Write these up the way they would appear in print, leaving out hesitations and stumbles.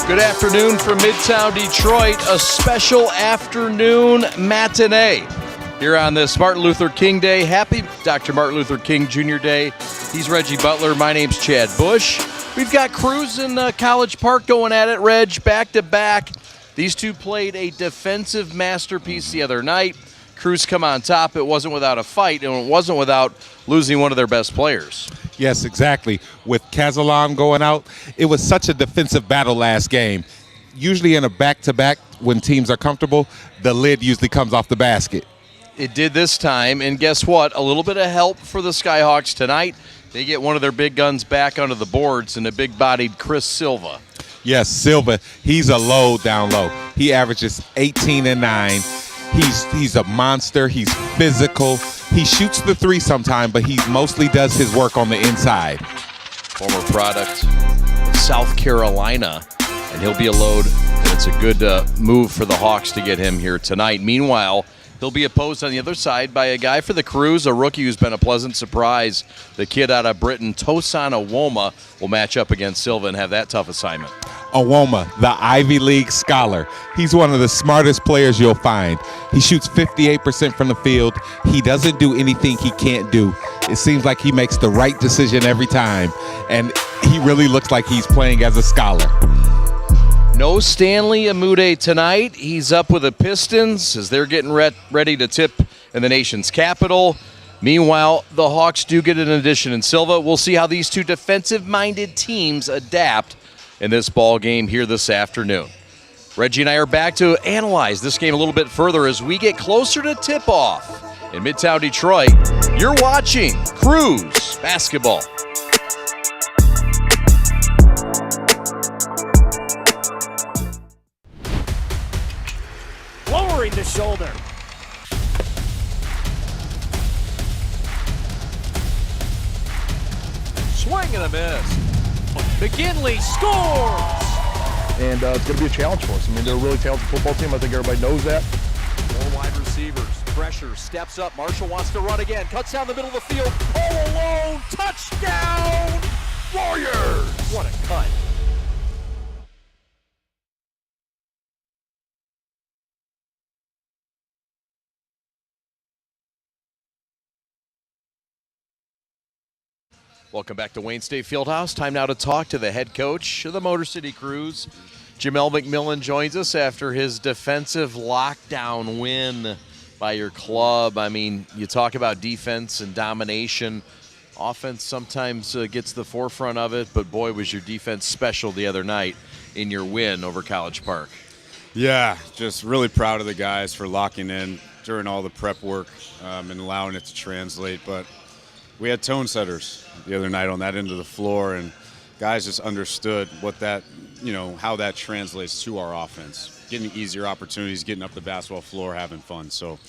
Good afternoon from Midtown Detroit, a special afternoon matinee here on this Martin Luther King Day. Happy Dr. Martin Luther King Jr. Day. He's Reggie Butler. My name's Chad Bush. We've got Cruz in College Park going at it, Reg, back to back. These two played a defensive masterpiece the other night. Cruz come on top. It wasn't without a fight, and it wasn't without losing one of their best players. Yes, exactly. With Cazalan going out, it was such a defensive battle last game. Usually in a back-to-back, when teams are comfortable, the lid usually comes off the basket. It did this time, and guess what? A little bit of help for the Skyhawks tonight. They get one of their big guns back onto the boards, and a big-bodied Chris Silva. Yes, Silva, he's a low down low. He averages 18 and 9. He's a monster. He's physical. He shoots the three sometime, but he mostly does his work on the inside. Former product of South Carolina, and he'll be a load. And it's a good move for the Hawks to get him here tonight. Meanwhile, he'll be opposed on the other side by a guy for the Crews, a rookie who's been a pleasant surprise. The kid out of Britain, Tosan Awoma, will match up against Silva and have that tough assignment. Awoma, the Ivy League scholar. He's one of the smartest players you'll find. He shoots 58% from the field. He doesn't do anything he can't do. It seems like he makes the right decision every time, and he really looks like he's playing as a scholar. No Stanley Amude tonight. He's up with the Pistons as they're getting ready to tip in the nation's capital. Meanwhile, the Hawks do get an addition in Silva. We'll see how these two defensive-minded teams adapt in this ball game here this afternoon. Reggie and I are back to analyze this game a little bit further as we get closer to tip-off in Midtown Detroit. You're watching Crews Basketball. Lowering the shoulder. Swing and a miss. McKinley scores! And it's going to be a challenge for us. I mean, they're a really talented football team. I think everybody knows that. Four wide receivers. Pressure. Steps up. Marshall wants to run again. Cuts down the middle of the field. All alone. Touchdown! Warriors! What a cut. Welcome back to Wayne State Fieldhouse. Time now to talk to the head coach of the Motor City Crews. Jamel McMillan joins us after his defensive lockdown win by your club. I mean, you talk about defense and domination. Offense sometimes gets the forefront of it, but boy, was your defense special the other night in your win over College Park. Yeah, just really proud of the guys for locking in during all the prep work and allowing it to translate. But we had tone setters the other night on that end of the floor, and guys just understood what that, how that translates to our offense. Getting easier opportunities, getting up the basketball floor, having fun. So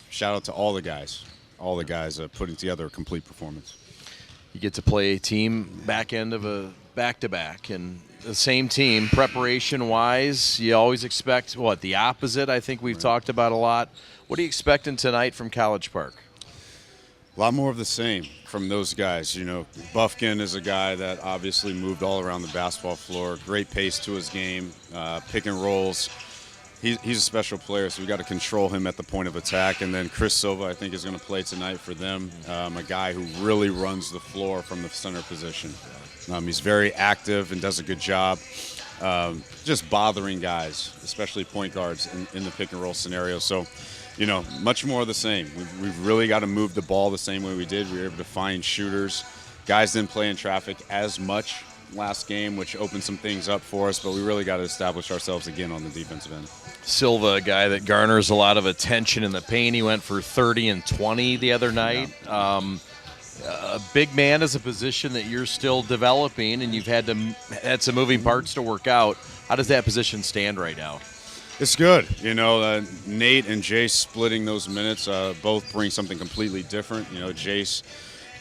shout out to all the guys putting together a complete performance. You get to play a team back end of a back-to-back, and the same team, preparation-wise, you always expect, the opposite, I think we've talked about a lot. What are you expecting tonight from College Park? A lot more of the same from those guys. Bufkin is a guy that obviously moved all around the basketball floor. Great pace to his game, pick and rolls. He's a special player, so we got to control him at the point of attack. And then Chris Silva, I think, is going to play tonight for them. A guy who really runs the floor from the center position. He's very active and does a good job just bothering guys, especially point guards in the pick and roll scenario. So, much more of the same. We've really got to move the ball the same way we did. We were able to find shooters. Guys didn't play in traffic as much last game, which opened some things up for us, but we really got to establish ourselves again on the defensive end. Silva, a guy that garners a lot of attention in the paint. He went for 30 and 20 the other night. Yeah. A big man is a position that you're still developing, and you've had some moving parts to work out. How does that position stand right now? It's good. Nate and Jace splitting those minutes both bring something completely different. Jace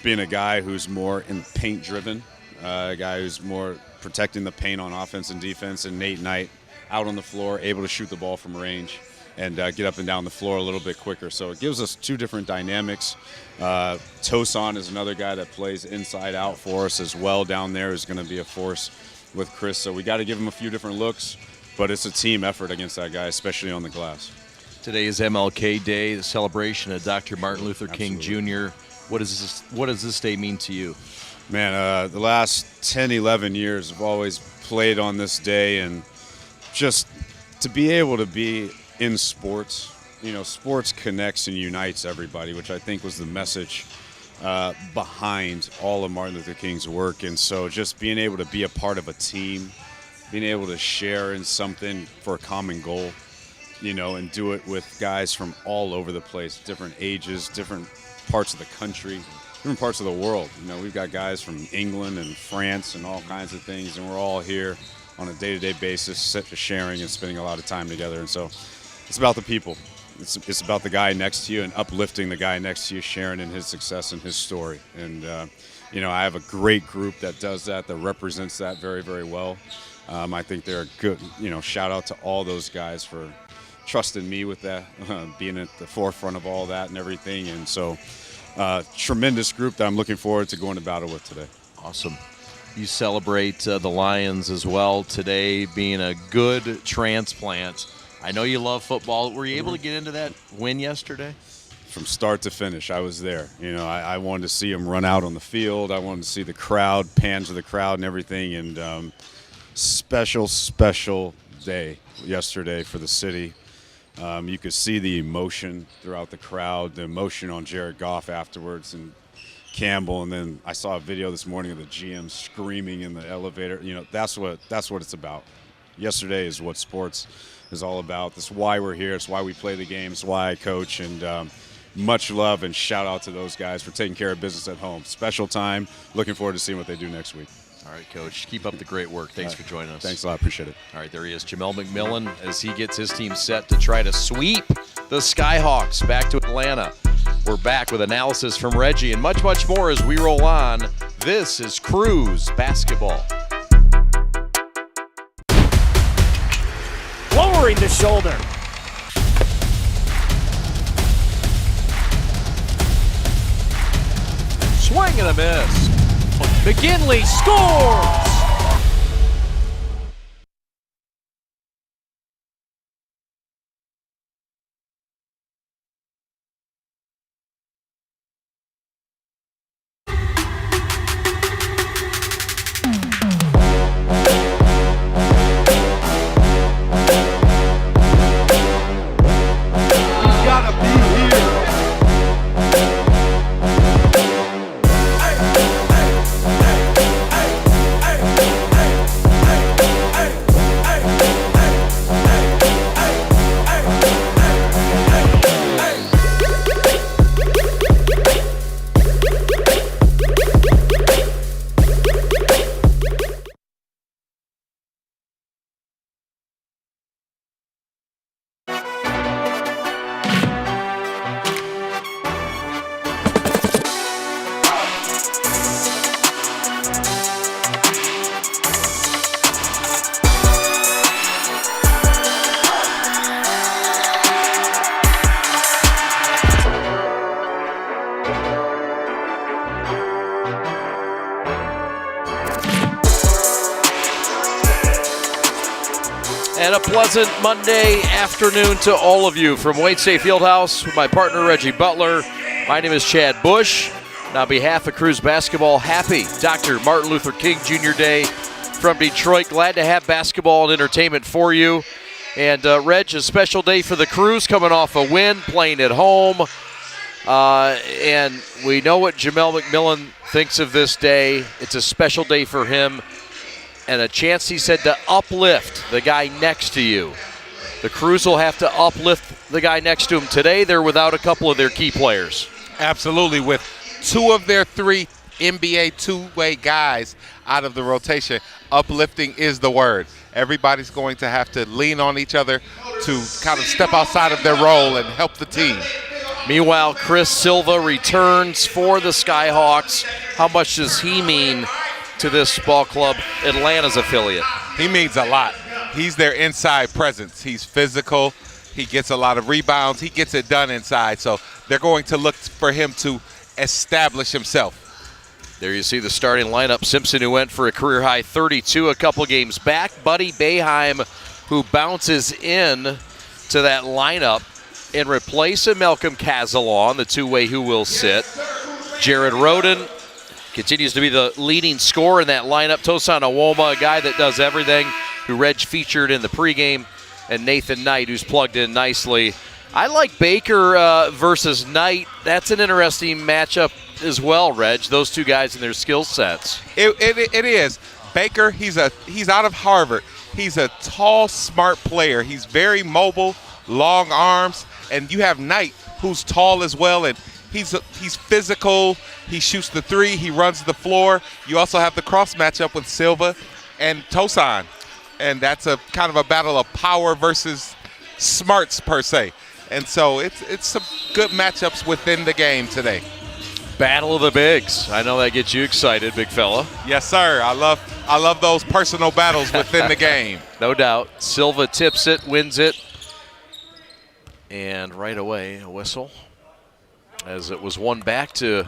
being a guy who's more in paint driven, a guy who's more protecting the paint on offense and defense, and Nate Knight out on the floor, able to shoot the ball from range and get up and down the floor a little bit quicker. So it gives us two different dynamics. Tosan is another guy that plays inside out for us as well down there, is going to be a force with Chris, so we got to give him a few different looks, but it's a team effort against that guy, especially on the glass. Today is MLK Day, the celebration of Dr. Martin Luther King Jr. What does this day mean to you? Man, the last 10, 11 years I've always played on this day, and just to be able to be in sports, sports connects and unites everybody, which I think was the message behind all of Martin Luther King's work. And so just being able to be a part of a team, being able to share in something for a common goal, and do it with guys from all over the place, different ages, different parts of the country, different parts of the world. We've got guys from England and France and all kinds of things, and we're all here on a day-to-day basis, sharing and spending a lot of time together. And so it's about the people. It's about the guy next to you and uplifting the guy next to you, sharing in his success and his story. And, I have a great group that does that represents that very, very well. I think they're good. Shout out to all those guys for trusting me with that, being at the forefront of all that and everything. And so tremendous group that I'm looking forward to going to battle with today. Awesome. You celebrate the Lions as well today, being a good transplant. I know you love football. Were you able to get into that win yesterday? From start to finish, I was there. I wanted to see him run out on the field. I wanted to see the crowd, pan to the crowd and everything. And special day yesterday for the city. You could see the emotion throughout the crowd, the emotion on Jared Goff afterwards and Campbell. And then I saw a video this morning of the GM screaming in the elevator. That's what it's about. Yesterday is what sports is all about. That's why we're here. It's why we play the game. It's why I coach. And much love and shout out to those guys for taking care of business at home. Special time. Looking forward to seeing what they do next week. All right, Coach. Keep up the great work. Thanks for joining us. Thanks a lot. Appreciate it. All right, there he is, Jamel McMillan, as he gets his team set to try to sweep the Skyhawks back to Atlanta. We're back with analysis from Reggie and much, much more as we roll on. This is Cruise Basketball. Lowering the shoulder. Swing and a miss. McKinley scores! And a pleasant Monday afternoon to all of you from Wayne State Fieldhouse with my partner Reggie Butler. My name is Chad Bush. And on behalf of Cruise Basketball, happy Dr. Martin Luther King Jr. Day from Detroit. Glad to have basketball and entertainment for you. And Reg, a special day for the Cruise, coming off a win, playing at home. And we know what Jamel McMillan thinks of this day. It's a special day for him. And a chance, he said, to uplift the guy next to you. The Cruise will have to uplift the guy next to him. Today, they're without a couple of their key players. Absolutely. With two of their three NBA two-way guys out of the rotation, uplifting is the word. Everybody's going to have to lean on each other to kind of step outside of their role and help the team. Meanwhile, Chris Silva returns for the Skyhawks. How much does he mean to this ball club, Atlanta's affiliate? He means a lot. He's their inside presence. He's physical. He gets a lot of rebounds. He gets it done inside. So they're going to look for him to establish himself. There you see the starting lineup. Simpson, who went for a career-high 32 a couple games back. Buddy Boeheim, who bounces in to that lineup in replace of Malcolm Casalon, the two-way who will sit. Jared Roden continues to be the leading scorer in that lineup. Tosan Awoma, a guy that does everything, who Reg featured in the pregame. And Nathan Knight, who's plugged in nicely. I like Baker versus Knight. That's an interesting matchup as well, Reg. Those two guys and their skill sets. It is. Baker, he's out of Harvard. He's a tall, smart player. He's very mobile, long arms. And you have Knight, who's tall as well, and he's physical. He shoots the three. He runs the floor. You also have the cross matchup with Silva and Tosan. And that's a kind of a battle of power versus smarts per se. And so it's some good matchups within the game today. Battle of the bigs. I know that gets you excited, big fella. Yes, sir. I love those personal battles within the game. No doubt. Silva tips it, wins it. And right away, a whistle. As it was won back to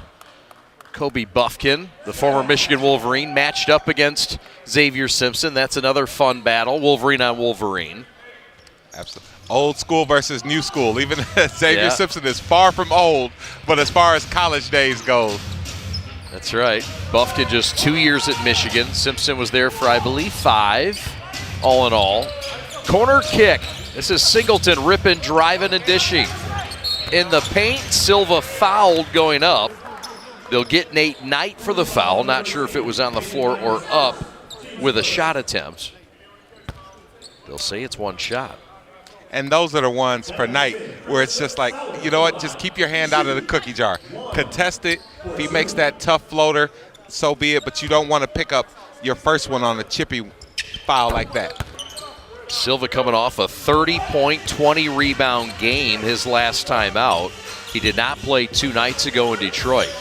Kobe Buffkin, the former Michigan Wolverine, matched up against Xavier Simpson. That's another fun battle, Wolverine on Wolverine. Absolutely. Old school versus new school. Even Xavier Simpson is far from old, but as far as college days go. That's right. Buffkin just 2 years at Michigan. Simpson was there for, I believe, 5, all in all. Corner kick. This is Singleton ripping, driving, and dishing. In the paint, Silva fouled going up. They'll get Nate Knight for the foul. Not sure if it was on the floor or up with a shot attempt. They'll say it's one shot. And those are the ones for Knight where it's just like, you know what, just keep your hand out of the cookie jar. Contest it. If he makes that tough floater, so be it. But you don't want to pick up your first one on a chippy foul like that. Silva coming off a 30-point, 20-rebound game his last time out. He did not play 2 nights ago in Detroit.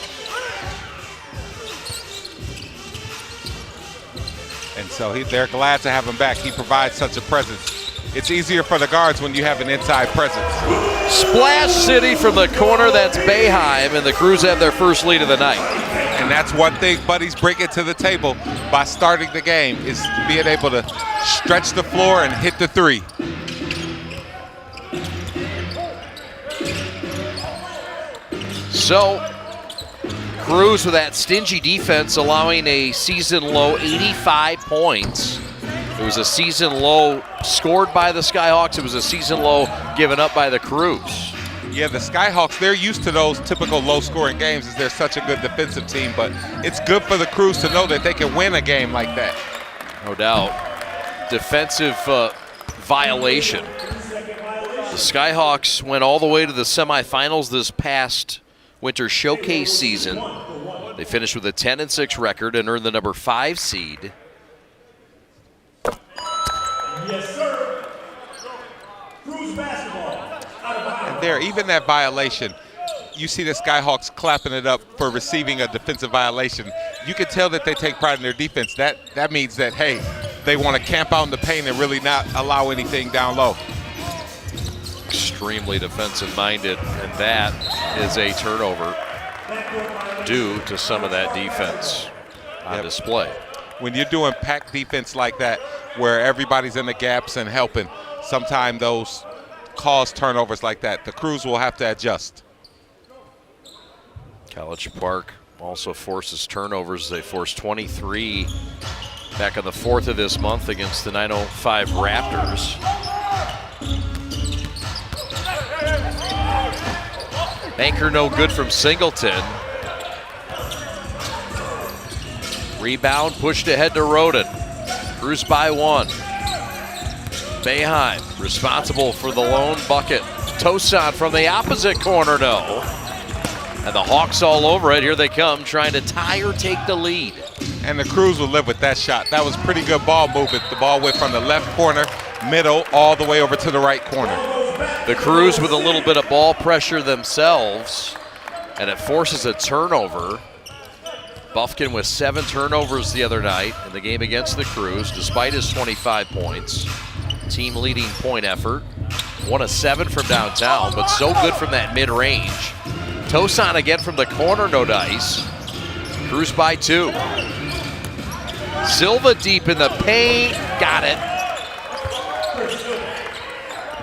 And so they're glad to have him back. He provides such a presence. It's easier for the guards when you have an inside presence. Splash City from the corner. That's Boeheim, and the Crews have their first lead of the night. And that's one thing Buddy's bringing to the table by starting the game is being able to stretch the floor and hit the three. So, Crews with that stingy defense allowing a season-low 85 points. It was a season low scored by the Skyhawks. It was a season low given up by the Crews. Yeah, the Skyhawks, they're used to those typical low-scoring games as they're such a good defensive team, but it's good for the Crews to know that they can win a game like that. No doubt. Defensive violation. The Skyhawks went all the way to the semifinals this past winter showcase season. They finished with a 10-6 record and earned the number 5 seed. Yes, sir. Crews basketball. And there, even that violation, you see the Skyhawks clapping it up for receiving a defensive violation. You can tell that they take pride in their defense. That means that, hey, they want to camp out in the paint and really not allow anything down low. Extremely defensive-minded, and that is a turnover due to some of that defense on display. When you're doing packed defense like that, where everybody's in the gaps and helping, sometimes those cause turnovers like that. The Crews will have to adjust. College Park also forces turnovers. They forced 23 back on the 4th of this month against the 905 Raptors. Anchor no good from Singleton. Rebound pushed ahead to Roden. Crews by 1. Boeheim responsible for the lone bucket. Tosan from the opposite corner, no. And the Hawks all over it. Here they come, trying to tie or take the lead. And the Crews will live with that shot. That was pretty good ball movement. The ball went from the left corner, middle, all the way over to the right corner. The Crews with a little bit of ball pressure themselves, and it forces a turnover. Buffkin with 7 turnovers the other night in the game against the Crews, despite his 25 points. Team leading point effort. 1 of 7 from downtown, but so good from that mid-range. Tosan again from the corner, no dice. Cruz by 2. Silva deep in the paint, got it.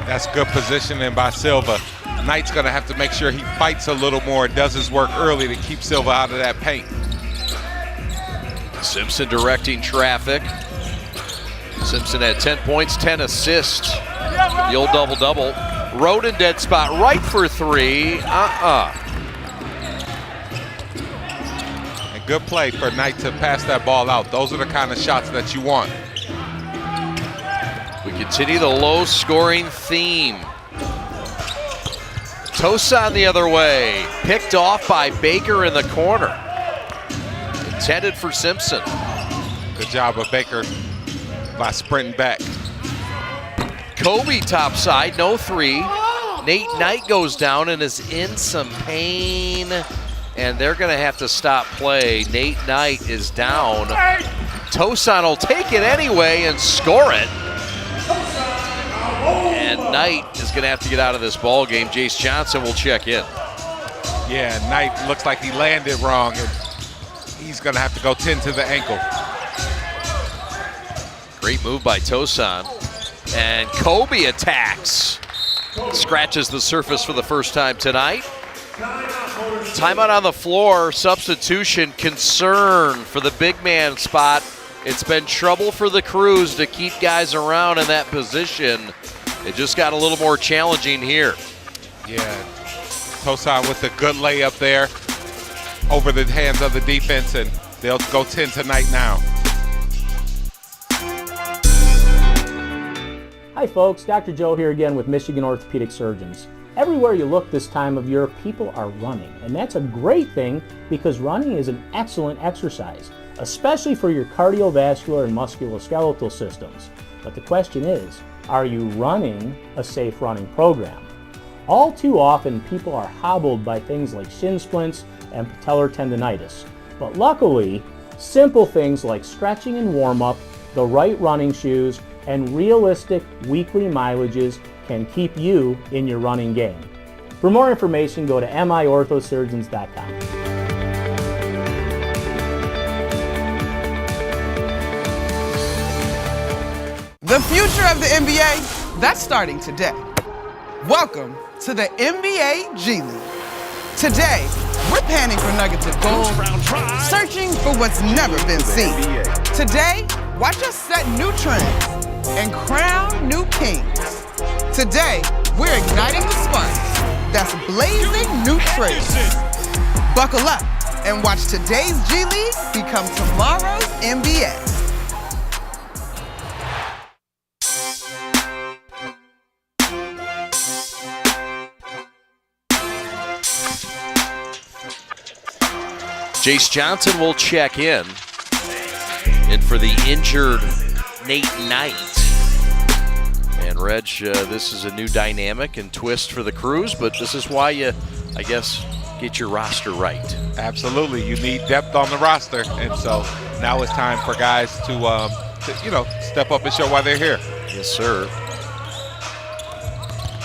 That's good positioning by Silva. Knight's gonna have to make sure he fights a little more and does his work early to keep Silva out of that paint. Simpson directing traffic. Simpson had 10 points, 10 assists. The old double-double. Roden dead spot right for 3. And good play for Knight to pass that ball out. Those are the kind of shots that you want. We continue the low-scoring theme. Tosan the other way. Picked off by Baker in the corner. Intended for Simpson. Good job of Baker by sprinting back. Kobe topside, no 3. Nate Knight goes down and is in some pain. And they're going to have to stop play. Nate Knight is down. Tosan will take it anyway and score it. And Knight is going to have to get out of this ball game. Jace Johnson will check in. Yeah, Knight looks like he landed wrong, and he's going to have to go 10 to the ankle. Great move by Tosan. And Kobe attacks. Scratches the surface for the first time tonight. Timeout on the floor. Substitution concern for the big man spot. It's been trouble for the Crews to keep guys around in that position. It just got a little more challenging here. Yeah, Tosan with a good layup there over the hands of the defense, and they'll go 10 tonight now. Hi folks, Dr. Joe here again with Michigan Orthopedic Surgeons. Everywhere you look this time of year, people are running, and that's a great thing because running is an excellent exercise, especially for your cardiovascular and musculoskeletal systems. But the question is, are you running a safe running program? All too often, people are hobbled by things like shin splints and patellar tendonitis. But luckily, simple things like stretching and warm-up, the right running shoes, and realistic weekly mileages can keep you in your running game. For more information, go to miorthosurgeons.com. The future of the NBA, that's starting today. Welcome to the NBA G League. Today, we're panning for nuggets of gold, searching for what's never been seen. Today, watch us set new trends and crown new kings. Today, we're igniting the spark that's blazing new trails. Buckle up and watch today's G League become tomorrow's NBA. Jace Johnson will check in. And for the injured Nate Knight. And Reg, this is a new dynamic and twist for the Crews, but this is why you, I guess, get your roster right. Absolutely, you need depth on the roster, and so now it's time for guys to step up and show why they're here. Yes, sir.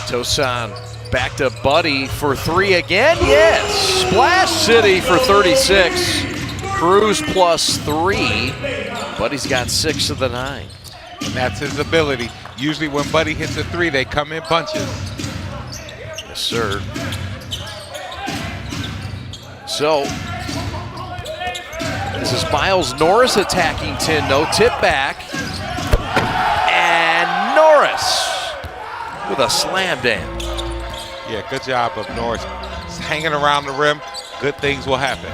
Tosan back to Buddy for 3 again. Yes, Splash City for 36. Crews plus 3. Buddy's got 6 of the 9. And that's his ability. Usually when Buddy hits a 3, they come in bunches. Yes, sir. So, this is Miles Norris attacking Tin. No tip back. And Norris with a slam dance. Yeah, good job of Norris. He's hanging around the rim. Good things will happen.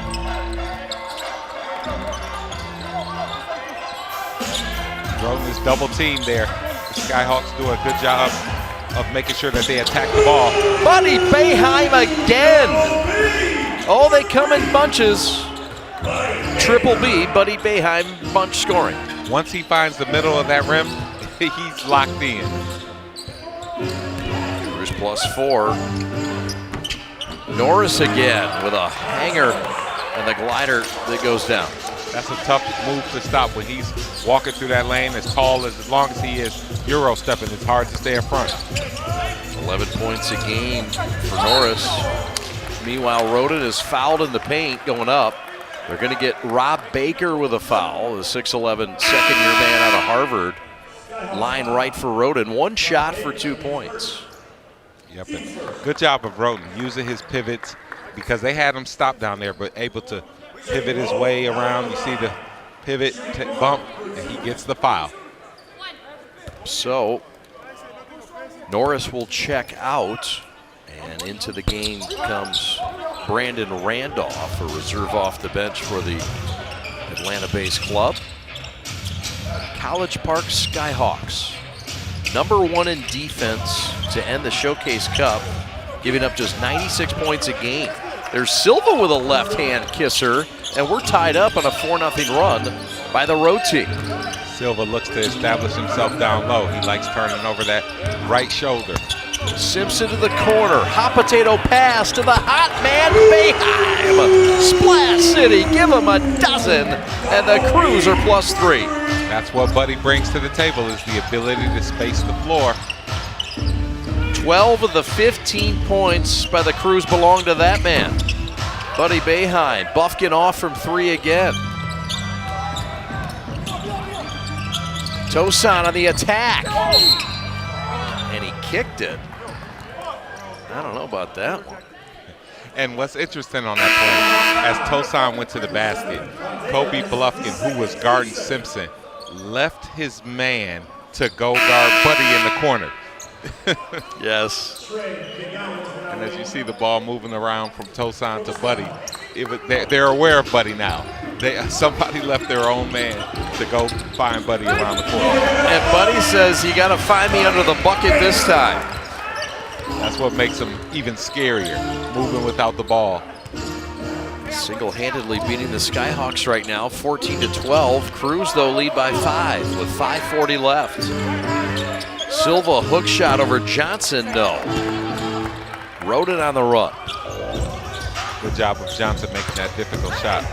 Roden is double teamed there. The Skyhawks do a good job of making sure that they attack the ball. Buddy Boeheim again. Oh, they come in bunches. Triple B, Buddy Boeheim bunch scoring. Once he finds the middle of that rim, he's locked in. There's plus 4. Norris again with a hanger and the glider that goes down. That's a tough move to stop when he's walking through that lane as tall as long as he is. Euro stepping, it's hard to stay in front. 11 points a game for Norris. Meanwhile, Roden is fouled in the paint going up. They're going to get Rob Baker with a foul, the 6'11", second-year man out of Harvard. Line right for Roden. 1 shot for 2 points. Yep, and good job of Roden using his pivots because they had him stopped down there, but able to pivot his way around. You see the pivot bump, and he gets the foul. So Norris will check out, and into the game comes Brandon Randolph, a reserve off the bench for the Atlanta-based club. College Park Skyhawks, #1 in defense to end the Showcase Cup, giving up just 96 points a game. There's Silva with a left-hand kisser, and we're tied up on a 4-0 run by the road team. Silva looks to establish himself down low. He likes turning over that right shoulder. Simpson to the corner, hot potato pass to the hot man Boeheim. Splash City, give him a dozen, and the Crews are +3. That's what Buddy brings to the table, is the ability to space the floor. 12 of the 15 points by the Crews belong to that man, Buddy Boeheim. Bufkin off from 3 again. Tosan on the attack, and he kicked it. I don't know about that one. And what's interesting on that play, as Tosan went to the basket, Kobe Bluffkin, who was guarding Simpson, left his man to go guard Buddy in the corner. Yes. And as you see the ball moving around from Tosan to Buddy, they're aware of Buddy now. Somebody left their own man to go find Buddy around the corner. And Buddy says, you got to find me under the bucket this time. That's what makes him even scarier, moving without the ball. Single-handedly beating the Skyhawks right now, 14-12. Crews, though, lead by 5 with 5:40 left. Silva hook shot over Johnson, no. Roden on the run. Good job of Johnson making that difficult shot.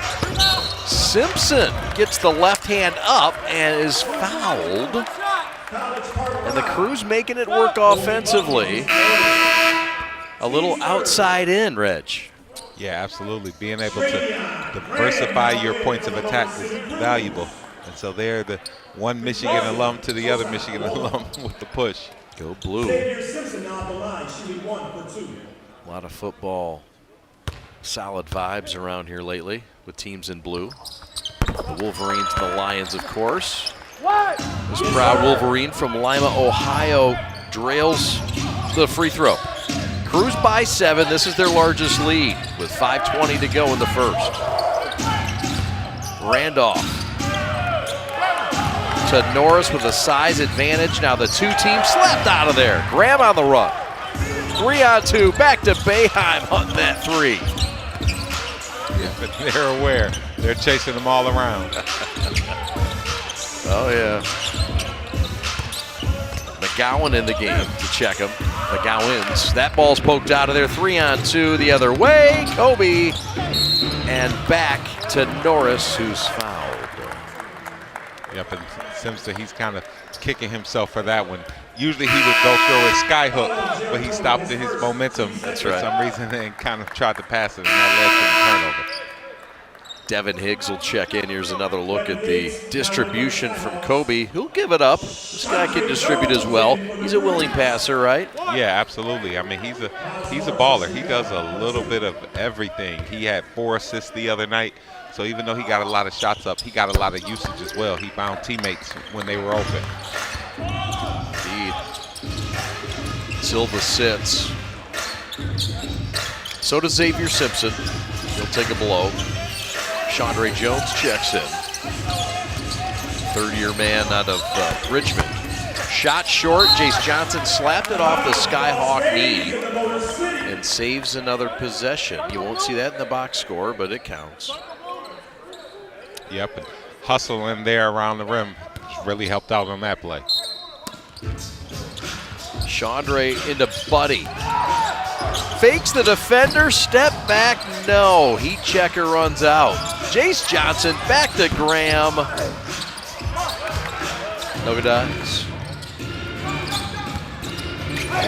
Simpson gets the left hand up and is fouled. And the Crews making it work offensively. A little outside in, Reg. Yeah, absolutely. Being able to diversify your points of attack is valuable. And so they're the one Michigan alum to the other Michigan alum with the push. Go Blue. A lot of football, solid vibes around here lately with teams in blue. The Wolverines and the Lions, of course. This proud Wolverine from Lima, Ohio, drails the free throw. Crews by 7. This is their largest lead with 5:20 to go in the first. Randolph to Norris with a size advantage. Now the two teams slapped out of there. Graham on the run. 3-on-2, back to Boeheim, hunting that 3. Yeah, but they're aware. They're chasing them all around. Oh, yeah. McGowan in the game to check him. McGowan's. That ball's poked out of there. 3-on-2 the other way. Kobe. And back to Norris, who's fouled. Yep, and Simpson, he's kind of kicking himself for that one. Usually he would go through a sky hook, but he stopped in his momentum for some reason and kind of tried to pass it, and that led to the turnover. Devin Higgs will check in. Here's another look at the distribution from Kobe. He'll give it up. This guy can distribute as well. He's a willing passer, right? Yeah, absolutely. I mean, he's a baller. He does a little bit of everything. He had 4 assists the other night. So even though he got a lot of shots up, he got a lot of usage as well. He found teammates when they were open. Indeed. Silva sits. So does Xavier Simpson. He'll take a blow. Chandre Jones checks in. Third-year man out of Richmond. Shot short. Jace Johnson slapped it off the Skyhawk knee and saves another possession. You won't see that in the box score, but it counts. Yep, and hustle in there around the rim really helped out on that play. Chandre into Buddy. Fakes the defender, step back, no. Heat checker runs out. Jace Johnson back to Graham. No dies.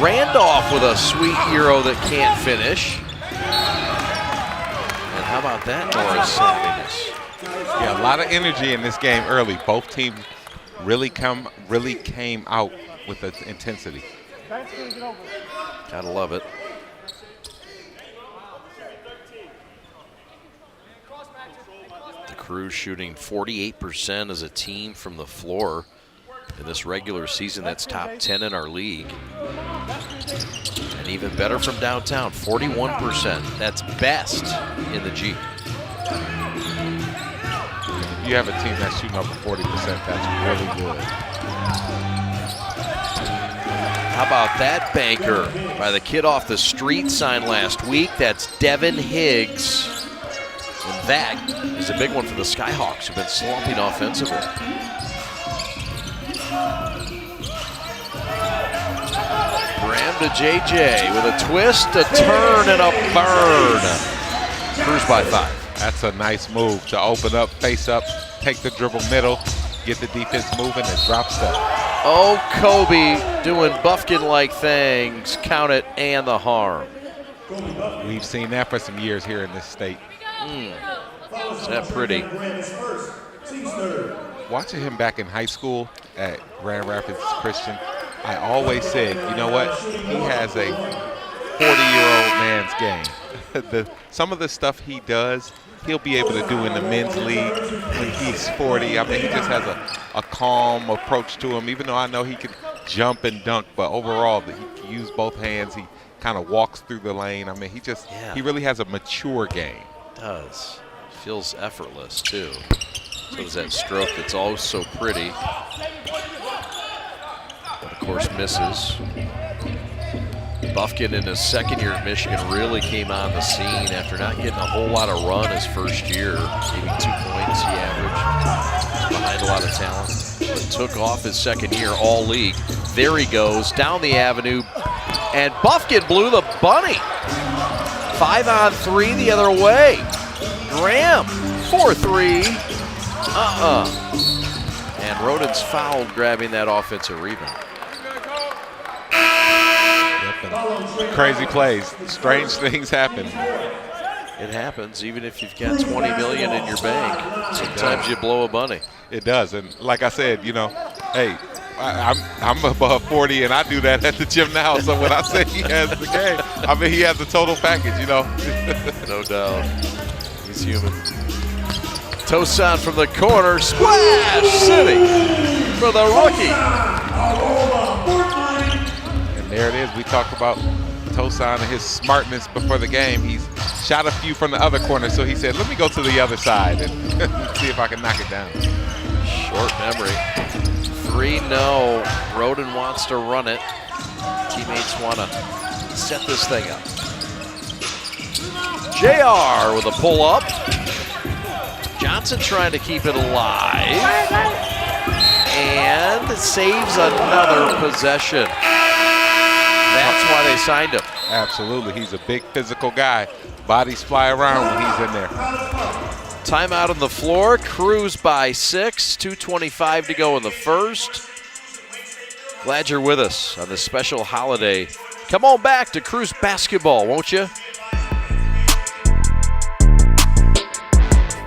Randolph with a sweet Euro that can't finish. And How about that Norris savviness? Yeah, a lot of energy in this game early. Both teams really came out with the intensity. Gotta love it. The Crew shooting 48% as a team from the floor in this regular season. That's top 10 in our league. And even better from downtown, 41%. That's best in the G. If you have a team that's shooting over 40%, that's really good. How about that banker by the kid off the street signed last week? That's Devin Higgs. And that is a big one for the Skyhawks, who've been slumping offensively. Graham to JJ with a twist, a turn, and a burn. Crews by 5. That's a nice move to open up, face up, take the dribble middle, get the defense moving, and drop step. Oh, Kobe doing Buffkin-like things. Count it and the harm. We've seen that for some years here in this state. Is that pretty? Watching him back in high school at Grand Rapids Christian, I always said, you know what? He has a 40-year-old man's game. Some of the stuff he does, he'll be able to do in the men's league when he's 40. I mean, he just has a calm approach to him, even though I know he can jump and dunk, but overall, he can use both hands. He kind of walks through the lane. I mean, he really has a mature game. Does. Feels effortless, too. So does that stroke that's oh so pretty. But, of course, misses. Buffkin in his second year at Michigan really came on the scene after not getting a whole lot of run his first year. Maybe 2 points he averaged. Behind a lot of talent. But took off his second year, all league. There he goes, down the avenue. And Buffkin blew the bunny. 5-on-3 the other way. Graham, 4-3. And Roden's fouled, grabbing that offensive rebound. Crazy plays. Strange things happen. It happens even if you've got $20 million in your bank. Sometimes you blow a bunny. It does. And like I said, you know, hey, I'm above 40 and I do that at the gym now. So when I say he has the game, I mean he has the total package, you know. No doubt. He's human. Tosan from the corner. Splash City for the rookie. There it is. We talked about Tosan and his smartness before the game. He's shot a few from the other corner, so he said, let me go to the other side and see if I can knock it down. Short memory. 3-0. Roden wants to run it. Teammates want to set this thing up. JR with a pull-up. Johnson trying to keep it alive. And saves another possession. That's why they signed him. Absolutely. He's a big physical guy. Bodies fly around when he's in there. Timeout on the floor. Crews by 6. 2:25 to go in the first. Glad you're with us on this special holiday. Come on back to Crews basketball, won't you?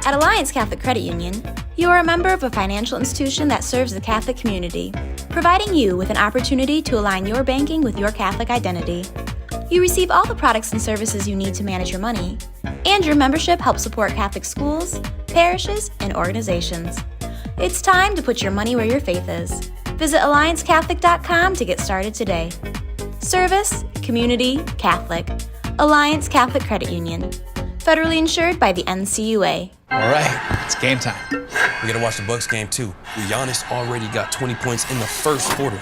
At Alliance Catholic Credit Union, you are a member of a financial institution that serves the Catholic community, providing you with an opportunity to align your banking with your Catholic identity. You receive all the products and services you need to manage your money, and your membership helps support Catholic schools, parishes, and organizations. It's time to put your money where your faith is. Visit AllianceCatholic.com to get started today. Service, community, Catholic. Alliance Catholic Credit Union. Federally insured by the NCUA. All right, it's game time. We gotta watch the Bucks game too. Giannis already got 20 points in the first quarter.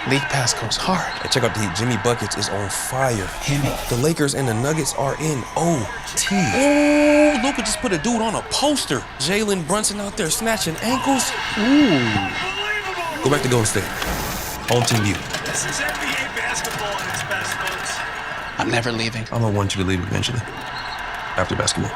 League pass goes hard. Hey, check out the Heat. Jimmy Buckets is on fire. Himmy. The Lakers and the Nuggets are in OT. Oh, Luka just put a dude on a poster. Jalen Brunson out there snatching ankles. Ooh. Go back to Golden State. Home team view. This is NBA basketball at its best, folks. I'm never leaving. I'm gonna want you to leave eventually. After basketball.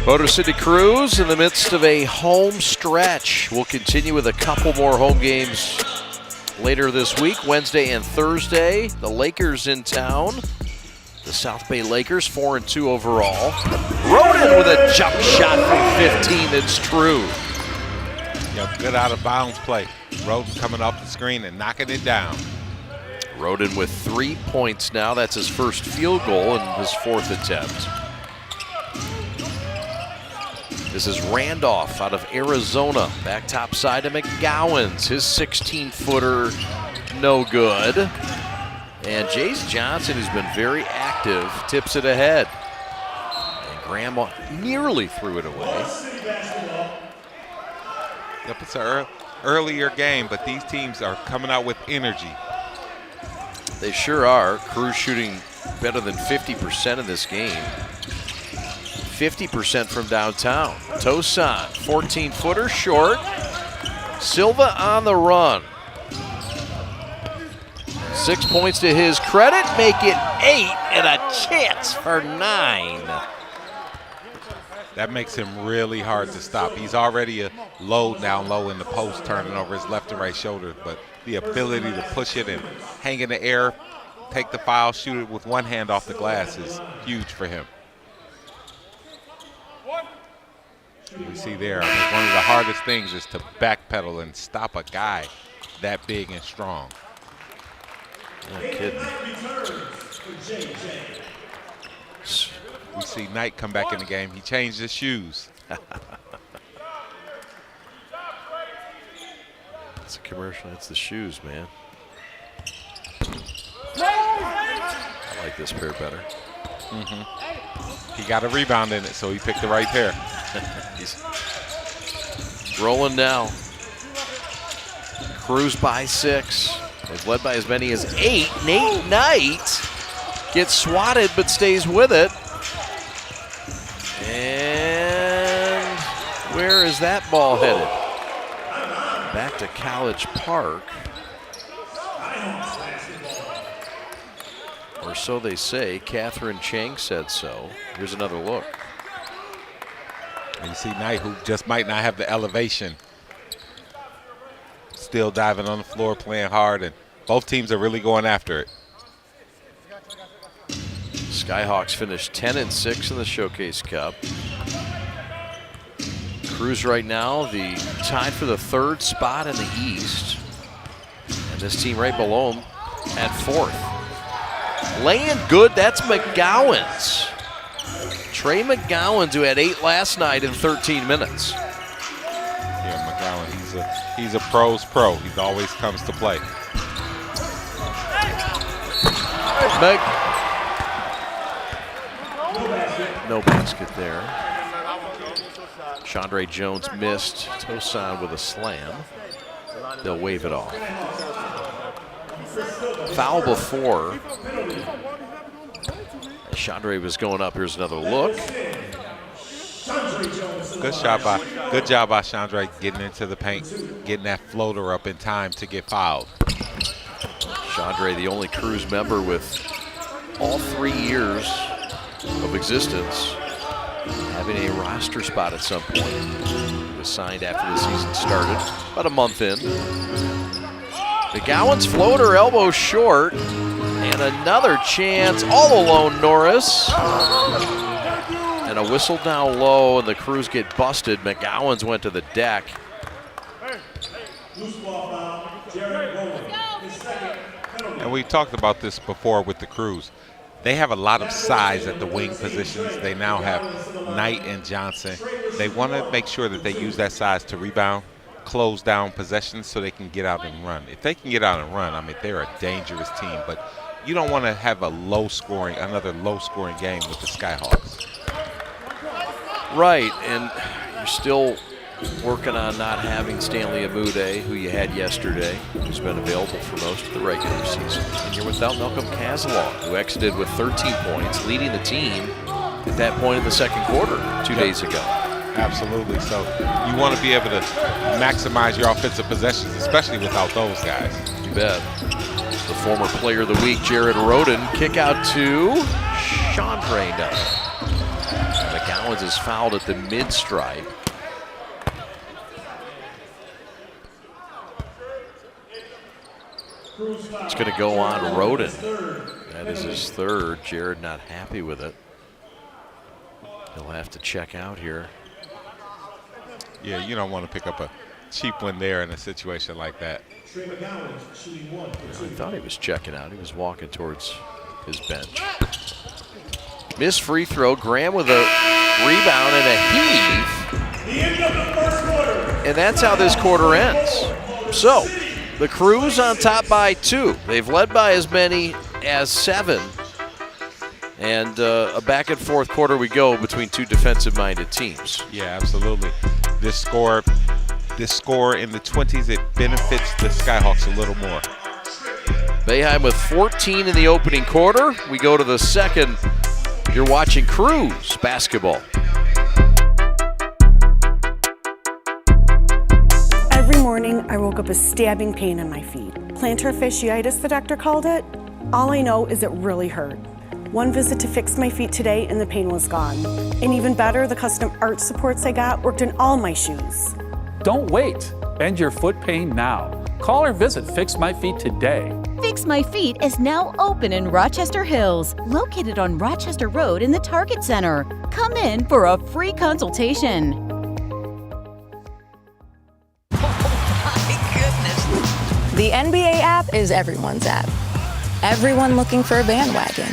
Motor City Cruise in the midst of a home stretch. We'll continue with a couple more home games later this week, Wednesday and Thursday. The Lakers in town. The South Bay Lakers, 4-2 overall. Roden with a jump shot from 15. It's true. Good out of bounds play. Roden coming off the screen and knocking it down. Roden with 3 points now. That's his first field goal and his fourth attempt. This is Randolph out of Arizona. Back top side to McGowan's. His 16-footer, no good. And Jace Johnson, who's been very active, tips it ahead. And Graham nearly threw it away. Yep, it's an earlier game, but these teams are coming out with energy. They sure are. Cruz shooting better than 50% in this game. 50% from downtown. Tosan, 14-footer short. Silva on the run. 6 points to his credit, make it 8 and a chance for 9. That makes him really hard to stop. He's already a down low in the post, turning over his left and right shoulder, but the ability to push it and hang in the air, take the foul, shoot it with one hand off the glass is huge for him. We see there, one of the hardest things is to backpedal and stop a guy that big and strong. No kidding. We see Knight come back in the game. He changed his shoes. It's a commercial. That's the shoes, man. I like this pair better. He got a rebound in it, so he picked the right pair. He's rolling now. Cruz by 6. They've led by as many as 8. Nate Knight gets swatted but stays with it. And where is that ball headed? Back to College Park. Or so they say. Catherine Chang said so. Here's another look. And you see Knight, who just might not have the elevation, still diving on the floor, playing hard, and both teams are really going after it. Skyhawks finished 10-6 in the Showcase Cup. Cruz right now tied for the 3rd spot in the East. And this team right below him at 4th. Laying good, that's McGowan's. Trey McGowan's, who had 8 last night in 13 minutes. Yeah, McGowan, he's a pro's pro. He always comes to play. No basket there. Chandre Jones missed. Tosan with a slam. They'll wave it off. Foul before. Chandre was going up. Here's another look. Good job by Chandre getting into the paint, getting that floater up in time to get fouled. Chandre, the only Cruz member with all 3 years of existence having a roster spot at some point. He was signed after the season started, about a month in. McGowan's floater, elbow short, and another chance, all alone Norris. And a whistle down low, and the Cruz get busted. McGowan's went to the deck. And we talked about this before with the Cruz. They have a lot of size at the wing positions. They now have Knight and Johnson. They want to make sure that they use that size to rebound, close down possessions so they can get out and run. If they can get out and run, I mean, they're a dangerous team. But you don't want to have another low-scoring game with the Skyhawks. Right, and you're still working on not having Stanley Amude, who you had yesterday, who's been available for most of the regular season. And you're without Malcolm Kazalon, who exited with 13 points, leading the team at that point in the second quarter 2 days ago. Absolutely. So you want to be able to maximize your offensive possessions, especially without those guys. You bet. The former player of the week, Jared Roden, kick out to Chandre does. McGowan's is fouled at the mid-stripe. It's going to go on Roden. That is his third. Jared not happy with it. He'll have to check out here. Yeah, you don't want to pick up a cheap one there in a situation like that. He thought he was checking out. He was walking towards his bench. Missed free throw. Graham with a rebound and a heave. And that's how this quarter ends. So, the Crews on top by 2. They've led by as many as 7. And a back and forth quarter we go between two defensive-minded teams. Yeah, absolutely. This score in the 20s, it benefits the Skyhawks a little more. Boeheim with 14 in the opening quarter. We go to the second. You're watching Crews basketball. Every morning, I woke up with stabbing pain in my feet. Plantar fasciitis, the doctor called it. All I know is it really hurt. One visit to fix my feet today and the pain was gone. And even better, the custom arch supports I got worked in all my shoes. Don't wait. End your foot pain now. Call or visit Fix My Feet today. Fix My Feet is now open in Rochester Hills, located on Rochester Road in the Target Center. Come in for a free consultation. The NBA app is everyone's app. Everyone looking for a bandwagon.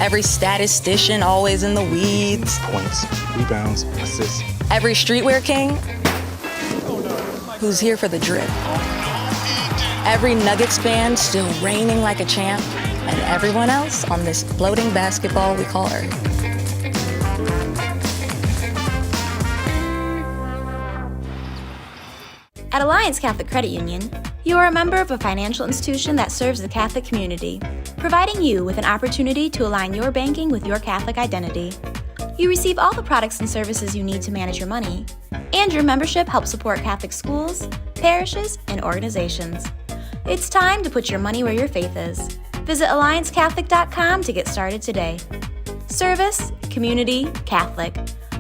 Every statistician always in the weeds. Points, rebounds, assists. Every streetwear king who's here for the drip. Every Nuggets fan still reigning like a champ. And everyone else on this floating basketball we call Earth. At Alliance Catholic Credit Union, you are a member of a financial institution that serves the Catholic community, providing you with an opportunity to align your banking with your Catholic identity. You receive all the products and services you need to manage your money, and your membership helps support Catholic schools, parishes, and organizations. It's time to put your money where your faith is. Visit AllianceCatholic.com to get started today. Service, community, Catholic.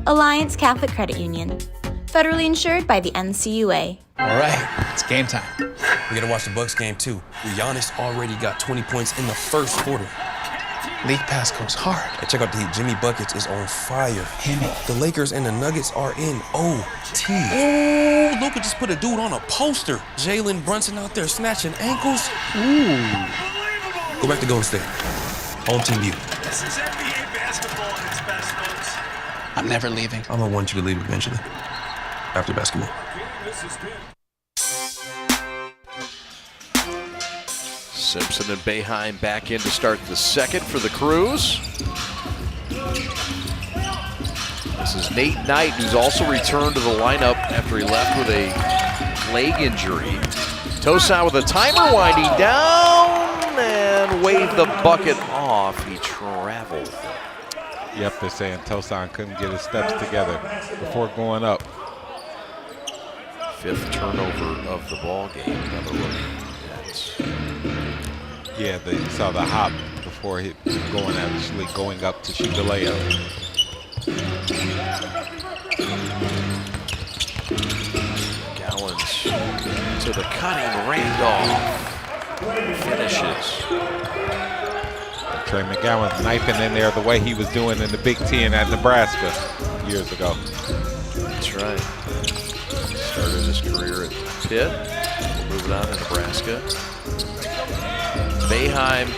Alliance Catholic Credit Union. Federally insured by the NCUA. All right, it's game time. We gotta watch the Bucks game too. Giannis already got 20 points in the first quarter. League pass goes hard. Hey, check out the heat. Jimmy Buckets is on fire. The Lakers and the Nuggets are in OT. Oh, Luka just put a dude on a poster. Jalen Brunson out there snatching ankles. Ooh. Go back to Golden State. Home team view. This is NBA basketball at its best, folks. I'm never leaving. I'm gonna want you to leave eventually. After basketball. Simpson and Boeheim back in to start the second for the Crews. This is Nate Knight, who's also returned to the lineup after he left with a leg injury. Tosan with a timer winding down and waved the bucket off. He traveled. Yep, they're saying Tosan couldn't get his steps together before going up. Fifth turnover of the ball game. Another look. Yeah, they saw the hop before he going up to shoot the layup. Gallons to the cutting Randolph. Finishes. Trey McGowan knifing in there the way he was doing in the Big Ten at Nebraska years ago. That's right. Started his career at Pitt, moved on to Nebraska. Boeheim,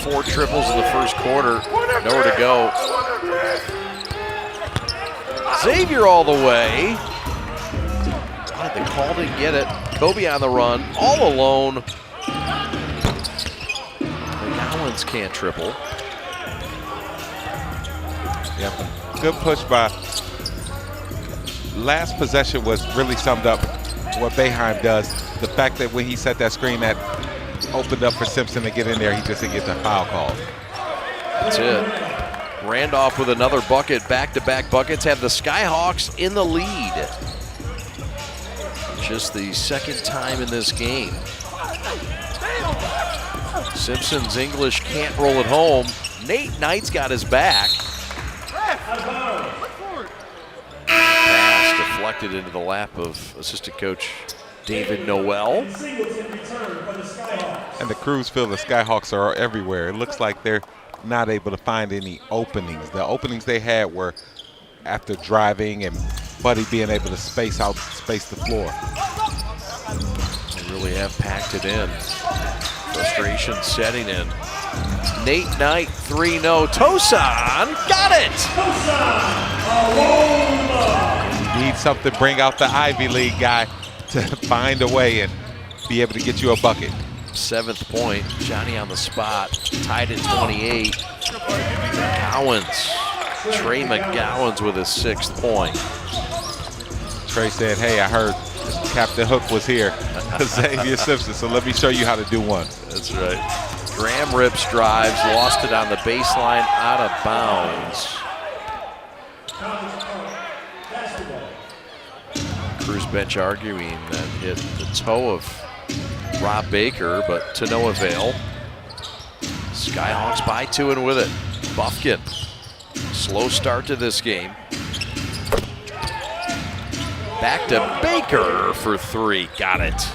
4 triples in the first quarter, nowhere to go. Xavier all the way. God, the call didn't get it. Kobe on the run, all alone. McGowan's can't triple. Yep, good push by. Last possession was really summed up what Boeheim does. The fact that when he set that screen that opened up for Simpson to get in there, he just didn't get the foul call. That's it. Randolph with another bucket, back-to-back buckets, have the Skyhawks in the lead. Just the second time in this game. Simpson's English can't roll it home. Nate Knight's got his back. Pass deflected into the lap of assistant coach David Noel. And the crews feel the Skyhawks are everywhere. It looks like they're not able to find any openings. The openings they had were after driving and Buddy being able to space the floor. They really have packed it in. Frustration setting in. Nate Knight, 3-0. Tosan got it! You need something to bring out the Ivy League guy to find a way and be able to get you a bucket. 7th point. Johnny on the spot. Tied at 28. McGowans. Trey McGowans with his 6th point. Trey said, hey, I heard Captain Hook was here. Xavier Simpson, so let me show you how to do one. That's right. Graham rips drives, lost it on the baseline, out of bounds. Crews bench arguing that hit the toe of Rob Baker, but to no avail. Skyhawks by 2 and with it. Buffkin. Slow start to this game. Back to Baker for 3. Got it.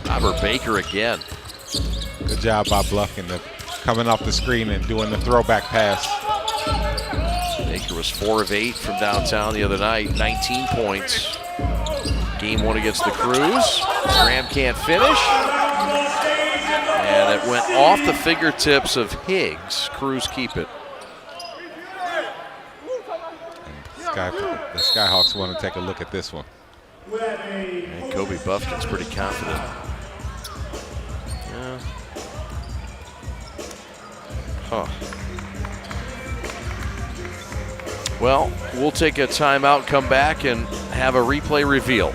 Robert Baker again. Good job by Buffkin coming off the screen and doing the throwback pass. Baker was 4 of 8 from downtown the other night, 19 points. Game 1 against the Crews. Graham can't finish. And it went off the fingertips of Higgs. Crews keep it. The Skyhawks want to take a look at this one. And Kobe Buffkin's pretty confident. Yeah. Huh. Well, we'll take a timeout, come back, and have a replay reveal.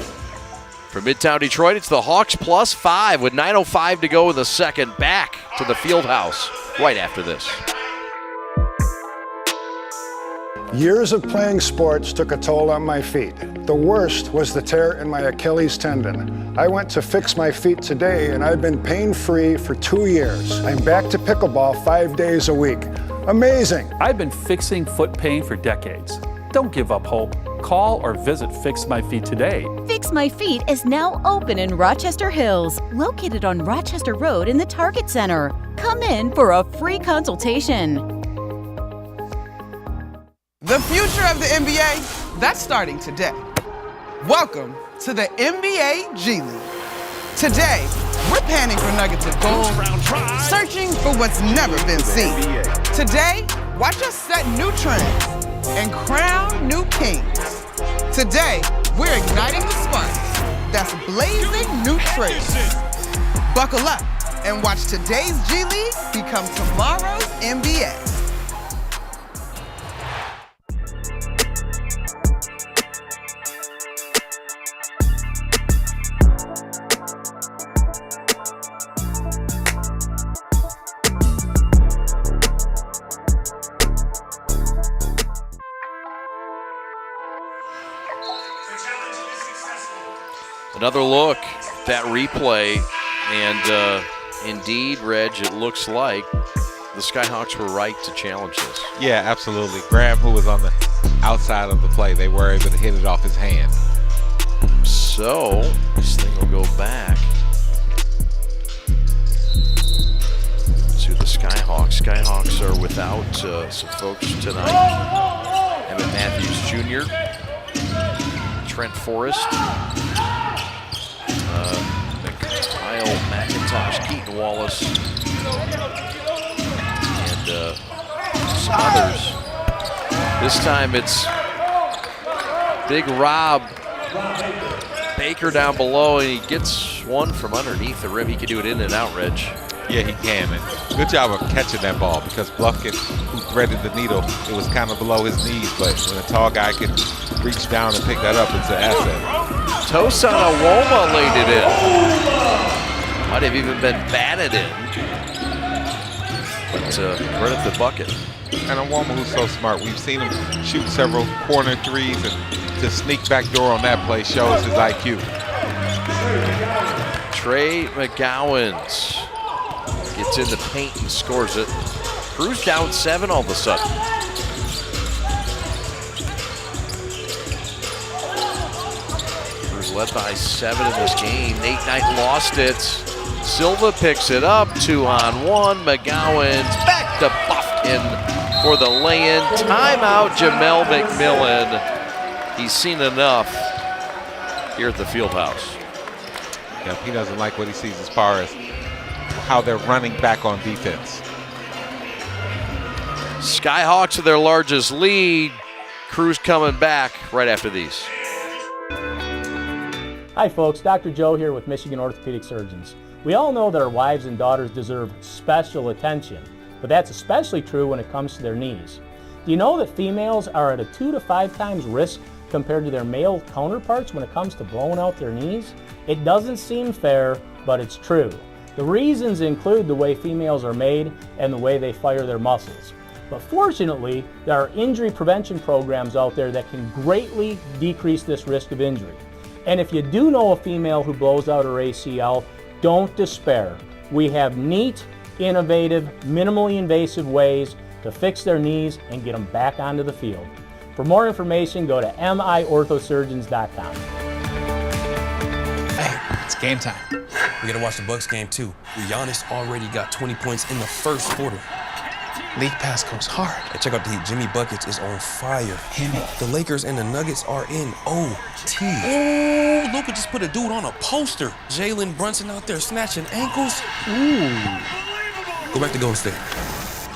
For Midtown Detroit, it's the Hawks +5 with 9:05 to go in the second. Back to the field house right after this. Years of playing sports took a toll on my feet. The worst was the tear in my Achilles tendon. I went to Fix My Feet today, and I've been pain-free for 2 years. I'm back to pickleball 5 days a week. Amazing. I've been fixing foot pain for decades. Don't give up hope. Call or visit Fix My Feet today. Fix My Feet is now open in Rochester Hills, located on Rochester Road in the Target Center. Come in for a free consultation. The future of the NBA, that's starting today. Welcome to the NBA G League. Today, we're panning for nuggets of gold, searching for what's never been seen. Today, watch us set new trends and crown new kings. Today, we're igniting the spark that's blazing new trails. Buckle up and watch today's G League become tomorrow's NBA. Another look at that replay, and indeed, Reg, it looks like the Skyhawks were right to challenge this. Yeah, absolutely. Graham, who was on the outside of the play, they were able to hit it off his hand. So this thing will go back to the Skyhawks. Skyhawks are without some folks tonight. Emmett Matthews Jr., Trent Forrest, Kyle McIntosh, Keaton Wallace, and some others. This time it's Big Rob Baker down below, and he gets one from underneath the rim. He can do it in and out, Reg. Yeah, he can. And good job of catching that ball, because Buffkin, who threaded the needle, it was kind of below his knees, but when a tall guy can reach down and pick that up, it's an asset. Tosan Awoma laid it in. Might have even been batted in. But credit the bucket. And Awoma, who's so smart. We've seen him shoot several corner threes, and to sneak back door on that play shows his IQ. Trey McGowans gets in the paint and scores it. Cruz down 7 all of a sudden. Cruz led by 7 in this game. Nate Knight lost it. Silva picks it up, 2-on-1. McGowan's back to Buffkin for the lay-in. Timeout, Jamel McMillan. He's seen enough here at the Fieldhouse. Yeah, he doesn't like what he sees as far as how they're running back on defense. Skyhawks with their largest lead. Cruz coming back right after these. Hi folks, Dr. Joe here with Michigan Orthopedic Surgeons. We all know that our wives and daughters deserve special attention, but that's especially true when it comes to their knees. Do you know that females are at a 2 to 5 times risk compared to their male counterparts when it comes to blowing out their knees? It doesn't seem fair, but it's true. The reasons include the way females are made and the way they fire their muscles. But fortunately, there are injury prevention programs out there that can greatly decrease this risk of injury. And if you do know a female who blows out her ACL, don't despair. We have neat, innovative, minimally invasive ways to fix their knees and get them back onto the field. For more information, go to miorthosurgeons.com. Hey, it's game time. We gotta watch the Bucks game too. Giannis already got 20 points in the first quarter. League pass goes hard. Hey, check out the Heat. Jimmy Buckets is on fire. Hit it. The Lakers and the Nuggets are in OT. Oh, Luka just put a dude on a poster. Jalen Brunson out there snatching ankles. Ooh. Go back to Golden State.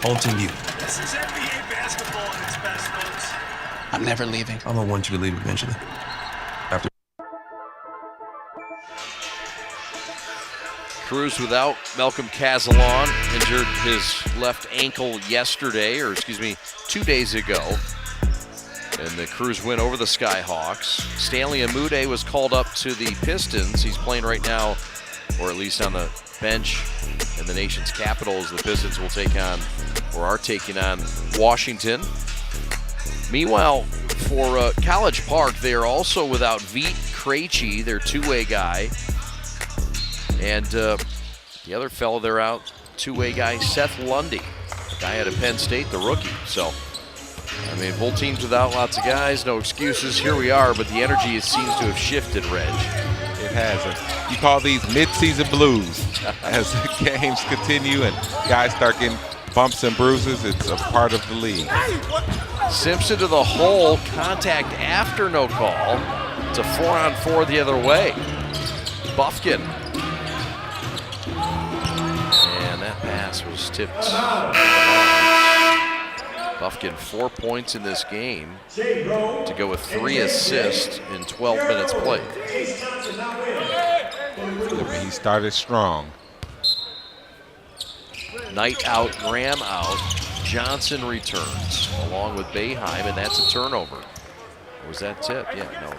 Home team view. This is NBA basketball at its best, folks. I'm never leaving. I'm gonna want you to leave eventually. After. Cruz without Malcolm Casalon, injured his left ankle yesterday, or excuse me, 2 days ago. And the Cruz win over the Skyhawks. Stanley Amude was called up to the Pistons. He's playing right now, or at least on the bench in the nation's capital, as the Pistons will take on, or are taking on, Washington. Meanwhile, for College Park, they are also without Veet Krejci, their two-way guy. And the other fellow they're out, two-way guy, Seth Lundy, the guy out of Penn State, the rookie. So, I mean, both teams without lots of guys, no excuses. Here we are, but the energy seems to have shifted, Reg. It has. You call these mid-season blues as the games continue and guys start getting bumps and bruises. It's a part of the league. Simpson to the hole, contact after no call. It's a 4-on-4 the other way. Buffkin. And that pass was tipped. Buffkin 4 points in this game to go with 3 assists in 12 minutes played. He started strong. Knight out, Graham out. Johnson returns along with Boeheim, and that's a turnover. Or was that tip? Yeah, no.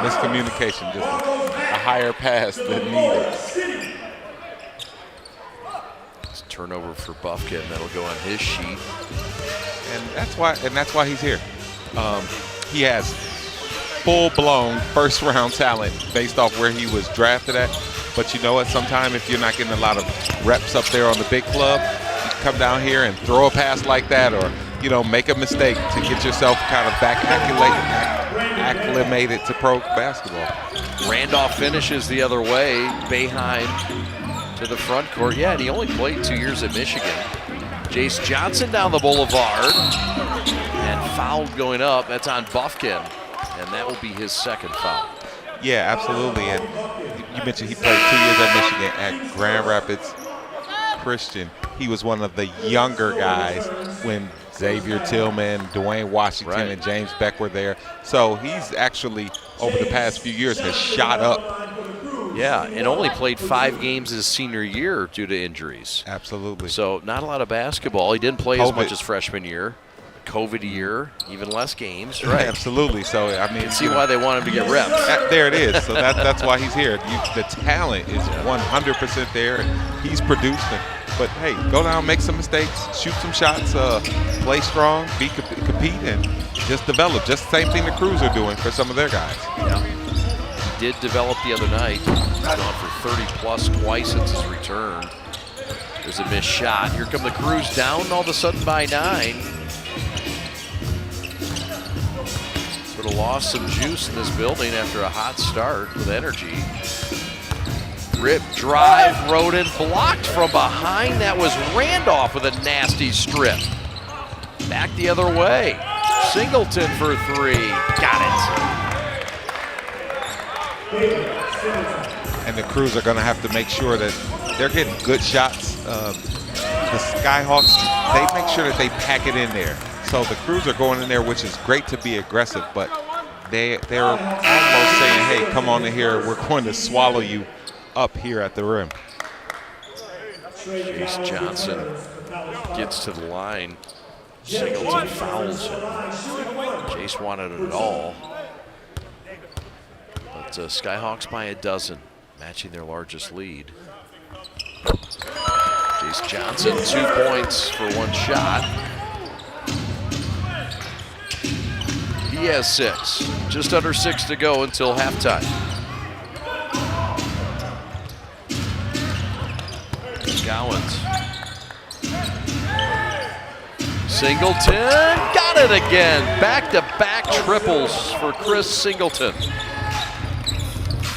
Miscommunication, just a higher pass than needed. It's a turnover for Buffkin. That'll go on his sheet. And that's why he's here. He has full-blown first-round talent based off where he was drafted at. But you know what? Sometimes if you're not getting a lot of reps up there on the big club, you come down here and throw a pass like that, or make a mistake to get yourself kind of back acclimated to pro basketball. Randolph finishes the other way. Boeheim to the front court. Yeah, and he only played 2 years at Michigan. Jace Johnson down the boulevard, and fouled going up. That's on Buffkin, and that will be his second foul. Yeah, absolutely. And you mentioned he played 2 years at Michigan at Grand Rapids Christian. He was one of the younger guys when Xavier Tillman, Dwayne Washington, and James Beck were there. So he's actually, over the past few years, has shot up. Yeah, and only played 5 games his senior year due to injuries. Absolutely. So not a lot of basketball. He didn't play as much as freshman year. COVID year, even less games. Right. Absolutely. So, I mean, see why they want him to get reps. There it is. So that's why he's here. The talent is 100% there, and he's produced. But, hey, go down, make some mistakes, shoot some shots, play strong, compete, and just develop. Just the same thing the Crews are doing for some of their guys. Yeah. He did develop the other night. He's gone for 30-plus twice since his return. There's a missed shot. Here come the Crews down all of a sudden by 9. Sort of lost some juice in this building after a hot start with energy. Rip drive, Roden blocked from behind. That was Randolph with a nasty strip. Back the other way. Singleton for 3. Got it. And the Crews are going to have to make sure that they're getting good shots. The Skyhawks, they make sure that they pack it in there. So the Crews are going in there, which is great to be aggressive, but they're almost saying, hey, come on in here. We're going to swallow you up here at the rim. Chase Johnson gets to the line. Singleton fouls him. Chase wanted it all. But Skyhawks by a dozen, matching their largest lead. Chase Johnson, 2 points for 1 shot. He has 6. Just under 6 to go until halftime. Gowans. Singleton got it again. Back-to-back triples for Chris Singleton.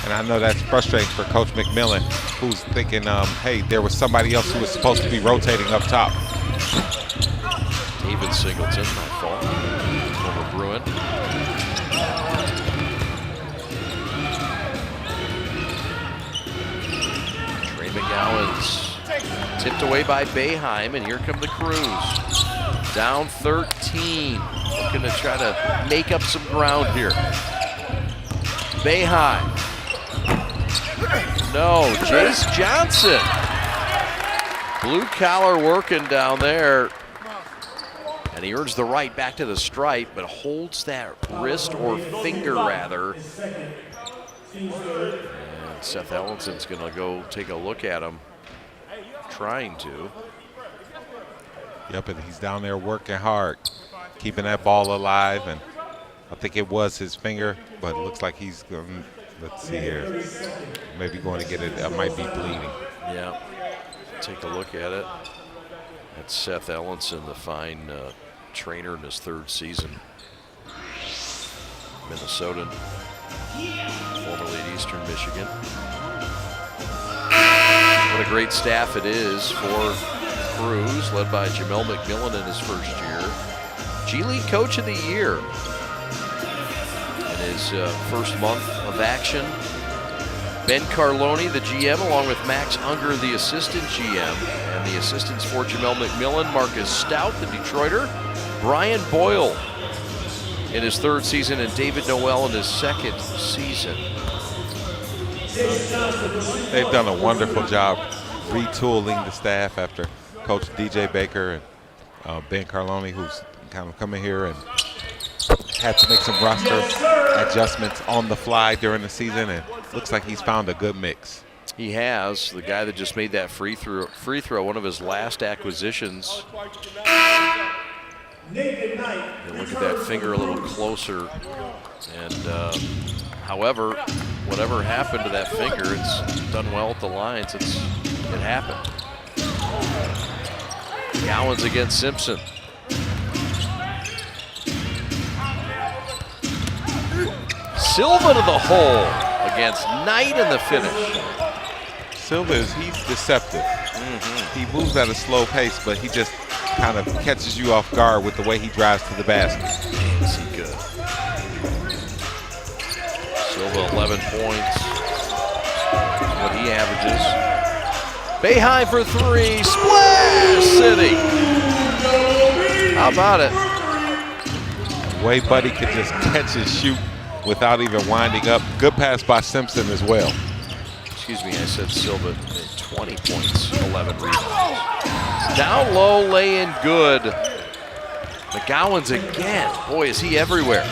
And I know that's frustrating for Coach McMillan, who's thinking, hey, there was somebody else who was supposed to be rotating up top. David Singleton, my fault, over Bruin. Trey McGowan's tipped away by Boeheim, and here come the Crews. Down 13, looking to try to make up some ground here. Boeheim. No, Jace Johnson. Blue collar working down there. And he earns the right back to the stripe, but holds that wrist or finger rather. And Seth Ellenson's gonna go take a look at him, trying to. Yep, and he's down there working hard, keeping that ball alive, and I think it was his finger, but it looks like he's going, let's see here, maybe going to get it, might be bleeding. Yeah, take a look at it. That's Seth Ellenson, the fine trainer in his 3rd season. Minnesotan, formerly at Eastern Michigan. What a great staff it is for Crews, led by Jamel McMillan in his 1st year. G League Coach of the Year in his 1st month of action. Ben Carloni, the GM, along with Max Unger, the assistant GM, and the assistants for Jamel McMillan, Marcus Stout, the Detroiter, Brian Boyle in his 3rd season, and David Noel in his 2nd season. They've done a wonderful job retooling the staff after Coach DJ Baker and Ben Carloni, who's kind of coming here and had to make some roster adjustments on the fly during the season, and looks like he's found a good mix. He has. The guy that just made that free throw, one of his last acquisitions. And look at that finger a little closer. And however, whatever happened to that finger, it's done well at the line since it happened. Gowans against Simpson. Silva to the hole against Knight in the finish. Silva, he's deceptive. He moves at a slow pace, but he just kind of catches you off guard with the way he drives to the basket. Is he good? Silva 11 points. That's what he averages. Boeheim for 3. Splash City. How about it? The way Buddy could just catch and shoot without even winding up. Good pass by Simpson as well. Excuse me, I said Silva, 20 points, 11 rebounds. Down low, lay in good. McGowan's again. Boy, is he everywhere.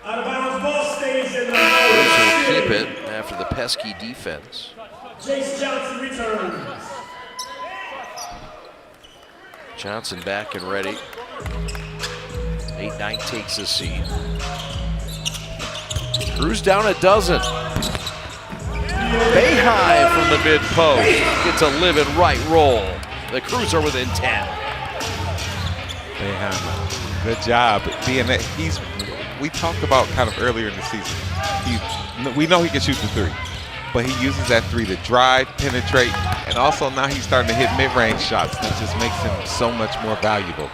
Out of bounds, ball stays in the will keep it after the pesky defense. Chase Johnson returns. Johnson back and ready. Nate Knight takes his seat. Crews down a dozen. Bayheim from the mid post gets a live and right roll. The Crews are within 10. Bayheim, good job being that we talked about kind of earlier in the season. We know he can shoot the three, but he uses that three to drive, penetrate, and also now he's starting to hit mid-range shots. That just makes him so much more valuable.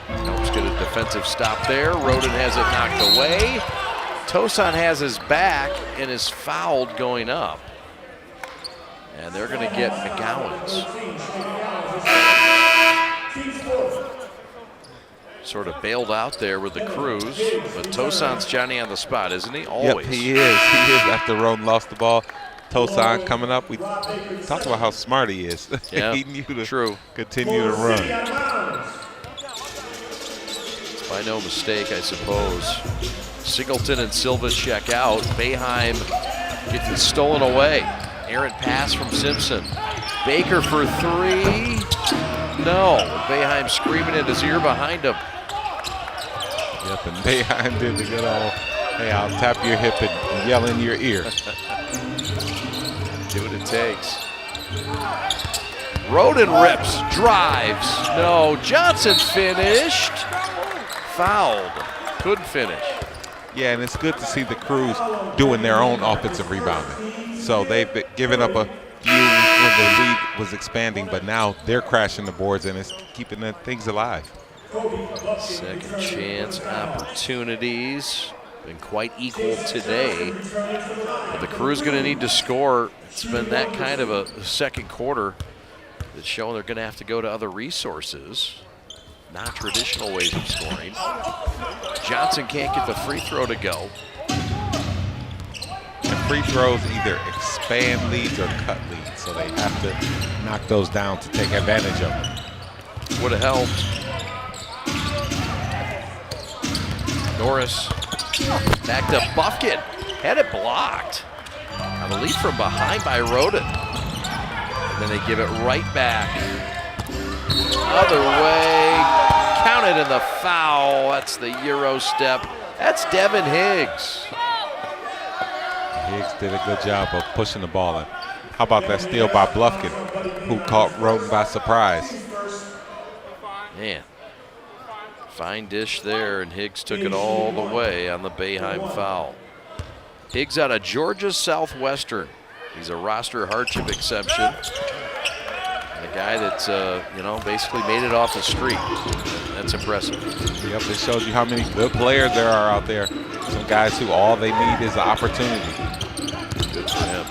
Helps get a defensive stop there. Roden has it knocked away. Tosan has his back and is fouled going up. And they're going to get McGowan's. Sort of bailed out there with the Crews, but Tosan's Johnny on the spot, isn't he? Always. Yep, he is. He is after Roden lost the ball. Tosan coming up. We talked about how smart he is. Yeah, he knew to continue to run. It's by no mistake, I suppose. Singleton and Silva check out. Bayheim gets it stolen away. Errant pass from Simpson. Baker for three. No. Bayheim screaming in his ear behind him. Yep, and Bayheim did the good old, hey, I'll tap your hip and yell in your ear. Do what it takes. Roden rips, drives. No, Johnson finished. Fouled. Couldn't finish. Yeah, and it's good to see the Crews doing their own offensive rebounding. So they've been giving up a few when the lead was expanding, but now they're crashing the boards and it's keeping the things alive. Second chance opportunities. Been quite equal today. But the Crew's going to need to score. It's been that kind of a second quarter that's showing they're going to have to go to other resources. Not traditional ways of scoring. Johnson can't get the free throw to go. And free throws either expand leads or cut leads, so they have to knock those down to take advantage of them. Would have helped. Norris backed up Buffkin, had it blocked. I believe from behind by Roden. And then they give it right back. Other way, counted in the foul. That's the Euro step. That's Devin Higgs. Higgs did a good job of pushing the ball in. How about that steal by Bluffkin, who caught Roden by surprise? Man, fine dish there, and Higgs took it all the way on the Bayheim foul. Higgs out of Georgia Southwestern. He's a roster hardship exception. A guy that's, basically made it off the street. That's impressive. Yep, it shows you how many good players there are out there. Some guys who all they need is an opportunity. Good for him.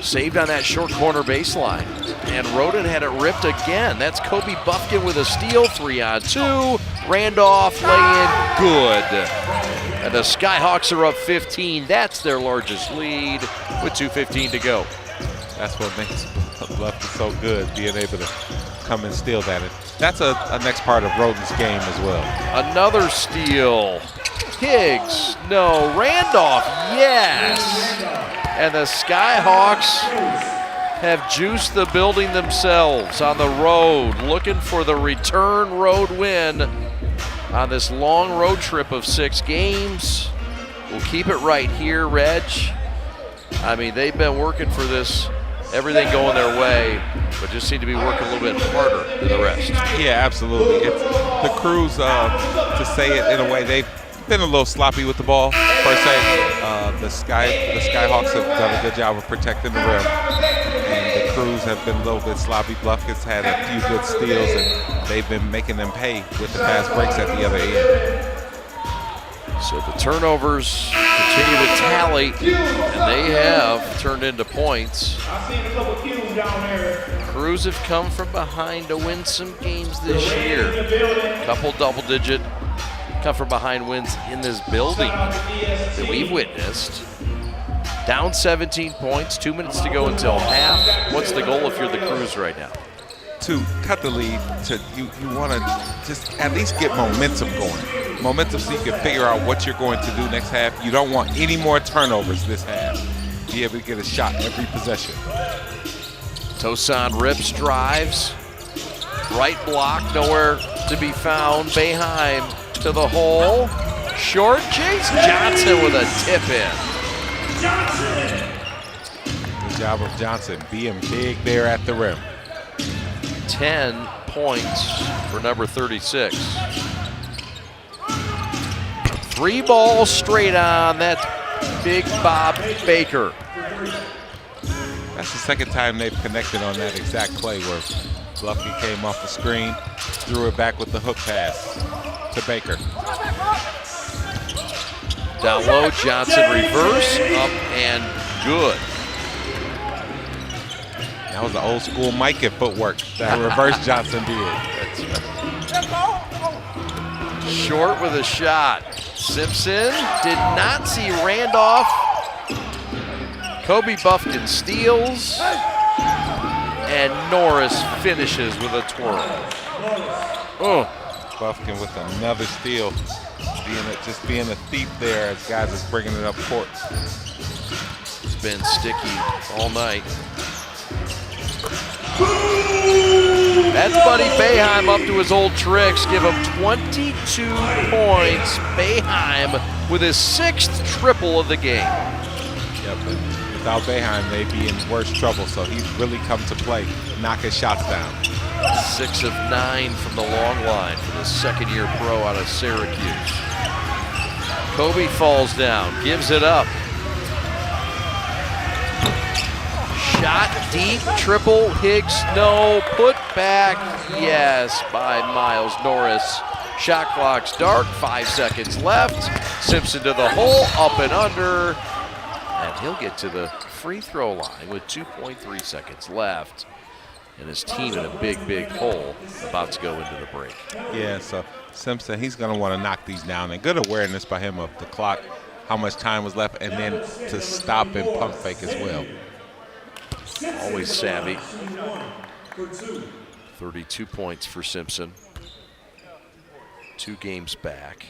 Saved on that short corner baseline. And Roden had it ripped again. That's Kobe Buffkin with a steal, 3-on-2. Randolph lay-in, good. And the Skyhawks are up 15. That's their largest lead with 2:15 to go. That's what makes Bluffkin so good, being able to come and steal that. And that's a next part of Roden's game as well. Another steal. Higgs, no. Randolph, yes. And the Skyhawks have juiced the building themselves on the road, looking for the return road win on this long road trip of 6 games. We'll keep it right here, Reg. I mean, they've been working for this, everything going their way, but just seem to be working a little bit harder than the rest. Yeah, absolutely. It's the Crews, to say it in a way, they've been a little sloppy with the ball, per se. The Skyhawks have done a good job of protecting the rim. And the Crews have been a little bit sloppy. Bluffkin's had a few good steals, and they've been making them pay with the fast breaks at the other end. So the turnovers continue to tally, and they have turned into points. Crews have come from behind to win some games this year. Couple double-digit come from behind wins in this building that we've witnessed. Down 17 points, 2 minutes to go until half. What's the goal if you're the Crews right now? To cut the lead, you want to just at least get momentum going. Momentum so you can figure out what you're going to do next half. You don't want any more turnovers this half. Be able to get a shot every possession. Tosan rips, drives. Right block, nowhere to be found. Bayheim to the hole. Short, Chase Johnson with a tip in. job of Johnson being big there at the rim. 10 points for number 36. 3 balls straight on that big Bob Baker. That's the second time they've connected on that exact play where Bluffy came off the screen, threw it back with the hook pass to Baker. Down low, Johnson reverse, up and good. That was the old school Micah footwork that reverse Johnson did. Short with a shot. Simpson did not see Randolph. Kobe Buffkin steals. And Norris finishes with a twirl. Oh, Buffkin with another steal. Just being a thief there as guys is bringing it up court. It's been sticky all night. That's Buddy Boeheim up to his old tricks. Give him 22 points. Boeheim with his 6th triple of the game. Yep, but without Boeheim, they'd be in worse trouble. So he's really come to play, knocking shots down. 6 of 9 from the long line for the second-year pro out of Syracuse. Kobe falls down, gives it up. Shot deep, triple, Higgs, no, put back, yes, by Miles Norris. Shot clock's dark, 5 seconds left. Simpson to the hole, up and under. And he'll get to the free throw line with 2.3 seconds left. And his team in a big, big hole about to go into the break. Yeah, so Simpson, he's going to want to knock these down. And good awareness by him of the clock, how much time was left, and then to stop and pump fake as well. Always savvy. 32 points for Simpson. 2 games back.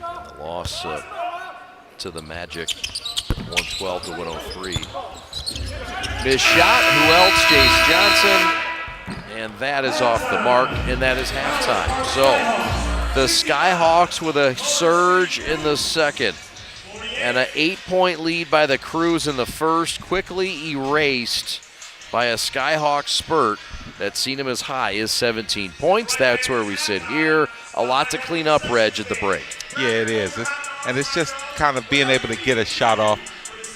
A loss to the Magic, 112 to 103. Missed shot, who else? Jace Johnson. And that is off the mark, and that is halftime. So the Skyhawks with a surge in the second. And an 8-point lead by the Crews in the first, quickly erased by a Skyhawk spurt that's seen him as high as 17 points. That's where we sit here. A lot to clean up, Reg, at the break. Yeah, it is. It's just kind of being able to get a shot off,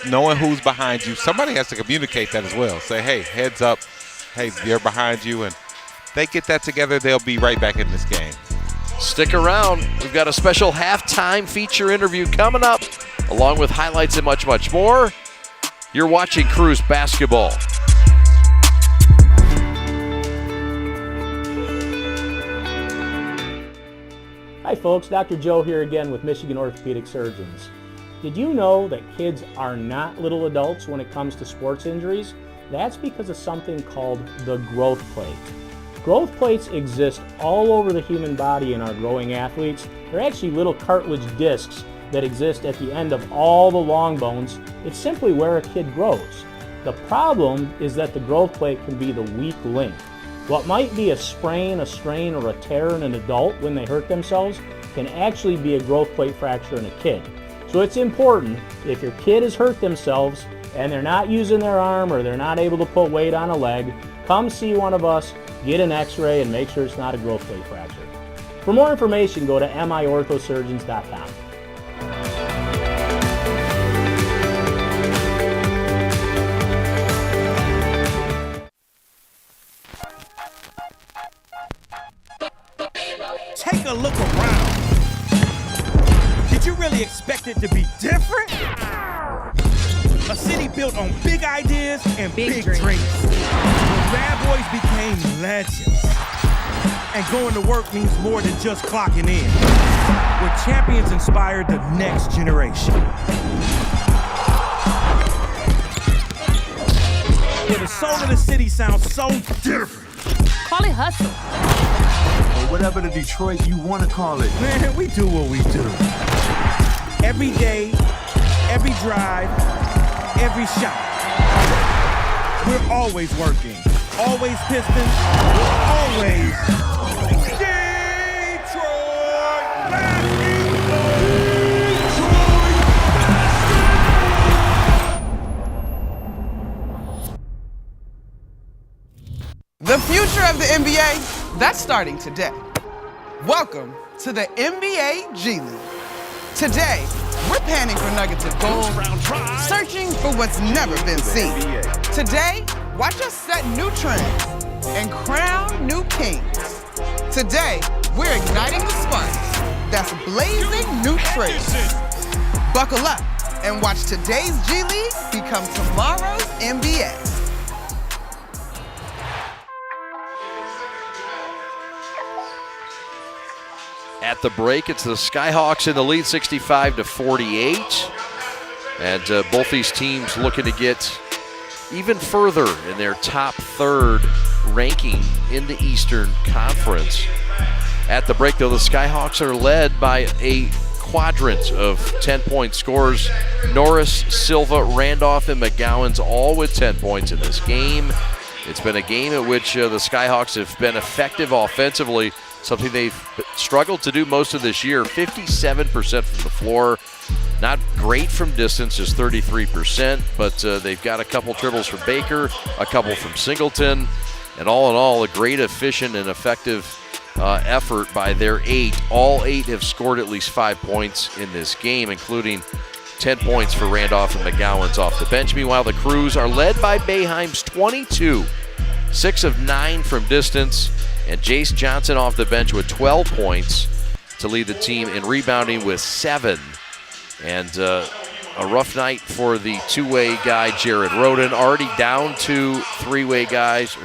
knowing who's behind you. Somebody has to communicate that as well. Say, hey, heads up. Hey, they're behind you. And they get that together, they'll be right back in this game. Stick around. We've got a special halftime feature interview coming up, along with highlights and much, much more. You're watching Crews basketball. Hi folks, Dr. Joe here again with Michigan Orthopedic Surgeons. Did you know that kids are not little adults when it comes to sports injuries? That's because of something called the growth plate. Growth plates exist all over the human body in our growing athletes. They're actually little cartilage discs that exist at the end of all the long bones. It's simply where a kid grows. The problem is that the growth plate can be the weak link. What might be a sprain, a strain, or a tear in an adult when they hurt themselves can actually be a growth plate fracture in a kid. So it's important, if your kid has hurt themselves and they're not using their arm or they're not able to put weight on a leg, come see one of us, get an x-ray, and make sure it's not a growth plate fracture. For more information, go to miorthosurgeons.com. Take a look around. Did you really expect it to be different? A city built on big ideas and big dreams. Where bad boys became legends. And going to work means more than just clocking in. Where champions inspired the next generation. Where the soul of the city sounds so different. Call it hustle. Or whatever the Detroit you want to call it. Man, we do what we do. Every day, every drive, every shot. We're always working, always Pistons, always Detroit basketball. The future of the NBA, that's starting today. Welcome to the NBA G League. Today, we're panning for nuggets of gold, searching for what's never been seen. Today, watch us set new trends and crown new kings. Today, we're igniting the sparks that's blazing new trails. Buckle up and watch today's G League become tomorrow's NBA. At the break, it's the Skyhawks in the lead, 65-48. And both these teams looking to get even further in their top third ranking in the Eastern Conference. At the break, though, the Skyhawks are led by a quadrant of 10-point scorers. Norris, Silva, Randolph, and McGowan's all with 10 points in this game. It's been a game at which the Skyhawks have been effective offensively, something they've struggled to do most of this year. 57% from the floor. Not great from distance, just 33%, but they've got a couple dribbles from Baker, a couple from Singleton, and all in all, a great, efficient, and effective effort by their 8. All 8 have scored at least 5 points in this game, including 10 points for Randolph and McGowan's off the bench. Meanwhile, the Crews are led by Boeheim's 22, 6 of 9 from distance, and Jace Johnson off the bench with 12 points to lead the team in rebounding with 7. And a rough night for the two-way guy, Jared Roden, already down to two-way guys.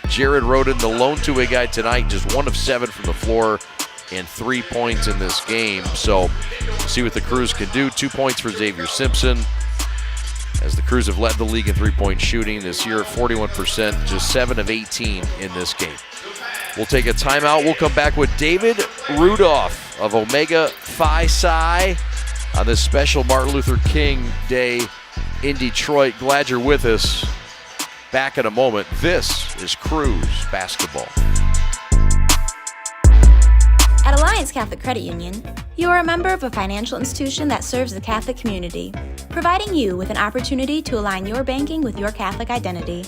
Jared Roden, the lone two-way guy tonight, just 1 of 7 from the floor and 3 points in this game. So see what the Crews can do. 2 points for Xavier Simpson, as the Crews have led the league in three-point shooting this year at 41%, just 7 of 18 in this game. We'll take a timeout. We'll come back with David Rudolph of Omega Phi Psi on this special Martin Luther King Day in Detroit. Glad you're with us. Back in a moment. This is Crews Basketball. At Alliance Catholic Credit Union, you are a member of a financial institution that serves the Catholic community, providing you with an opportunity to align your banking with your Catholic identity.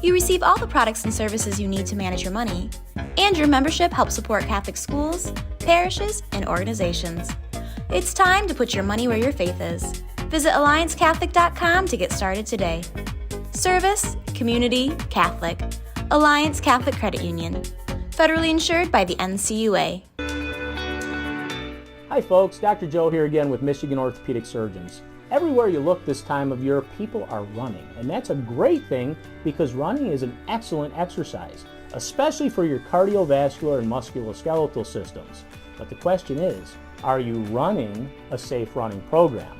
You receive all the products and services you need to manage your money, and your membership helps support Catholic schools, parishes, and organizations. It's time to put your money where your faith is. Visit AllianceCatholic.com to get started today. Service, community, Catholic. Alliance Catholic Credit Union. Federally insured by the NCUA. Hi folks, Dr. Joe here again with Michigan Orthopedic Surgeons. Everywhere you look this time of year, people are running, and that's a great thing because running is an excellent exercise, especially for your cardiovascular and musculoskeletal systems. But the question is, are you running a safe running program?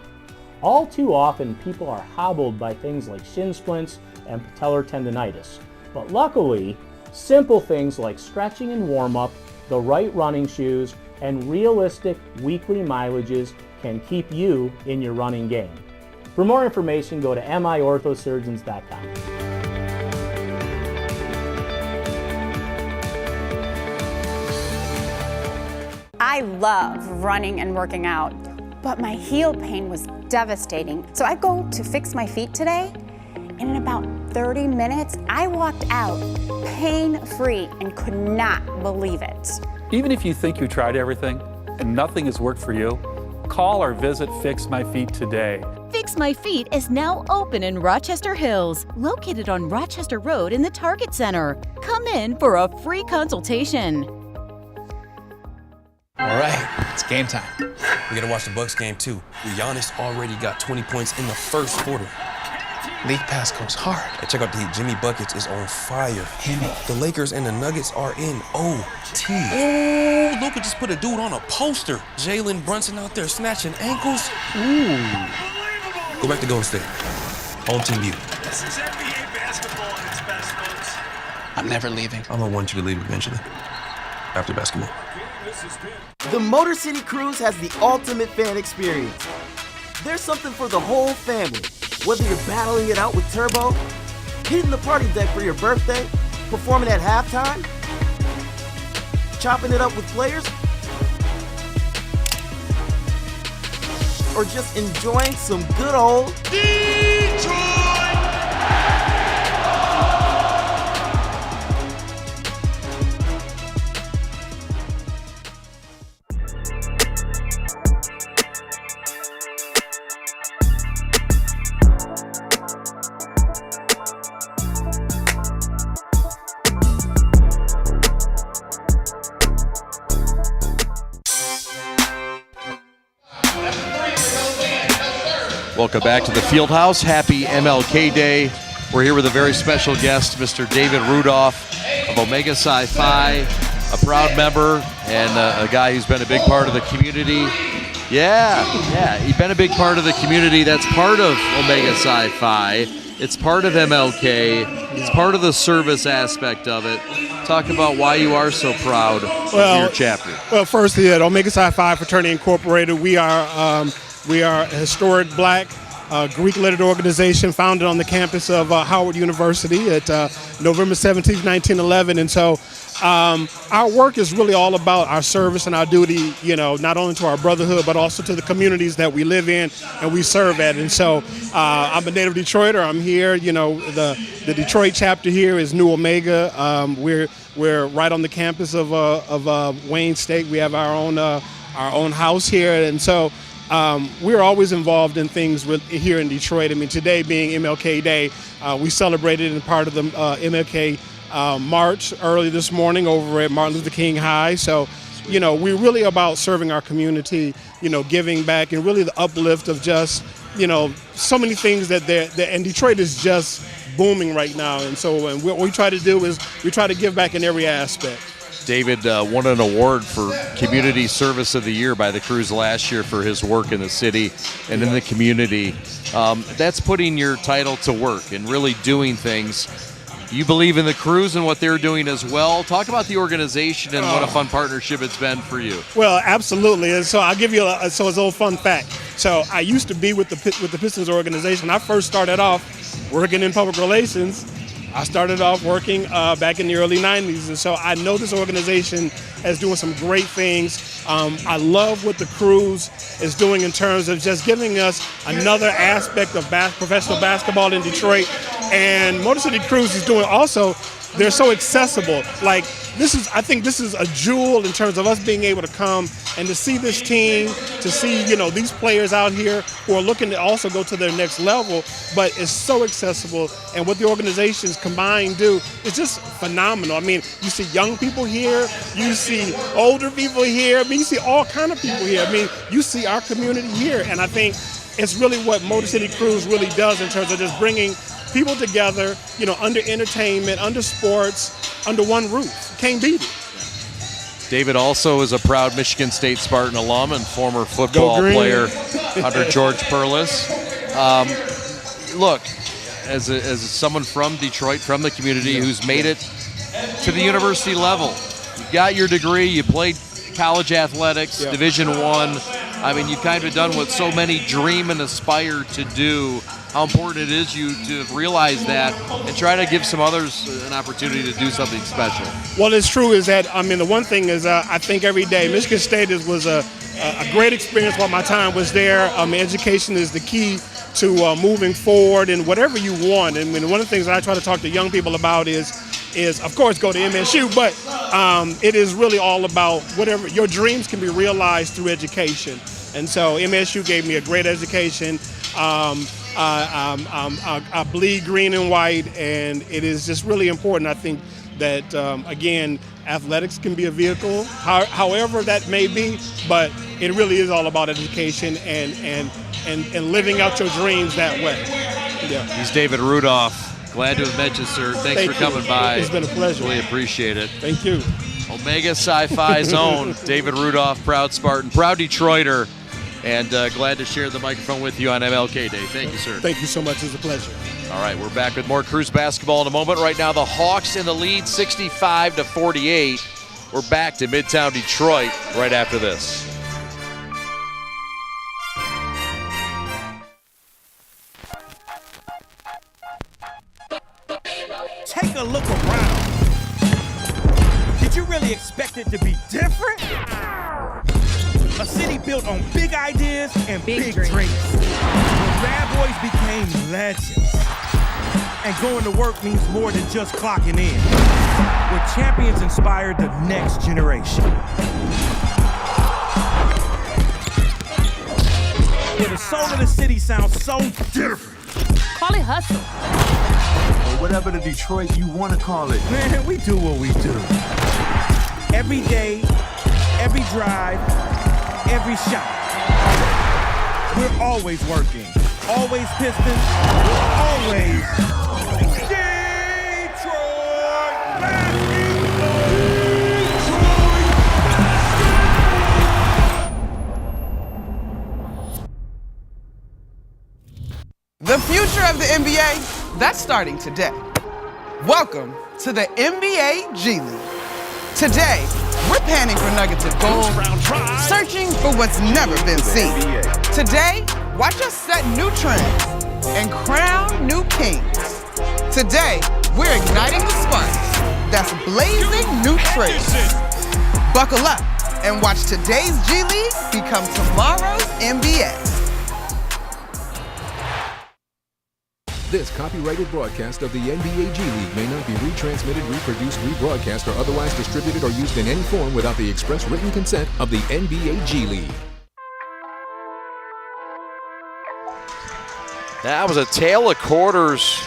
All too often, people are hobbled by things like shin splints and patellar tendonitis. But luckily, simple things like stretching and warm-up, the right running shoes, and realistic weekly mileages can keep you in your running game. For more information, go to miorthosurgeons.com. I love running and working out, but my heel pain was devastating. So I go to Fix My Feet today, and in about 30 minutes, I walked out pain-free and could not believe it. Even if you think you tried everything and nothing has worked for you, call or visit Fix My Feet today. Fix My Feet is now open in Rochester Hills, located on Rochester Road in the Target Center. Come in for a free consultation. All right, it's game time. We gotta watch the Bucks game too. Giannis already got 20 points in the first quarter. League pass goes hard. Hey, check out the Heat. Jimmy Buckets is on fire. The Lakers and the Nuggets are in OT. Oh, Luka just put a dude on a poster. Jalen Brunson out there snatching ankles. Ooh. Go back to Golden State. Home team view. This is NBA basketball at its best, folks. I'm never leaving. I'm gonna want you to leave eventually. After basketball. The Motor City Cruise has the ultimate fan experience. There's something for the whole family. Whether you're battling it out with Turbo, hitting the party deck for your birthday, performing at halftime, chopping it up with players, or just enjoying some good old Detroit! Welcome back to the Fieldhouse. Happy MLK Day. We're here with a very special guest, Mr. David Rudolph of Omega Psi Phi, a proud member and a guy who's been a big part of the community. Yeah, he's been a big part of the community. That's part of Omega Psi Phi. It's part of MLK. It's part of the service aspect of it. Talk about why you are so proud of your chapter. Well, firstly, at Omega Psi Phi Fraternity Incorporated, we are a historic Black Greek-lettered organization founded on the campus of Howard University at November 17, 1911. And so our work is really all about our service and our duty, not only to our brotherhood, but also to the communities that we live in and we serve at. And so I'm a native Detroiter. I'm here. The Detroit chapter here is New Omega. We're right on the campus of Wayne State. We have our own house here. And so we're always involved in things here in Detroit. I mean, today being MLK Day, we celebrated in part of the MLK march early this morning over at Martin Luther King High. So, we're really about serving our community, giving back, and really the uplift of just, so many things and Detroit is just booming right now. And so what we try to do is we try to give back in every aspect. David won an award for Community Service of the Year by the Cruise last year for his work in the city and in the community. That's putting your title to work and really doing things. You believe in the Cruise and what they're doing as well. Talk about the organization and what a fun partnership it's been for you. Well, absolutely. And so I'll give you it's a little fun fact. So I used to be with the Pistons organization. I first started off working in public relations. I started off working back in the early 90s, and so I know this organization is doing some great things. I love what the Cruise is doing in terms of just giving us another aspect of professional basketball in Detroit. And Motor City Cruise is doing also, they're so accessible. I think this is a jewel in terms of us being able to come and to see this team, to see, these players out here who are looking to also go to their next level, but it's so accessible. And what the organizations combined do is just phenomenal. I mean, you see young people here, you see older people here, you see all kind of people here. You see our community here. And I think it's really what Motor City Cruise really does in terms of just bringing people together, under entertainment, under sports, under one roof. Can't beat it. David also is a proud Michigan State Spartan alum and former football player under George Perlis. Look, as someone from Detroit, from the community, who's made it to the university level, you got your degree, you played college athletics, Division I. I mean, you've kind of done what so many dream and aspire to do. How important it is you to realize that and try to give some others an opportunity to do something special. Well, it's true is that, the one thing is I think every day, Michigan State was a great experience while my time was there. Education is the key to moving forward and whatever you want. And one of the things that I try to talk to young people about is of course go to MSU, but it is really all about whatever your dreams can be realized through education. And so MSU gave me a great education. I bleed green and white, and it is just really important. I think that, again, athletics can be a vehicle, however that may be, but it really is all about education and living out your dreams that way. Yeah. He's David Rudolph. Glad to have met you, sir. Thanks for coming by. It's been a pleasure. Really appreciate it. Thank you. Omega Psi Phi's own David Rudolph, proud Spartan, proud Detroiter, and glad to share the microphone with you on MLK Day. Thank you, sir. Thank you so much. It's a pleasure. All right, we're back with more Cruise basketball in a moment. Right now, the Hawks in the lead, 65-48. We're back to Midtown Detroit right after this. Take a look around. Did you really expect it to be different? A city built on big ideas and big dreams. Where bad boys became legends. And going to work means more than just clocking in. Where champions inspired the next generation. Where the soul of the city sounds so different. Call it hustle. Or whatever the Detroit you want to call it. Man, we do what we do. Every day, every drive, every shot. We're always working Always Pistons. Always The future of the NBA, that's starting today. Welcome to the NBA G League. Today, we're panning for nuggets of gold, searching for what's never been seen. Today, watch us set new trends and crown new kings. Today, we're igniting the sparks that's blazing new trails. Buckle up and watch today's G League become tomorrow's NBA. This copyrighted broadcast of the NBA G League may not be retransmitted, reproduced, rebroadcast, or otherwise distributed or used in any form without the express written consent of the NBA G League. That was a tale of quarters.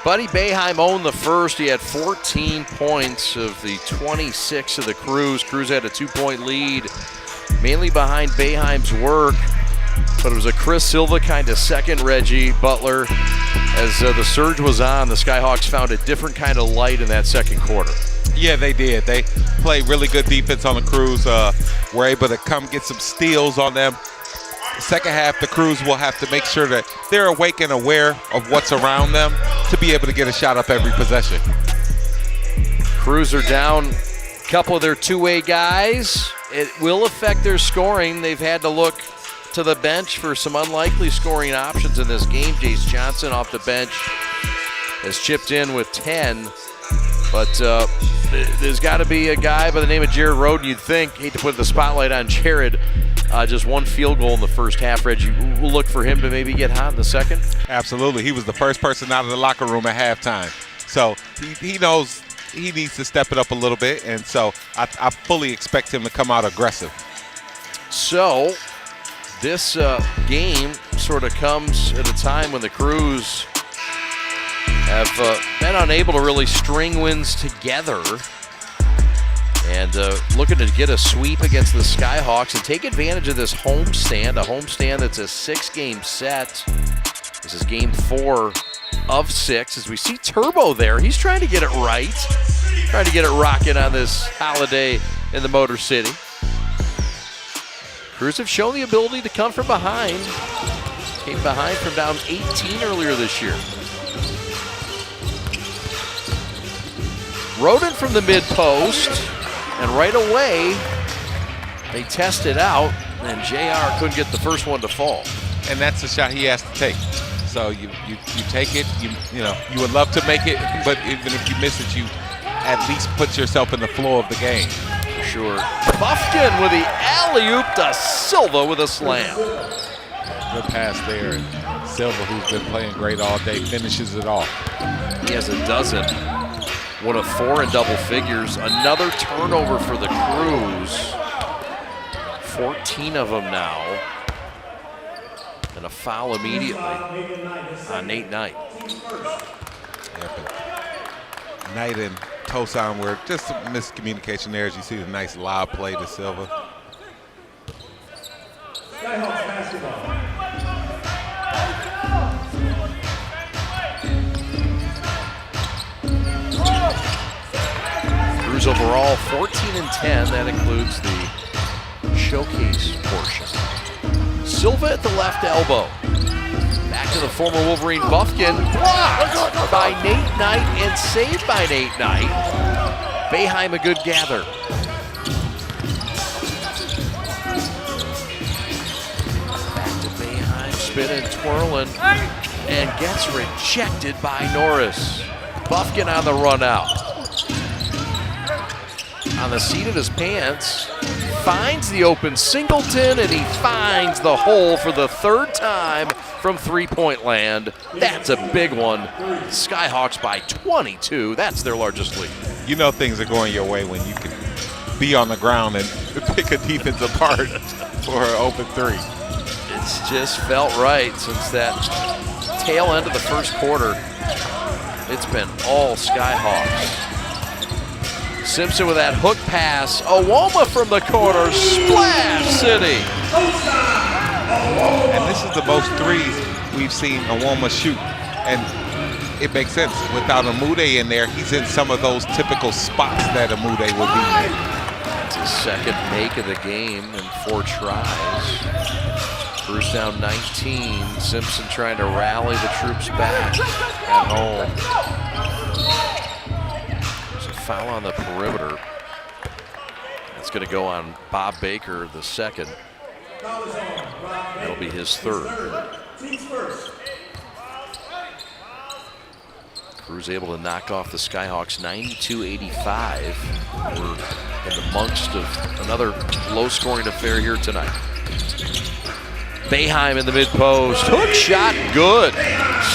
Buddy Boeheim owned the first. He had 14 points of the 26 of the Crews. Crews had a 2-point lead, mainly behind Boeheim's work. But it was a Chris Silva kind of second Reggie Butler. As the surge was on, the Skyhawks found a different kind of light in that second quarter. Yeah, they did. They played really good defense on the Crews. Were able to come get some steals on them. Second half, the Crews will have to make sure that they're awake and aware of what's around them to be able to get a shot up every possession. Crews are down a couple of their two-way guys. It will affect their scoring. They've had to look to the bench for some unlikely scoring options in this game. Jace Johnson off the bench has chipped in with 10. But there's got to be a guy by the name of Jared Rhoden, you'd think. Hate to put the spotlight on Jared. Just one field goal in the first half. Reggie, we'll look for him to maybe get hot in the second. Absolutely. He was the first person out of the locker room at halftime. So he knows he needs to step it up a little bit. And so I fully expect him to come out aggressive. So this game sort of comes at a time when the Crews have been unable to really string wins together. And looking to get a sweep against the Skyhawks and take advantage of this homestand, a homestand that's a 6-game set. This is game 4 of 6. As we see Turbo there, he's trying to get it right, trying to get it rocking on this holiday in the Motor City. Crews have shown the ability to come from behind. Came behind from down 18 earlier this year. Rhoden from the mid-post. And right away, they test it out, and JR couldn't get the first one to fall. And that's the shot he has to take. So you take it, you know, you would love to make it, but even if you miss it, you at least put yourself in the flow of the game. For sure. Bufkin with the alley-oop to Silva with a slam. Good pass there. And Silva, who's been playing great all day, finishes it off. He has a dozen. 1 of 4 in double figures. Another turnover for the Crews. 14 of them now. And a foul immediately on Nate Knight. Knight and Tosan were just some miscommunication there, as you see the nice lob play to Silva. Skyhawks basketball. Crews overall 14 and 10. That includes the showcase portion. Silva at the left elbow. Back to the former Wolverine Bufkin. Blocked by Nate Knight and saved by Nate Knight. Boeheim a good gather. Back to Boeheim, spinning, twirling, and gets rejected by Norris. Bufkin on the run out. On the seat of his pants, finds the open Singleton, and he finds the hole for the 3rd time from three-point land. That's a big one. Skyhawks by 22. That's their largest lead. You know things are going your way when you can be on the ground and pick a defense apart for an open 3. It's just felt right since that tail end of the first quarter. It's been all Skyhawks. Simpson with that hook pass. Owoma from the corner. Splash City. And this is the most threes we've seen Awoma shoot. And it makes sense. Without Amude in there, he's in some of those typical spots that Amude would be in. It's his second make of the game and 4 tries. Cruz down 19. Simpson trying to rally the troops back at home. There's a foul on the perimeter. That's going to go on Bob Baker, the second. That'll be his third. Cruz able to knock off the Skyhawks 92-85. We're in the amongst of another low-scoring affair here tonight. Boeheim in the mid-post. Hook shot, good.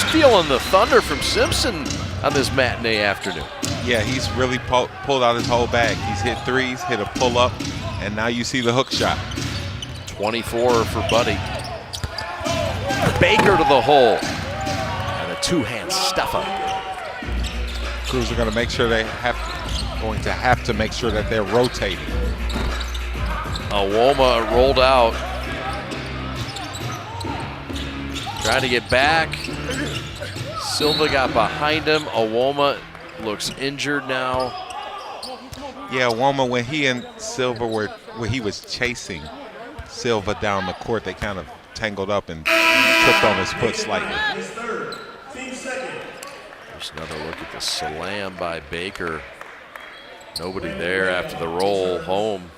Stealing the thunder from Simpson on this matinee afternoon. Yeah, he's really pulled out his whole bag. He's hit threes, hit a pull-up, and now you see the hook shot. 24 for Buddy. Baker to the hole. And a two-hand stuffer. Cruz are going to make sure they have to make sure that they're rotating. Awoma rolled out. Trying to get back. Silva got behind him. Awoma looks injured now. Yeah, Awoma, when he and Silva were, when he was chasing Silva down the court, they kind of tangled up and tripped on his foot slightly. There's another look at the slam by Baker. Nobody there after the roll home.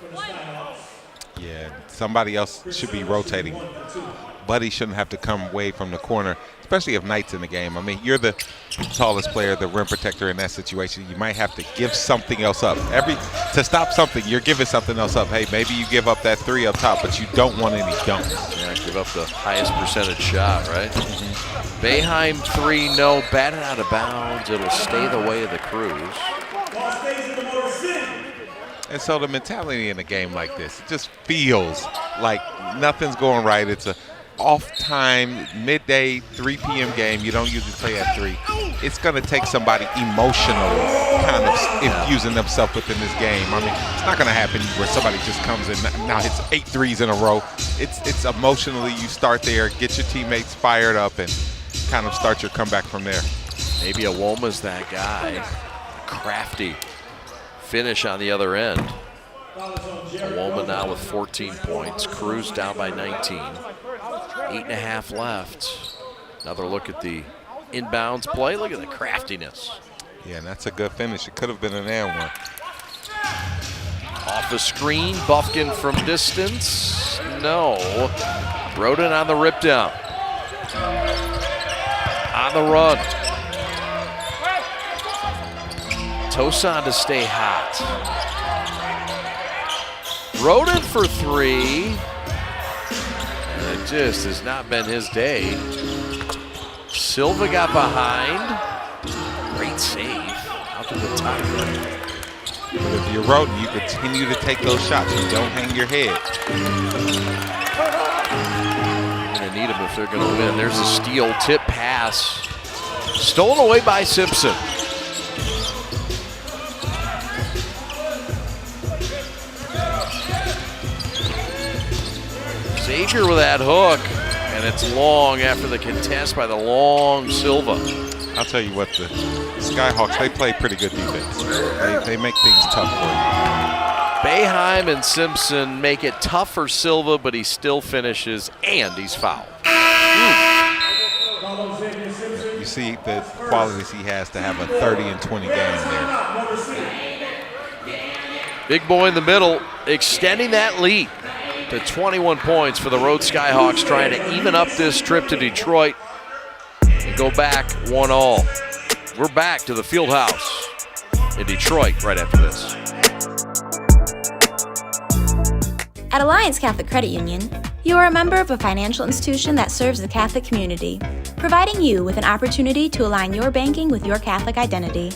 Yeah, somebody else should be rotating. Buddy shouldn't have to come away from the corner, especially if Knight's in the game. I mean, you're the tallest player, the rim protector in that situation. You might have to give something else up. To stop something, you're giving something else up. Hey, maybe you give up that 3 up top, but you don't want any dunks. Yeah, give up the highest percentage shot, right? Boeheim 3, no, batted out of bounds. It'll stay the way of the Cruz. And so the mentality in a game like this, it just feels like nothing's going right. It's a off time, midday, 3 p.m. game. You don't usually play at 3. It's going to take somebody emotionally kind of infusing themselves within this game. I mean, it's not going to happen where somebody just comes in now hits 8 threes in a row. It's emotionally, you start there, get your teammates fired up, and kind of start your comeback from there. Maybe Awoma's that guy. Crafty finish on the other end. Awoma now with 14 points. Cruz down by 19. 8.5 left. Another look at the inbounds play. Look at the craftiness. Yeah, and that's a good finish. It could have been an and one. Off the screen, Bufkin from distance. No. Roden on the rip down. On the run. Tosan to stay hot. Roden for 3. And it just has not been his day. Silva got behind. Great save out to the top. But if you're Roden, you continue to take those shots. You don't hang your head. You're going to need them if they're going to win. There's a steal, tip pass. Stolen away by Simpson. Xavier with that hook, and it's long after the contest by the long Silva. I'll tell you what, the Skyhawks, they play pretty good defense. They make things tough for you. Boeheim and Simpson make it tough for Silva, but he still finishes, and he's fouled. You see the qualities he has to have a 30 and 20 game there. Big boy in the middle, extending that lead to 21 points for the road Skyhawks, trying to even up this trip to Detroit and go back 1-all. We're back to the Fieldhouse in Detroit right after this. At Alliance Catholic Credit Union, you are a member of a financial institution that serves the Catholic community, providing you with an opportunity to align your banking with your Catholic identity.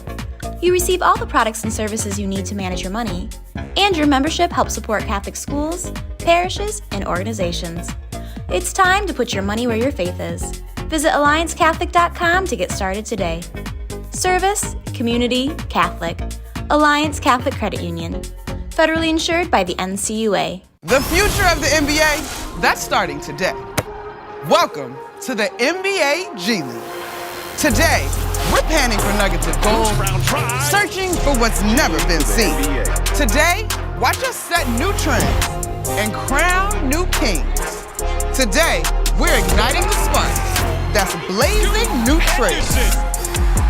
You receive all the products and services you need to manage your money, and your membership helps support Catholic schools, parishes, and organizations. It's time to put your money where your faith is. Visit AllianceCatholic.com to get started today. Service, community, Catholic. Alliance Catholic Credit Union. Federally insured by the NCUA. The future of the NBA, that's starting today. Welcome to the NBA G League. Today, we're panning for nuggets of gold, searching for what's never been seen. Today, watch us set new trends and crown new kings. Today, we're igniting the spark that's blazing new trails.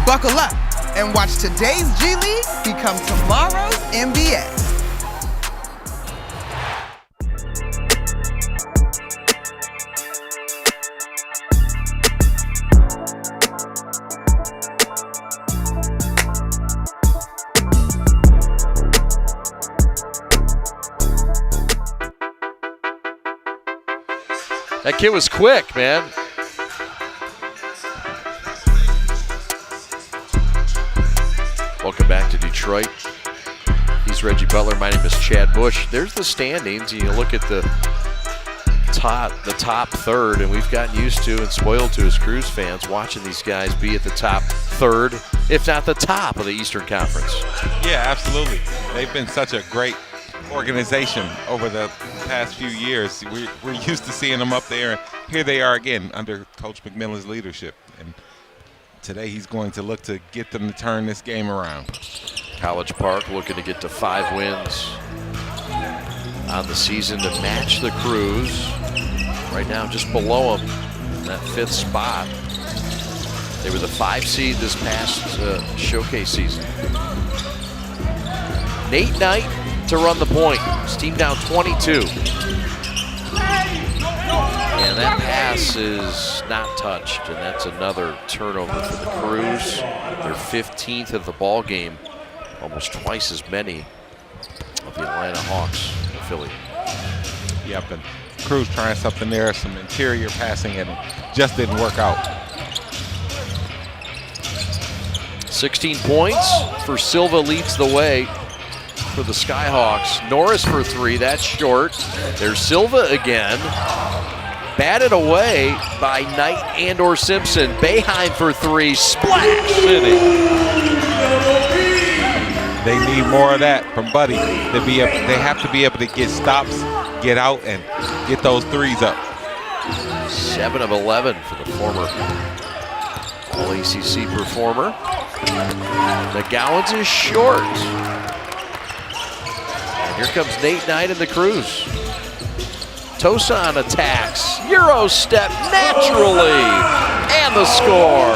Buckle up and watch today's G League become tomorrow's NBA. That kid was quick, man. Welcome back to Detroit. He's Reggie Butler. My name is Chad Bush. There's the standings. You look at the top third, and we've gotten used to and spoiled to as Cruise fans watching these guys be at the top third, if not the top of the Eastern Conference. Yeah, absolutely. They've been such a great organization over the past few years. We're used to seeing them up there, and here they are again under Coach McMillan's leadership. And today he's going to look to get them to turn this game around. College Park looking to get to 5 wins on the season to match the Crews. Right now just below them in that 5th spot. They were the 5 seed this past showcase season. Nate Knight to run the point. His team down 22. And that pass is not touched, and that's another turnover for the Crews. They're 15th of the ball game, almost twice as many of the Atlanta Hawks affiliate. Yep, and Crews trying something there, some interior passing, and it just didn't work out. 16 points for Silva leads the way for the Skyhawks. Norris for 3, that's short. There's Silva again. Batted away by Knight and/or Simpson. Boeheim for 3, splash city. They need more of that from Buddy. They have to be able to get stops, get out, and get those threes up. 7 of 11 for the former All-ACC performer. McGowan's is short. And here comes Nate Knight and the Crews. Tosan attacks, Euro step naturally, and the score.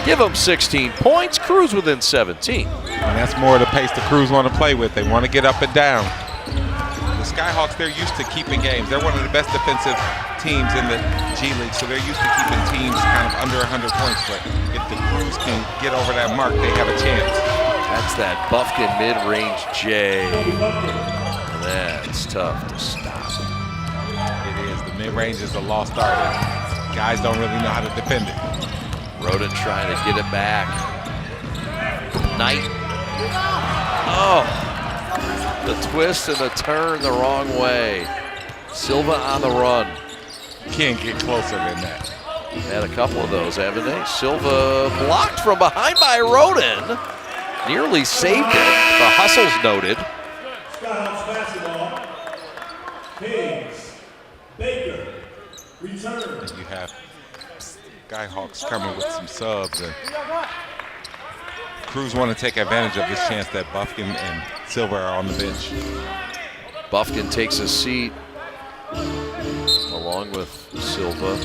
Give them 16 points, Crews within 17. And that's more the pace the Crews want to play with. They want to get up and down. The Skyhawks, they're used to keeping games. They're one of the best defensive teams in the G League, so they're used to keeping teams kind of under 100 points. But if the Crews can get over that mark, they have a chance. That's that Bufkin mid-range J. That's tough to stop. It is. The mid-range is a lost art. Guys don't really know how to defend it. Roden trying to get it back. Knight. Oh, the twist and the turn the wrong way. Silva on the run. Can't get closer than that. Had a couple of those, haven't they? Silva blocked from behind by Roden. Nearly saved it. The hustle's noted. Skyhawks basketball. Hayes, Baker, return. And you have Skyhawks coming with some subs, and Crews want to take advantage of this chance that Bufkin and Silva are on the bench. Bufkin takes a seat along with Silva.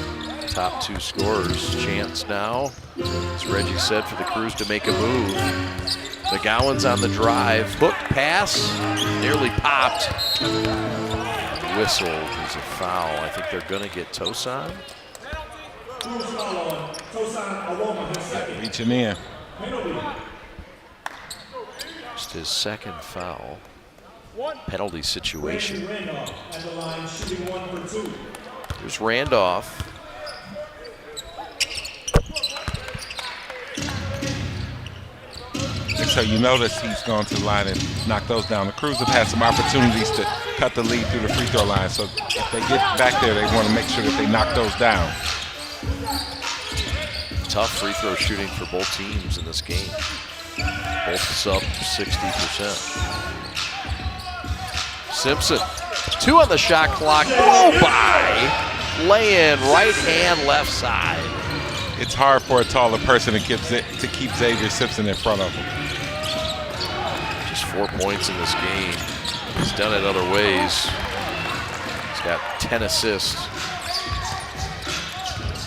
Top 2 scorers. Chance now, as Reggie said, for the Crews to make a move. McGowan's on the drive. Hook pass, nearly popped. Whistle is a foul. I think they're going to get Tosan. Reaching in. Just his second foul. Penalty situation. There's Randolph. So you notice he's gone to the line and knocked those down. The Crews have had some opportunities to cut the lead through the free throw line. So if they get back there, they want to make sure that they knock those down. Tough free throw shooting for both teams in this game. Both sub 60%. Simpson, 2 on the shot clock, blow by. lay-in, right hand, left side. It's hard for a taller person to keep Xavier Simpson in front of him. Just 4 points in this game. He's done it other ways. He's got 10 assists.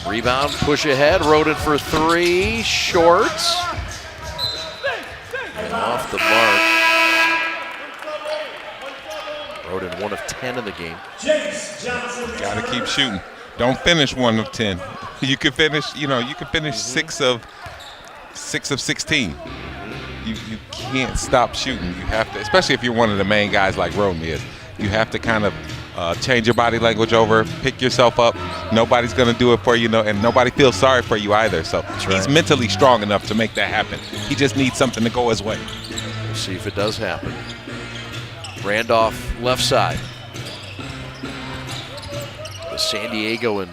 Rebound, push ahead, Roden for three, short. And off the mark. Roden 1 of 10 in the game. Got to keep shooting. Don't finish 1 of 10. You can finish, you can finish 6 of 16. You can't stop shooting. You have to, especially if you're one of the main guys like Roden is. You have to kind of change your body language over, pick yourself up. Nobody's going to do it for you, and nobody feels sorry for you either. So he's mentally strong enough to make that happen. He just needs something to go his way. We'll see if it does happen. Randolph left side. The San Diego and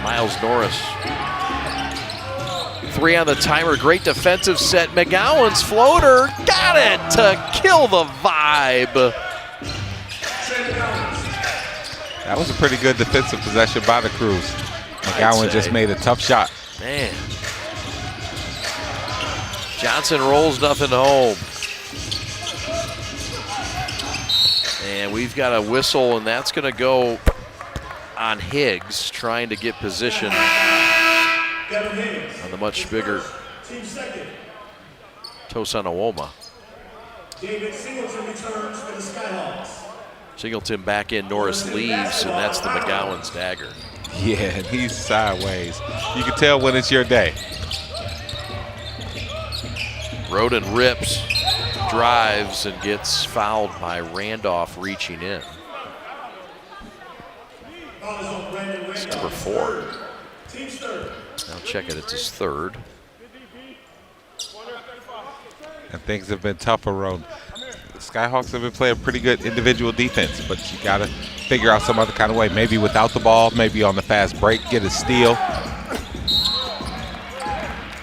Miles Norris. 3 on the timer, great defensive set. McGowan's floater, got it to kill the vibe. That was a pretty good defensive possession by the Crews. McGowan just made a tough shot. Man. Johnson rolls nothing home. And we've got a whistle, and that's going to go on Higgs, trying to get position on the much bigger Tosan Uoma. David Singleton returns for the Skyhawks. Singleton back in, Norris leaves, and that's the McGowan's dagger. Yeah, and he's sideways. You can tell when it's your day. Roden rips, drives, and gets fouled by Randolph reaching in. It's number 4. I'll check it, it's his 3rd. And things have been tough for Roden. The Skyhawks have been playing pretty good individual defense, but you got to figure out some other kind of way. Maybe without the ball, maybe on the fast break, get a steal.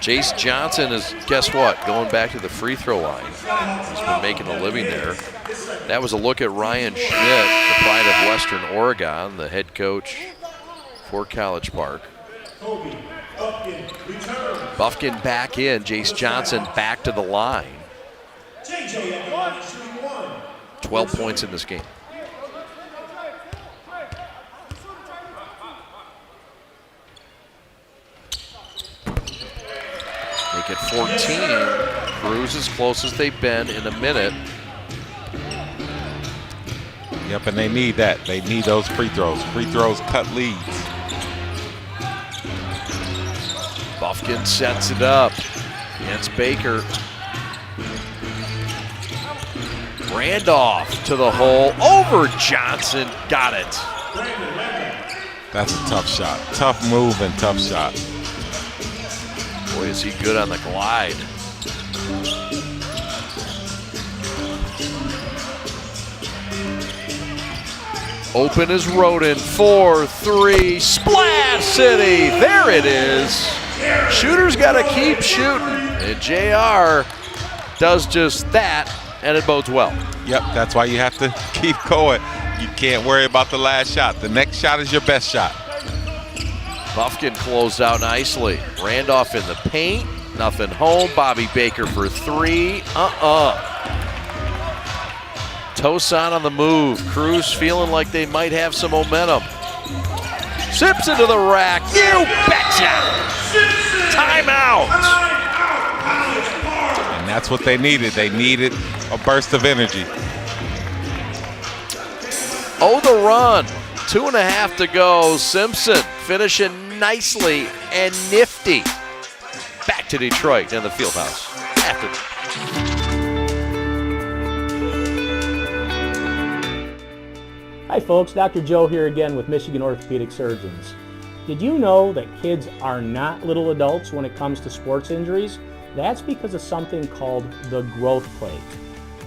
Jace Johnson is, guess what, going back to the free throw line. He's been making a living there. That was a look at Ryan Schmidt, the pride of Western Oregon, the head coach for College Park. Buffkin back in, Jace Johnson back to the line. 12 points in this game. Make it 14. Crews as close as they've been in a minute. Yep, and they need that. They need those free throws. Free throws cut leads. Buffkin sets it up against Baker. Randolph to the hole, over Johnson, got it. That's a tough shot. Tough move and tough shot. Boy, is he good on the glide. Open is Roden, 4-3, Splash City, there it is. Shooter's got to keep shooting, and JR does just that, and it bodes well. Yep, that's why you have to keep going. You can't worry about the last shot. The next shot is your best shot. Buffkin closed out nicely. Randolph in the paint, nothing home. Bobby Baker for 3, Tosan on the move. Crews feeling like they might have some momentum. Simpson to the rack. You betcha! Timeout! And that's what they needed. They needed a burst of energy. Oh, the run. 2.5 to go. Simpson finishing nicely and nifty. Back to Detroit in the Fieldhouse. After. Hi folks, Dr. Joe here again with Michigan Orthopedic Surgeons. Did you know that kids are not little adults when it comes to sports injuries? That's because of something called the growth plate.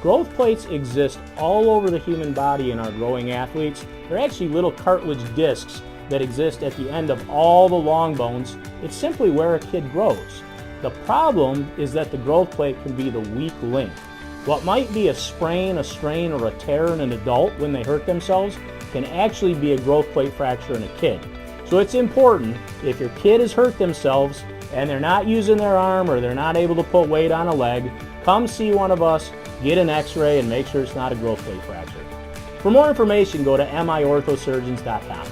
Growth plates exist all over the human body in our growing athletes. They're actually little cartilage discs that exist at the end of all the long bones. It's simply where a kid grows. The problem is that the growth plate can be the weak link. What might be a sprain, a strain, or a tear in an adult when they hurt themselves can actually be a growth plate fracture in a kid. So it's important, if your kid has hurt themselves and they're not using their arm or they're not able to put weight on a leg, come see one of us, get an x-ray, and make sure it's not a growth plate fracture. For more information, go to miorthosurgeons.com.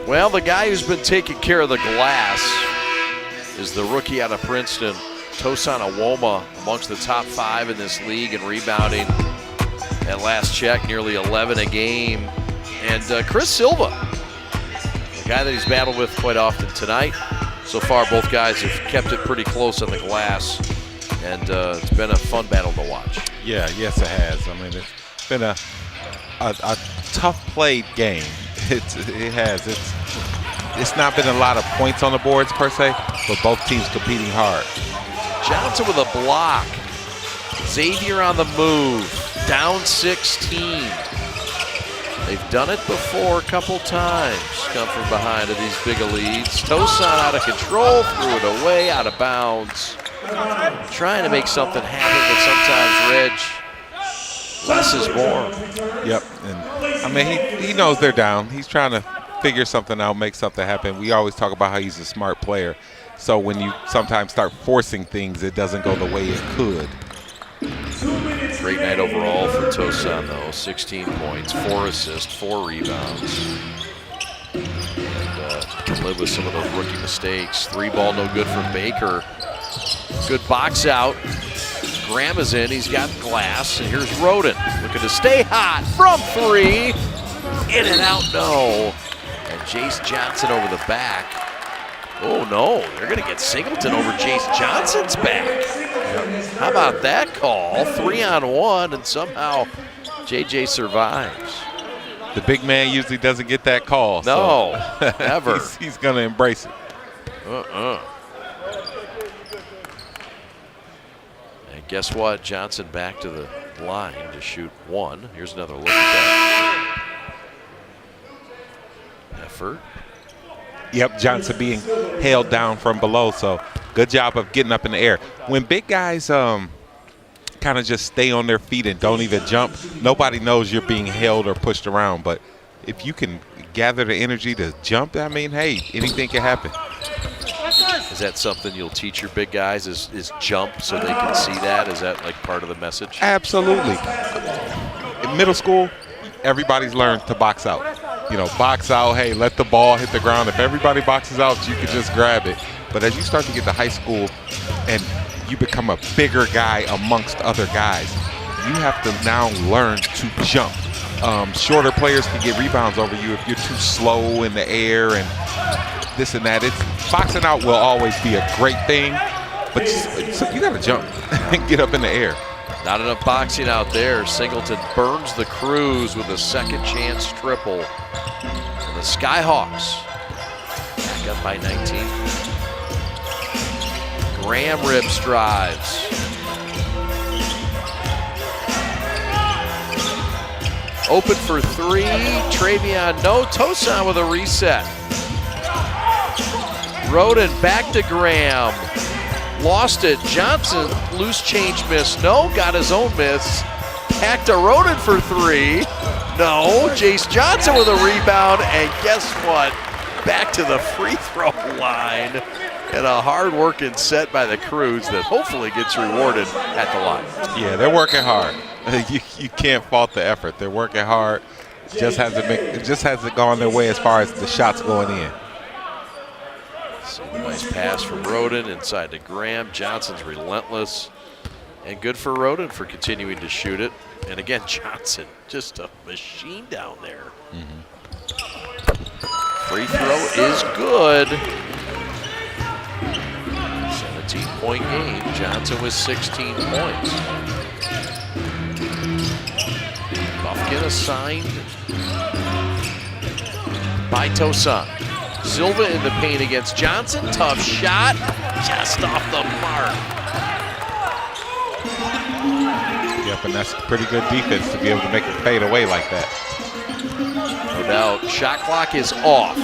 Well, the guy who's been taking care of the glass is the rookie out of Princeton, Tosan Awoma, amongst the top 5 in this league in rebounding. At last check, nearly 11 a game. And Chris Silva, a guy that he's battled with quite often tonight. So far, both guys have kept it pretty close on the glass, and it's been a fun battle to watch. Yeah, yes, it has. I mean, it's been a tough played game. It has. It's not been a lot of points on the boards per se, but both teams competing hard. Johnson with a block. Xavier on the move. Down 16. They've done it before a couple times. Come from behind to these big leads. Tosan out of control, threw it away, out of bounds. Trying to make something happen, but sometimes less is more. Yep, and I mean he knows they're down. He's trying to figure something out, make something happen. We always talk about how he's a smart player. So when you sometimes start forcing things, it doesn't go the way it could. Great night overall for Tosan, though. 16 points, 4 assists, 4 rebounds. And can live with some of those rookie mistakes. 3 ball, no good from Baker. Good box out. Graham is in. He's got glass. And here's Roden looking to stay hot from 3. In and out, no. And Jace Johnson over the back. Oh, no. They're going to get Singleton over Jace Johnson's back. How about that call? 3-on-1, and somehow JJ survives. The big man usually doesn't get that call. No, so never. He's going to embrace it. And guess what? Johnson back to the line to shoot 1. Here's another look at that effort. Yep, Johnson being held down from below, so good job of getting up in the air. When big guys kind of just stay on their feet and don't even jump, nobody knows you're being held or pushed around. But if you can gather the energy to jump, I mean, hey, anything can happen. Is that something you'll teach your big guys, is jump so they can see that? Is that like part of the message? Absolutely. In middle school, everybody's learned to box out. You know, box out, hey, let the ball hit the ground. If everybody boxes out, you can just grab it. But as you start to get to high school and you become a bigger guy amongst other guys, you have to now learn to jump. Shorter players can get rebounds over you if you're too slow in the air and this and that. Boxing out will always be a great thing, but you got to jump and get up in the air. Not enough boxing out there. Singleton burns the Crews with a second chance triple. And the Skyhawks back up by 19. Graham rips drives. Open for 3. Travion, no. Tosan with a reset. Roden back to Graham. Lost it. Johnson, loose change miss. No, got his own miss. Back to Roden for 3. No, Jace Johnson with a rebound. And guess what? Back to the free throw line. And a hard-working set by the Crews that hopefully gets rewarded at the line. Yeah, they're working hard. You can't fault the effort. They're working hard. It just hasn't gone their way as far as the shots going in. Nice pass from Roden inside to Graham. Johnson's relentless. And good for Roden for continuing to shoot it. And again, Johnson, just a machine down there. Free throw is good. 17-point game. Johnson with 16 points. Buffkin assigned by Tosan. Silva in the paint against Johnson. Tough shot. Just off the mark. Yep, and that's pretty good defense to be able to make it fade away like that. No doubt. Shot clock is off.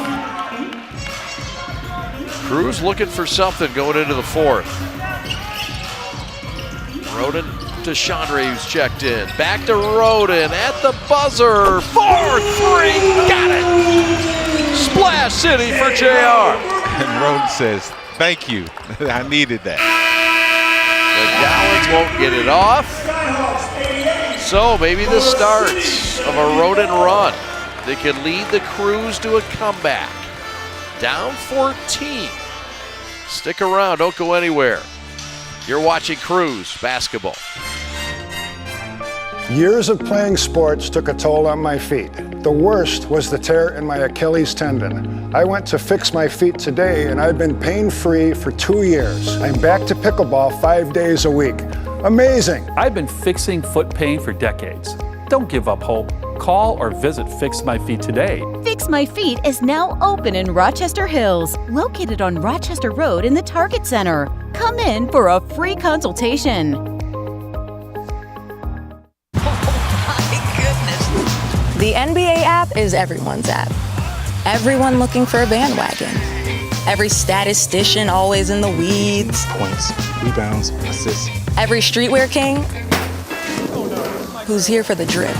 Cruz looking for something going into the fourth. Roden to Chandre, who's checked in. Back to Roden at the buzzer. 4-3. Got it. Splash City for JR. And Roden says, thank you. I needed that. The Gallons won't get it off. So maybe the starts of a Roden run that could lead the Crews to a comeback. Down 14. Stick around, don't go anywhere. You're watching Crews basketball. Years of playing sports took a toll on my feet. The worst was the tear in my Achilles tendon. I went to fix my feet today and I've been pain-free for 2 years. I'm back to pickleball 5 days a week. Amazing. I've been fixing foot pain for decades. Don't give up hope. Call or visit Fix My Feet today. Fix My Feet is now open in Rochester Hills, located on Rochester Road in the Target Center. Come in for a free consultation. The NBA app is everyone's app. Everyone looking for a bandwagon. Every statistician always in the weeds. Points, rebounds, assists. Every streetwear king who's here for the drip.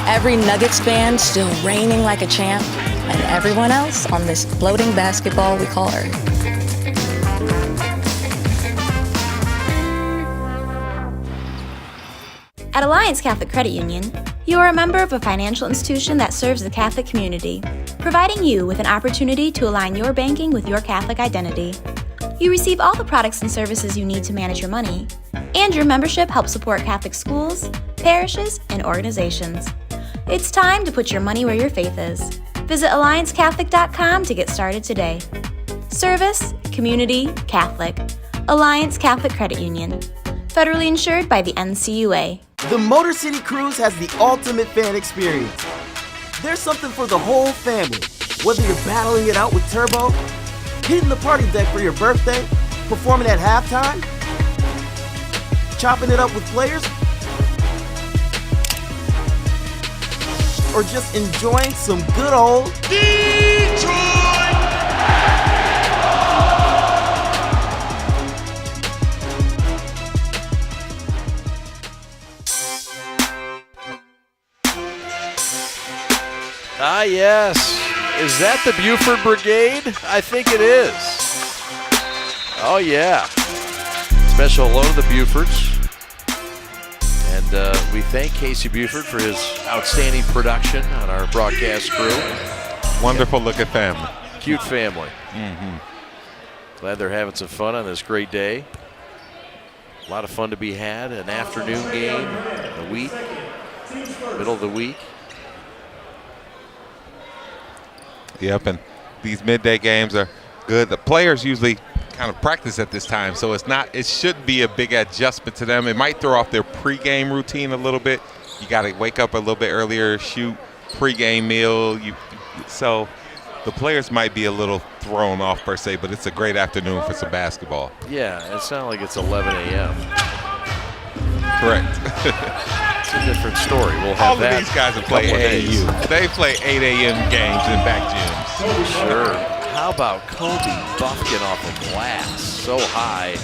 Every Nuggets fan still reigning like a champ. And everyone else on this floating basketball we call Earth. At Alliance Catholic Credit Union, you are a member of a financial institution that serves the Catholic community, providing you with an opportunity to align your banking with your Catholic identity. You receive all the products and services you need to manage your money, and your membership helps support Catholic schools, parishes, and organizations. It's time to put your money where your faith is. Visit AllianceCatholic.com to get started today. Service, community, Catholic. Alliance Catholic Credit Union. Federally insured by the NCUA. The Motor City Cruise has the ultimate fan experience. There's something for the whole family. Whether you're battling it out with turbo, hitting the party deck for your birthday, performing at halftime, chopping it up with players, or just enjoying some good old Detroit! Ah, yes. Is that the Buford Brigade? I think it is. Oh, yeah. Special hello to the Bufords. And we thank Casey Buford for his outstanding production on our broadcast crew. Wonderful looking family. Cute family. Glad they're having some fun on this great day. A lot of fun to be had. An afternoon game, a week, middle of the week. Yep, and these midday games are good. The players usually kind of practice at this time, so it shouldn't be a big adjustment to them. It might throw off their pregame routine a little bit. You got to wake up a little bit earlier, shoot pregame meal. So the players might be a little thrown off per se, but it's a great afternoon for some basketball. Yeah, it's not like it's 11 a.m. Correct. It's a different story. We'll have all that. All of these guys have played AAU. They play 8 a.m. games in back gyms. Sure. How about Kobe Buffkin off the glass? So high.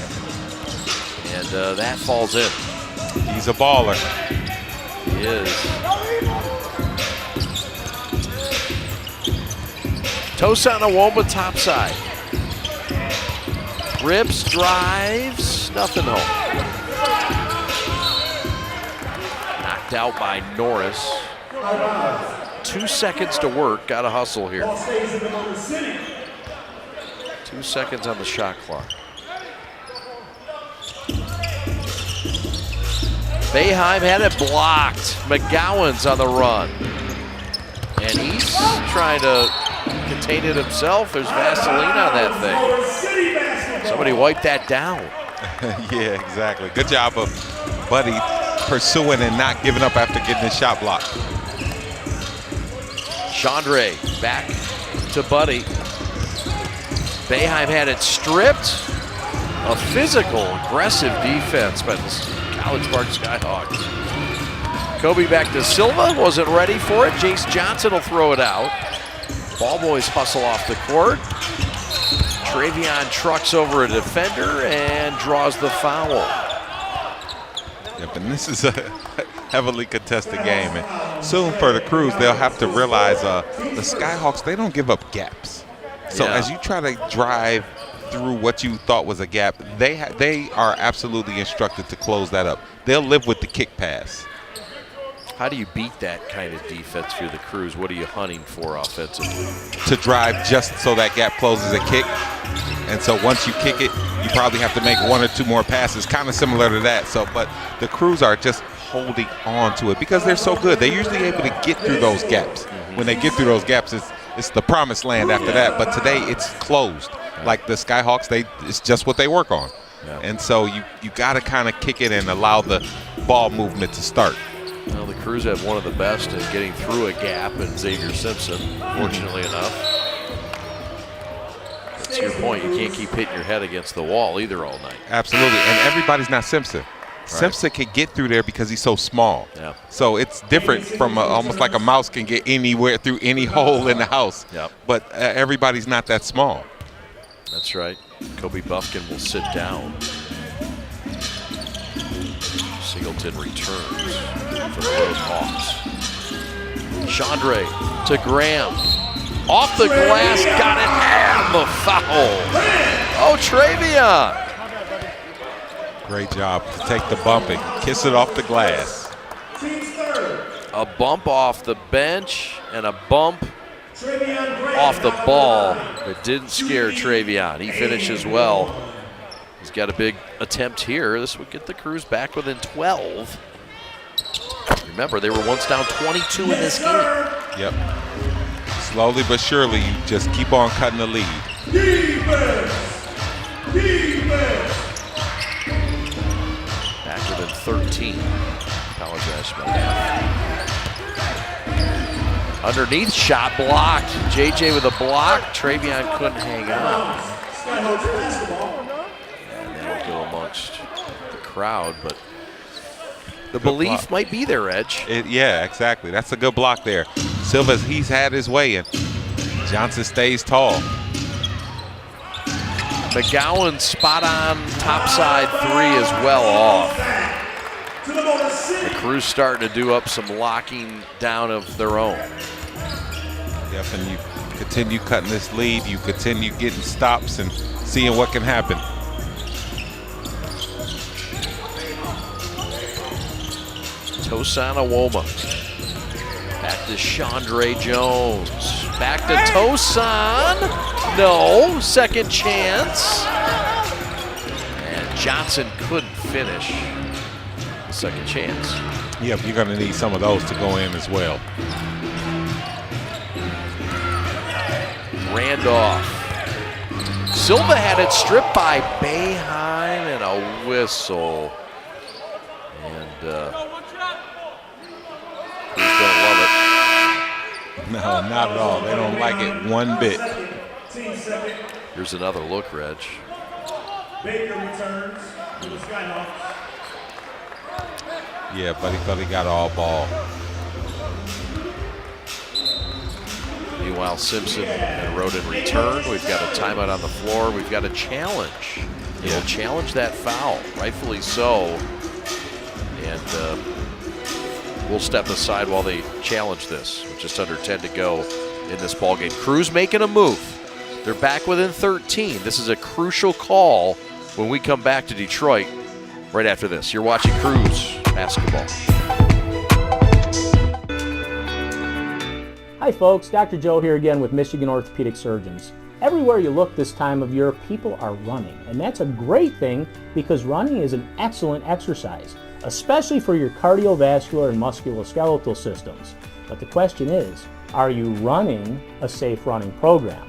And that falls in. He's a baller. He is. Tosa Nwoma topside. Rips, drives, nothing home. Knocked out by Norris. 2 seconds to work. Got to hustle here. 2 seconds on the shot clock. Boeheim had it blocked. McGowan's on the run. And he's trying to contain it himself. There's Vaseline on that thing. Somebody wipe that down. Yeah, exactly. Good job of Buddy pursuing and not giving up after getting his shot blocked. Chandre back to Buddy. Boeheim had it stripped. A physical, aggressive defense by the College Park Skyhawks. Kobe back to Silva, wasn't ready for it. Jace Johnson will throw it out. Ball boys hustle off the court. Travion trucks over a defender and draws the foul. Yep, and this is a heavily contested game. And soon for the Crews, they'll have to realize the Skyhawks, they don't give up gaps. So as you try to drive through what you thought was a gap, they are absolutely instructed to close that up. They'll live with the kick pass. How do you beat that kind of defense for the Crews? What are you hunting for offensively? To drive just so that gap closes a kick. And so once you kick it, you probably have to make one or two more passes, kind of similar to that. So, but the Crews are just holding on to it because they're so good. They're usually able to get through those gaps. When they get through those gaps, it's the promised land after that. But today it's closed. Like the Skyhawks, it's just what they work on. And so you got to kind of kick it and allow the ball movement to start. Well, the Crews have one of the best in getting through a gap in Xavier Simpson, fortunately enough. To your point, you can't keep hitting your head against the wall either all night. Absolutely, and everybody's not Simpson. Right. Simpson can get through there because he's so small. Yeah. So it's different from almost like a mouse can get anywhere through any hole in the house. Yep. But everybody's not that small. That's right. Kobe Buffkin will sit down. Singleton returns for the Rose Hawks. Chandre to Graham. Off the glass, got it, and the foul. Oh, Travion. Great job to take the bump and kiss it off the glass. A bump off the bench and a bump off the ball that didn't scare Travion. He finishes well. He's got a big attempt here. This would get the Crews back within 12. Remember, they were once down 22 in this game. Yep. Slowly but surely, you just keep on cutting the lead. Defense! Defense! Back within 13. Apologize about that. Underneath, shot blocked. JJ with a block. Travion couldn't hang on. And that'll go amongst the crowd, but the belief might be there, Edge. Yeah, exactly. That's a good block there. Silva, he's had his way, and Johnson stays tall. McGowan spot on topside three is well off. The Crews starting to do up some locking down of their own. Yep, and you continue cutting this lead. You continue getting stops and seeing what can happen. Tosan Awoma. Back to Chandre Jones. Back to Tosan. No, second chance. And Johnson couldn't finish the second chance. Yep, you're going to need some of those to go in as well. Randolph. Silva had it stripped by Boeheim and a whistle. And Crews don't love it. No, not at all. They don't like it one bit. Here's another look, Reg. Baker returns to the Skyhawks. Yeah, but he thought he got all ball. Meanwhile, Simpson and Roden return. We've got a timeout on the floor. We've got a challenge. He'll challenge that foul, rightfully so. And we'll step aside while they challenge this. With just under 10 to go in this ballgame. Crews making a move. They're back within 13. This is a crucial call when we come back to Detroit right after this. You're watching Crews basketball. Hi folks, Dr. Joe here again with Michigan Orthopedic Surgeons. Everywhere you look this time of year, people are running, and that's a great thing because running is an excellent exercise, especially for your cardiovascular and musculoskeletal systems. But the question is, are you running a safe running program?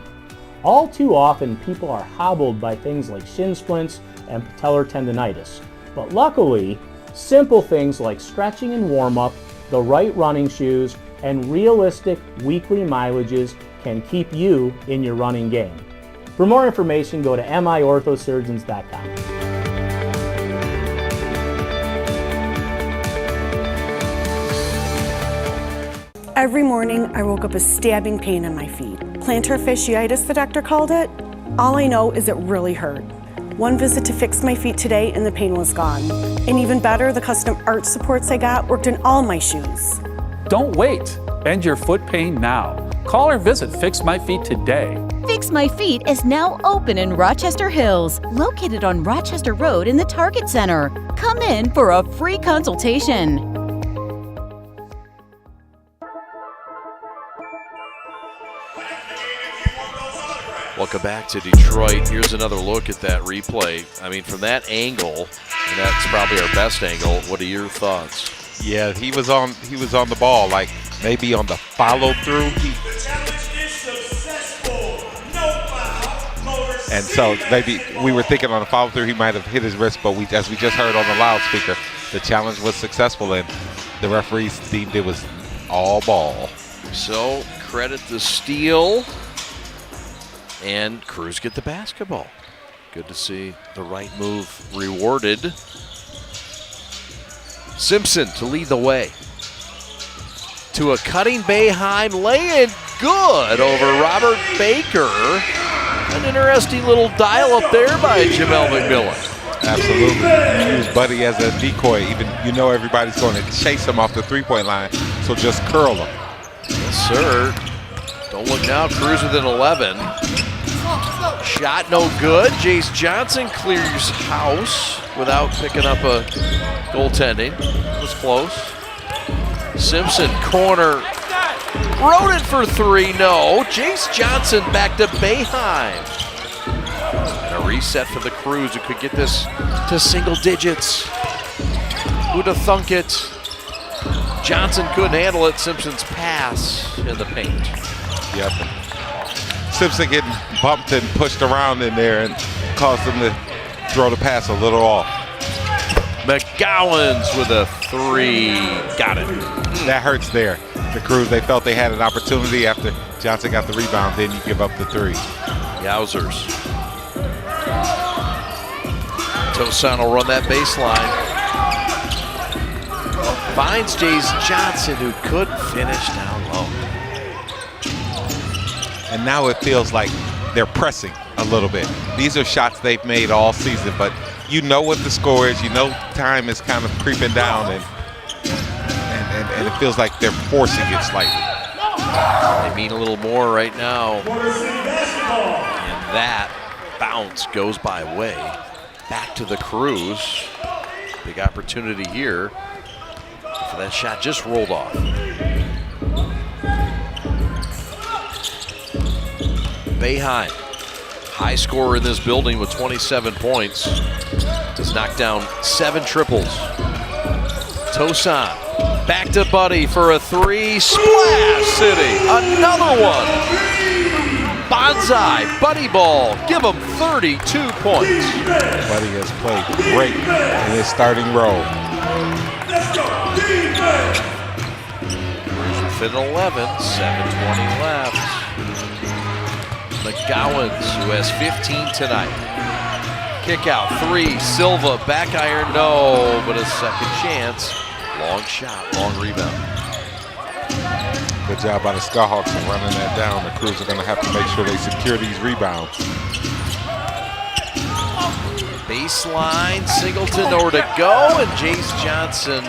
All too often, people are hobbled by things like shin splints and patellar tendonitis. But luckily, simple things like stretching and warm-up, the right running shoes, and realistic weekly mileages can keep you in your running game. For more information, go to miorthosurgeons.com. Every morning, I woke up with stabbing pain in my feet. Plantar fasciitis, the doctor called it. All I know is it really hurt. One visit to Fix My Feet today and the pain was gone. And even better, the custom arch supports I got worked in all my shoes. Don't wait. End your foot pain now. Call or visit Fix My Feet today. Fix My Feet is now open in Rochester Hills, located on Rochester Road in the Target Center. Come in for a free consultation. Welcome back to Detroit. Here's another look at that replay. I mean, from that angle, and that's probably our best angle. What are your thoughts? Yeah, he was on the ball, like maybe on the follow through. And so maybe we were thinking on the follow through he might have hit his wrist, but as we just heard on the loudspeaker, the challenge was successful and the referees deemed it was all ball. So credit the steal. And Cruz get the basketball. Good to see the right move rewarded. Simpson to lead the way. To a cutting Boeheim, laying good over Robert Baker. An interesting little dial up there by Jamel McMillan. Absolutely. Use Buddy as a decoy. Even everybody's going to chase him off the three-point line, so just curl him. Yes, sir. Don't look now. Cruz within 11. Shot no good. Jace Johnson clears house without picking up a goaltending. It was close. Simpson, corner. Wrote it for three. No. Jace Johnson back to Boeheim. And a reset for the Cruz who could get this to single digits. Who'd have thunk it? Johnson couldn't handle it. Simpson's pass in the paint. Yep. Simpson getting bumped and pushed around in there and caused him to throw the pass a little off. McGowan's with a three. Got it. That hurts there. The Cruz, they felt they had an opportunity after Johnson got the rebound. Then you give up the three. Yowzers. Tosan will run that baseline. Finds Jace Johnson, who couldn't finish down low. And now it feels like they're pressing a little bit. These are shots they've made all season, but you know what the score is. You know time is kind of creeping down, and it feels like they're forcing it slightly. They mean a little more right now. And that bounce goes by way. Back to the Cruz. Big opportunity here. For that shot just rolled off. Boeheim, high scorer in this building with 27 points, has knocked down 7 triples. Tosan, back to Buddy for a three. Splash City, another one. Bonsai, Buddy ball, give him 32 points. Buddy has played great in his starting role. Fit 11, 7:20 left. McGowan's, who has 15 tonight. Kick out, three, Silva, back iron, no, but a second chance. Long shot, long rebound. Good job by the Skyhawks in running that down. The Crews are going to have to make sure they secure these rebounds. Baseline, Singleton, nowhere to go, and Jace Johnson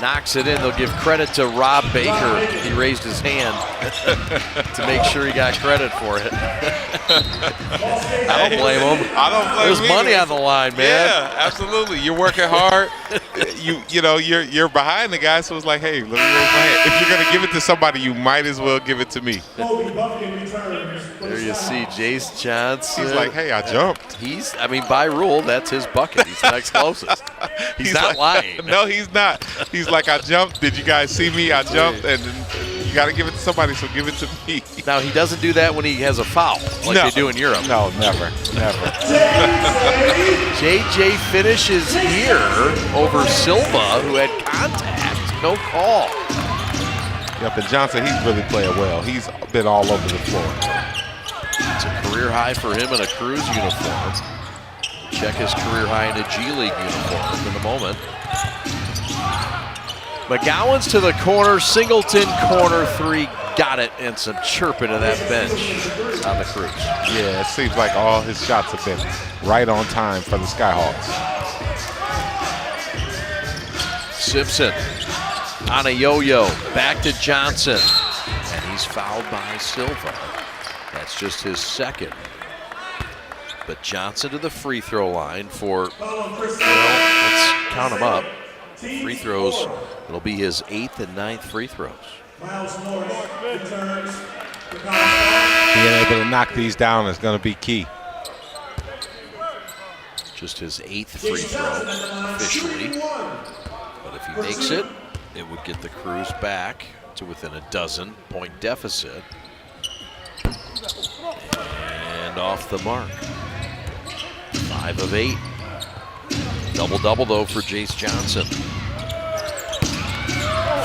knocks it in. They'll give credit to Rob Baker. He raised his hand to make sure he got credit for it. I don't blame him. I don't blame him. There's money on the line, man. Yeah, absolutely. You're working hard. You're behind the guy, so it's like, hey, let me raise my hand. If you're gonna give it to somebody, you might as well give it to me. There you see Jace Johnson. He's like, hey, I jumped. By rule, that's his bucket. He's the next closest. He's not lying. No, he's not. He's like, I jumped. Did you guys see me? I jumped, and you got to give it to somebody, so give it to me. Now, he doesn't do that when he has a foul, like they do in Europe. No, never. JJ finishes here over Silva, who had contact. No call. Yep, and Johnson, he's really playing well. He's been all over the floor. It's a career high for him in a Cruise uniform. Check his career high in a G League uniform in the moment. McGowan's to the corner, Singleton corner three, got it, and some chirping to that bench on the Cruise. Yeah, it seems like all his shots have been right on time for the Skyhawks. Simpson on a yo-yo, back to Johnson, and he's fouled by Silva. That's just his second. But Johnson to the free throw line for, well, let's count them up. Free throws, it'll be his 8th and 9th free throws. Being able to knock these down is going to be key. Just his 8th free throw officially. But if he makes it, it would get the Cruise back to within a 12-point deficit. And off the mark. 5 of 8. Double-double, though, for Jace Johnson.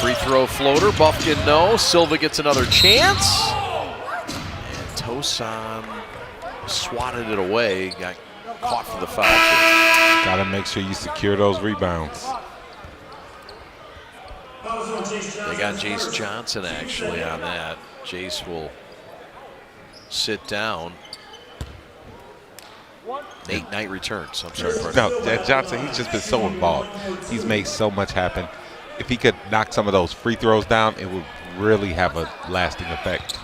Free throw floater, Buffkin no. Silva gets another chance. And Tosan swatted it away, got caught for the foul. Got to make sure you secure those rebounds. They got Jace Johnson actually on that. Jace will sit down. Nate Knight returns. I'm sorry. No, Johnson, he's just been so involved. He's made so much happen. If he could knock some of those free throws down, it would really have a lasting effect.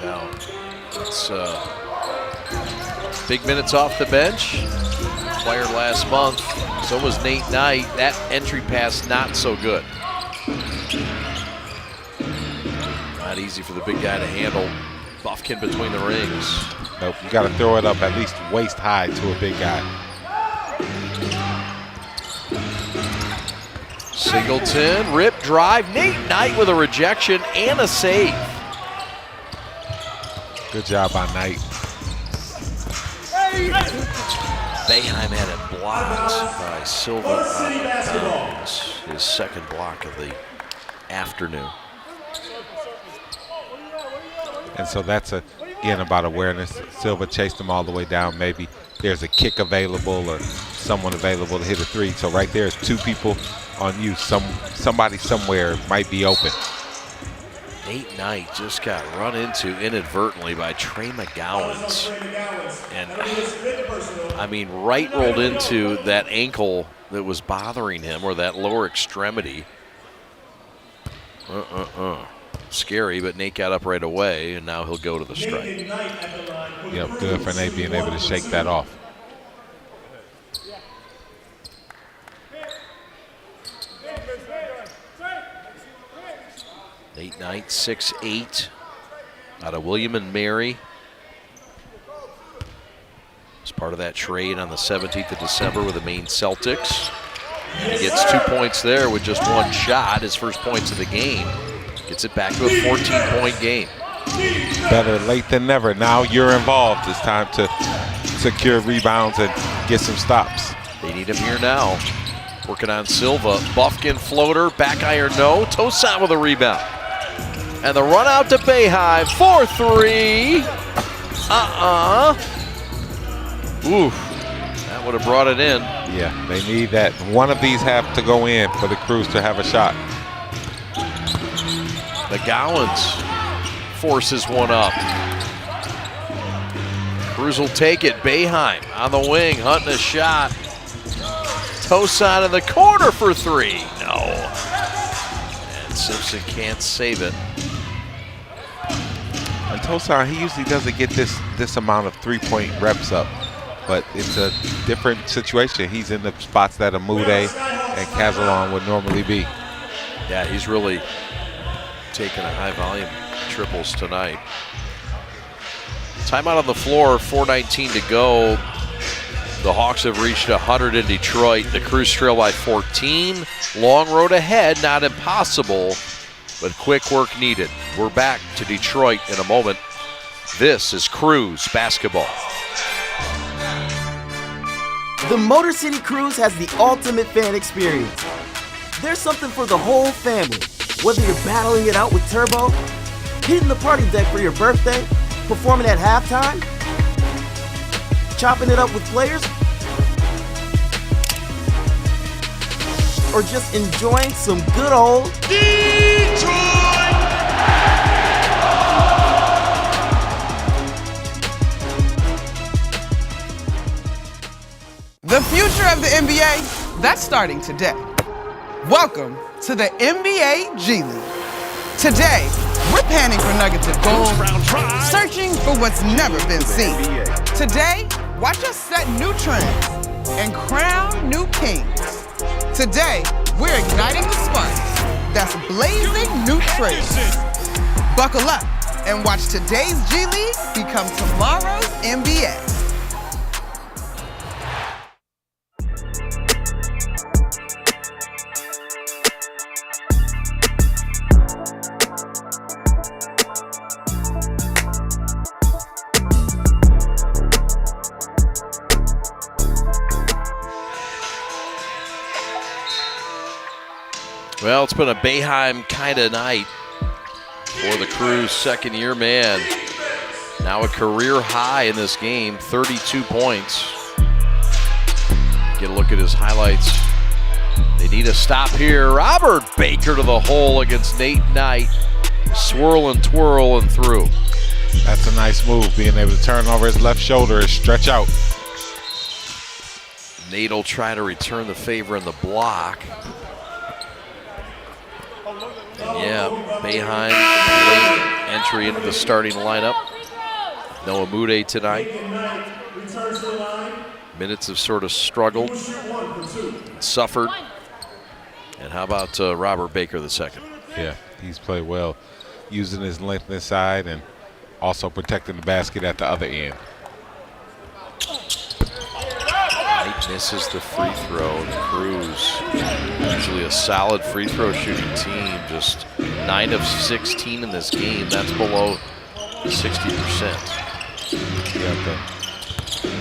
Now, it's big minutes off the bench. Acquired last month. So was Nate Knight. That entry pass not so good. Not easy for the big guy to handle. Buffkin between the rings. Nope, you got to throw it up at least waist high to a big guy. Singleton, rip drive. Nate Knight with a rejection and a save. Good job on Knight. Boeheim had it blocked by Silva out of bounds. His second block of the afternoon. And so that's, again, about awareness. Silva chased him all the way down. Maybe there's a kick available or someone available to hit a three. So right there is 2 people on you. Somebody somewhere might be open. Nate Knight just got run into inadvertently by Trey McGowan's. And, I mean, right rolled into that ankle that was bothering him, or that lower extremity. Scary, but Nate got up right away, and now he'll go to the strike. Yep, good for Nate being able to shake that off. Nate Knight, 6'8", out of William and Mary. As part of that trade on the 17th of December with the Maine Celtics. And he gets 2 points there with just 1 shot, his first points of the game. Gets it back to a 14-point game. Better late than never. Now you're involved. It's time to secure rebounds and get some stops. They need him here now. Working on Silva. Buffkin floater, back iron no. Tosan with a rebound. And the run out to Boeheim for 3. Oof. That would have brought it in. Yeah, they need that. One of these have to go in for the Cruise to have a shot. McGowan's forces one up. Cruise will take it. Boeheim on the wing, hunting a shot. Tosan in the corner for 3. No. And Simpson can't save it. And Tosan, he usually doesn't get this amount of 3-point reps up, but it's a different situation. He's in the spots that Amude and Casalon would normally be. Yeah, he's really taking a high volume triples tonight. Timeout on the floor, 4:19 to go. The Hawks have reached 100 in Detroit. The Cruise trail by 14. Long road ahead, not impossible, but quick work needed. We're back to Detroit in a moment. This is Cruise basketball. The Motor City Cruise has the ultimate fan experience. There's something for the whole family. Whether you're battling it out with Turbo, hitting the party deck for your birthday, performing at halftime, chopping it up with players, or just enjoying some good old Detroit! The future of the NBA, that's starting today. Welcome to the NBA G League. Today, we're panning for nuggets of gold, searching for what's never been seen. Today, watch us set new trends and crown new kings. Today, we're igniting the sparks that's blazing new trails. Buckle up and watch today's G League become tomorrow's NBA. Well, it's been a Boeheim kind of night for the Crew's second-year man. Now a career high in this game, 32 points. Get a look at his highlights. They need a stop here. Robert Baker to the hole against Nate Knight. Swirl and twirl and through. That's a nice move, being able to turn over his left shoulder and stretch out. Nate will try to return the favor in the block. And yeah, Boeheim, late entry into the starting lineup. No Amude tonight. Minutes have sort of struggled, suffered. And how about Robert Baker the second? Yeah, he's played well, using his length inside and also protecting the basket at the other end. Knight misses the free throw, and the Crews, usually a solid free throw shooting team, just 9 of 16 in this game. That's below 60%.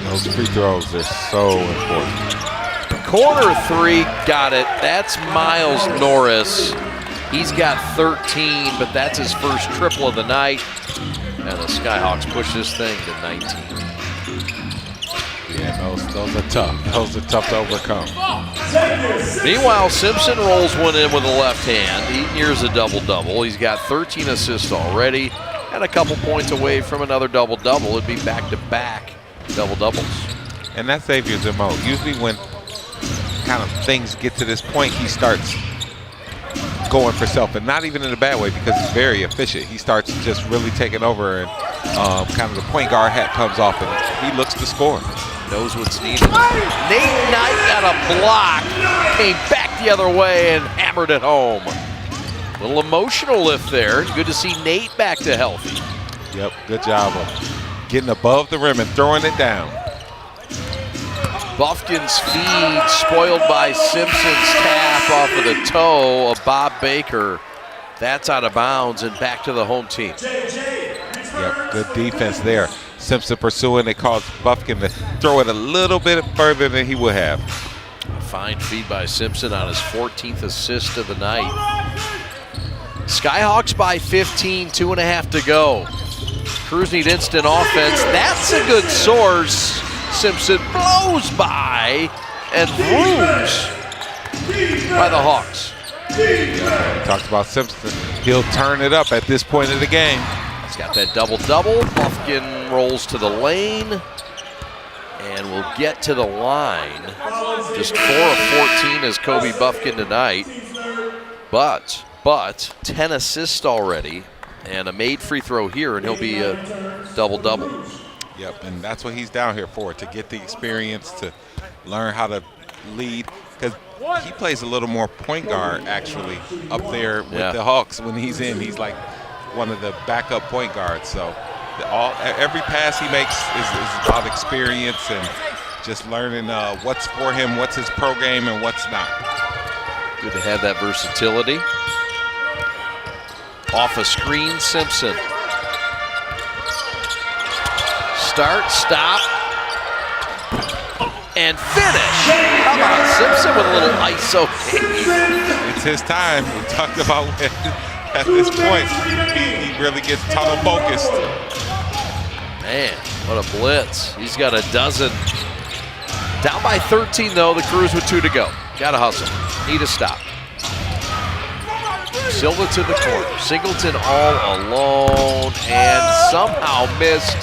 Those free throws are so important. Corner three, got it. That's Miles Norris. He's got 13, but that's his first triple of the night. And the Skyhawks push this thing to 19. Yeah, those are tough. Those are tough to overcome. Meanwhile, Simpson rolls one in with the left hand. He nears a double-double. He's got 13 assists already and a couple points away from another double-double. It'd be back-to-back double-doubles. And that's Xavier's MO. Usually when kind of things get to this point, he starts going for self, and not even in a bad way because he's very efficient. He starts just really taking over, and kind of the point guard hat comes off, and he looks to score. Knows what's needed. Nate Knight got a block, came back the other way and hammered it home. Little emotional lift there. Good to see Nate back to healthy. Yep, good job of getting above the rim and throwing it down. Bufkin's feed spoiled by Simpson's tap off of the toe of Bob Baker. That's out of bounds and back to the home team. Yep, good defense there. Simpson pursuing. They caused Bufkin to throw it a little bit further than he would have. A fine feed by Simpson on his 14th assist of the night. Skyhawks by 15, 2.5 to go. Crews need instant offense. That's a good source. Simpson blows by and rooms by the Hawks. Yeah, talked about Simpson. He'll turn it up at this point of the game. He's got that double-double. Bufkin rolls to the lane and will get to the line. Just 4 of 14 as Kobe Bufkin tonight. But 10 assists already and a made free throw here, and he'll be a double-double. Yep, and that's what he's down here for, to get the experience, to learn how to lead. Because he plays a little more point guard, actually, up there with the Hawks. When he's in, he's like one of the backup point guards. So every pass he makes is about experience and just learning what's for him, what's his pro game, and what's not. Good to have that versatility. Off a screen, Simpson. Start, stop, and finish. How about Simpson with a little ISO? It's his time. We talked about at this point, he really gets tunnel focused. Man, what a blitz. He's got a dozen. Down by 13, though, the Crews with 2 to go. Got to hustle. Need a stop. Silva to the corner. Singleton all alone and somehow missed,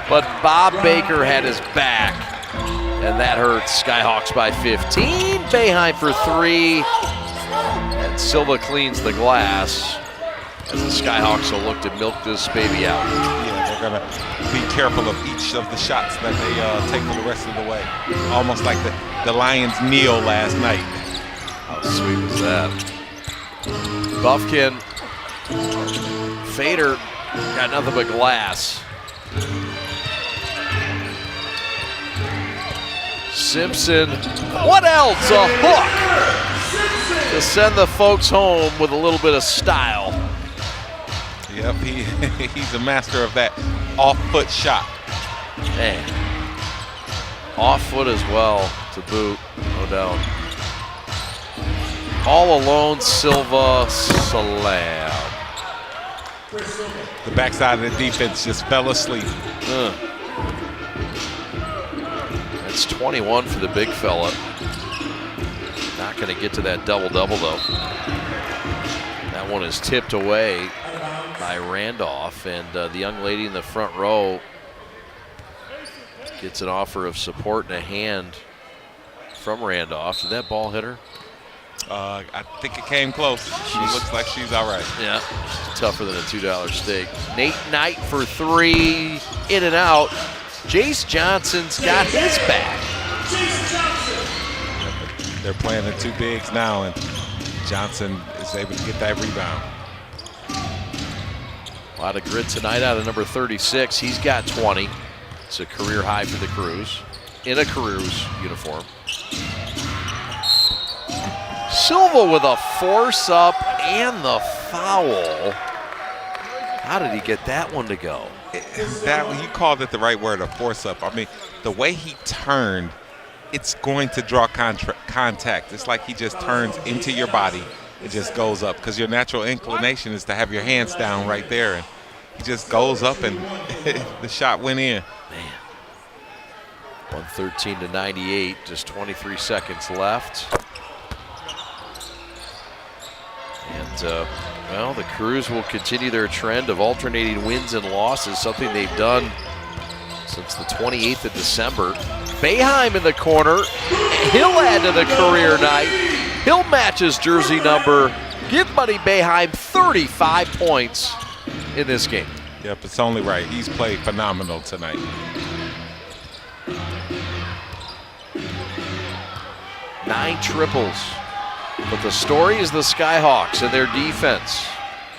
but Bob Baker had his back, and that hurts. Skyhawks by 15. Boeheim for 3, and Silva cleans the glass as the Skyhawks will look to milk this baby out. Yeah, they're going to be careful of each of the shots that they take for the rest of the way. Almost like the Lions kneel last night. How sweet was that? Buffkin, Fader got nothing but glass. Simpson, what else? A hook to send the folks home with a little bit of style. Yep, he's a master of that off-foot shot. Man, off foot as well to boot, no doubt. All alone, Silva, slam. The backside of the defense just fell asleep. That's 21 for the big fella. Not going to get to that double-double, though. That one is tipped away by Randolph, and the young lady in the front row gets an offer of support and a hand from Randolph. Did that ball hit her? I think it came close. She looks like she's all right. Yeah, she's tougher than a $2 steak. Nate Knight for 3, in and out. Jace Johnson's got his back. They're playing the 2 bigs now, and Johnson is able to get that rebound. A lot of grit tonight out of number 36. He's got 20. It's a career high for the Crews in a Crews uniform. Silva with a force up and the foul. How did he get that one to go? You called it the right word, a force up. I mean, the way he turned, it's going to draw contact. It's like he just turns into your body. It just goes up because your natural inclination is to have your hands down right there. And he just goes up and the shot went in. Man. 113 to 98, just 23 seconds left. And, well, the Crews will continue their trend of alternating wins and losses, something they've done since the 28th of December. Boeheim in the corner. He'll add to the career night. He'll match his jersey number. Give Buddy Boeheim 35 points in this game. Yep, it's only right. He's played phenomenal tonight. Nine triples. But the story is the Skyhawks and their defense.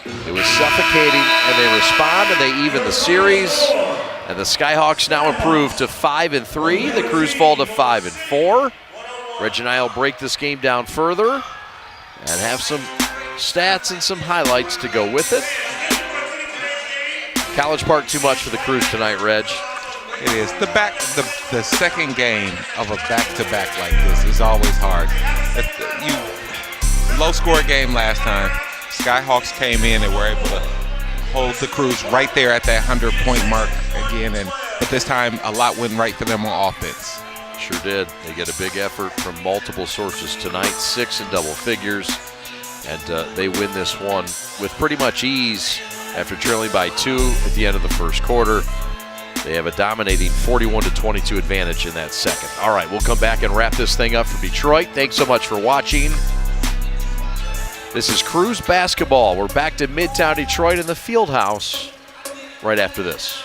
It was suffocating, and they respond, and they even the series. And the Skyhawks now improve to 5-3. The Crews fall to 5-4. Reg and I will break this game down further and have some stats and some highlights to go with it. College Park too much for the Crews tonight, Reg. It is. The second game of a back-to-back like this is always hard. Low-score game last time. Skyhawks came in and were able to hold the Crews right there at that 100-point mark again, but this time a lot went right for them on offense. Sure did. They get a big effort from multiple sources tonight, 6 in double figures, and they win this one with pretty much ease after trailing by 2 at the end of the first quarter. They have a dominating 41-22 advantage in that second. All right, we'll come back and wrap this thing up for Detroit. Thanks so much for watching. This is Crews basketball. We're back to Midtown Detroit in the Field House right after this.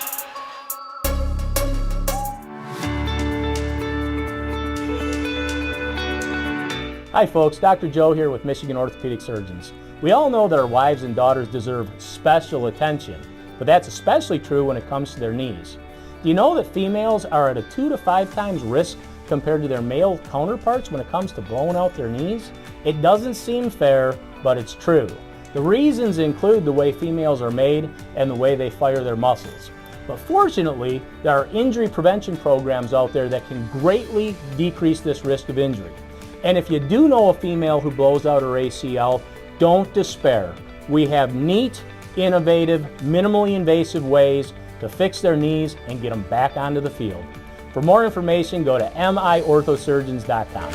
Hi folks, Dr. Joe here with Michigan Orthopedic Surgeons. We all know that our wives and daughters deserve special attention, but that's especially true when it comes to their knees. Do you know that females are at a 2 to 5 times risk compared to their male counterparts when it comes to blowing out their knees? It doesn't seem fair, but it's true. The reasons include the way females are made and the way they fire their muscles. But fortunately, there are injury prevention programs out there that can greatly decrease this risk of injury. And if you do know a female who blows out her ACL, don't despair. We have neat, innovative, minimally invasive ways to fix their knees and get them back onto the field. For more information, go to miorthosurgeons.com.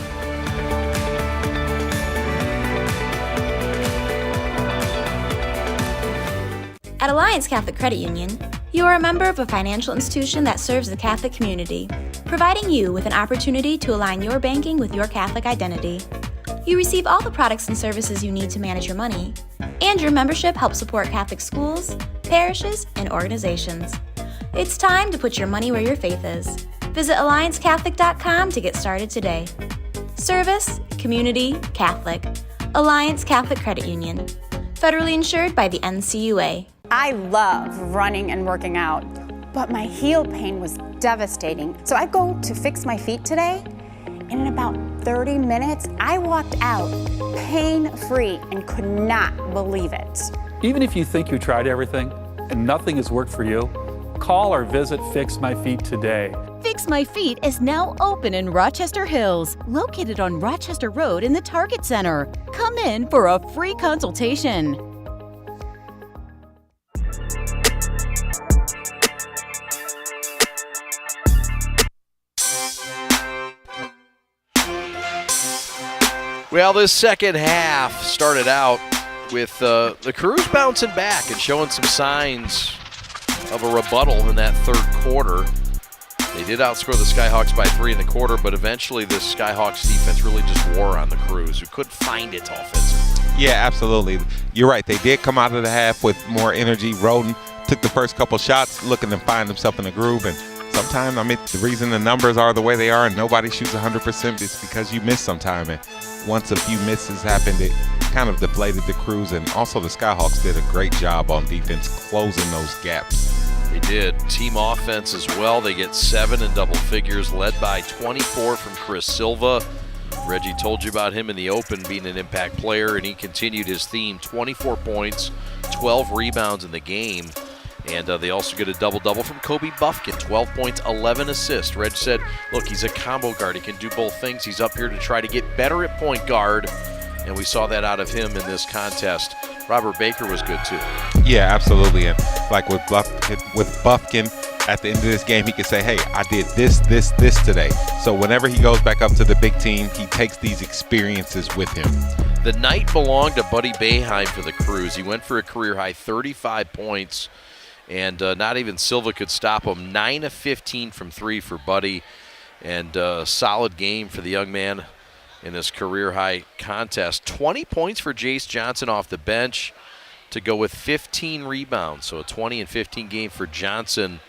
At Alliance Catholic Credit Union, you are a member of a financial institution that serves the Catholic community, providing you with an opportunity to align your banking with your Catholic identity. You receive all the products and services you need to manage your money, and your membership helps support Catholic schools, parishes, and organizations. It's time to put your money where your faith is. Visit AllianceCatholic.com to get started today. Service, community, Catholic. Alliance Catholic Credit Union. Federally insured by the NCUA. I love running and working out, but my heel pain was devastating. So I go to fix my feet today, and in about 30 minutes, I walked out pain-free and could not believe it. Even if you think you tried everything and nothing has worked for you, call or visit Fix My Feet today. Fix My Feet is now open in Rochester Hills, located on Rochester Road in the Target Center. Come in for a free consultation. Well, this second half started out with the Crews bouncing back and showing some signs of a rebuttal in that third quarter. They did outscore the Skyhawks by 3 in the quarter, but eventually the Skyhawks defense really just wore on the Crews, who couldn't find it offensively. Yeah, absolutely. You're right. They did come out of the half with more energy. Roden took the first couple shots, looking to find himself in the groove. And sometimes, the reason the numbers are the way they are and nobody shoots 100% is because you miss sometime. And once a few misses happened, it kind of deflated the Crews. And also the Skyhawks did a great job on defense closing those gaps. They did. Team offense as well. They get 7 in double figures, led by 24 from Chris Silva. Reggie told you about him in the open being an impact player, and he continued his theme. 24 points, 12 rebounds in the game. And they also get a double-double from Kobe Buffkin, 12 points, 11 assists. Reg said, look, he's a combo guard. He can do both things. He's up here to try to get better at point guard, and we saw that out of him in this contest. Robert Baker was good, too. Yeah, absolutely. And like with Buffkin, at the end of this game, he could say, hey, I did this today. So whenever he goes back up to the big team, he takes these experiences with him. The night belonged to Buddy Boeheim for the Crews. He went for a career-high 35 points, and not even Silva could stop him. 9 of 15 from 3 for Buddy, and a solid game for the young man in this career-high contest. 20 points for Jace Johnson off the bench to go with 15 rebounds. So a 20 and 15 game for Johnson.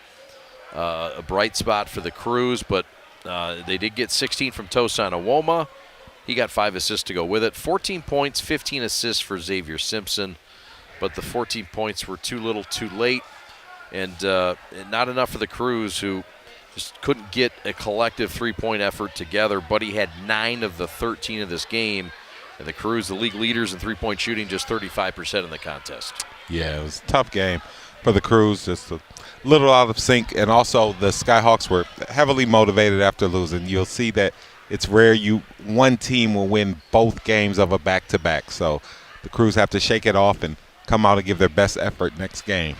A bright spot for the Crews, but they did get 16 from Tosan Awoma. He got 5 assists to go with it. 14 points, 15 assists for Xavier Simpson, but the 14 points were too little too late, and not enough for the Crews, who just couldn't get a collective three-point effort together. Buddy had 9 of the 13 of this game, and the Crews, the league leaders in three-point shooting, just 35% in the contest. Yeah, it was a tough game for the Crews, just a little out of sync, and also the Skyhawks were heavily motivated after losing. You'll see that it's rare one team will win both games of a back-to-back, so the Crews have to shake it off and come out and give their best effort next game.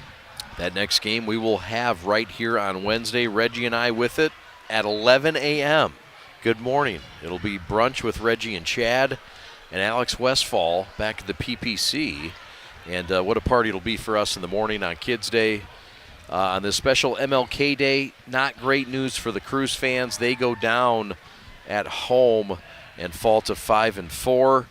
That next game we will have right here on Wednesday. Reggie and I with it at 11 a.m. Good morning. It'll be brunch with Reggie and Chad and Alex Westfall back at the PPC. And what a party it'll be for us in the morning on Kids Day. On this special MLK Day, not great news for the Crews fans. They go down at home and fall to 5-4.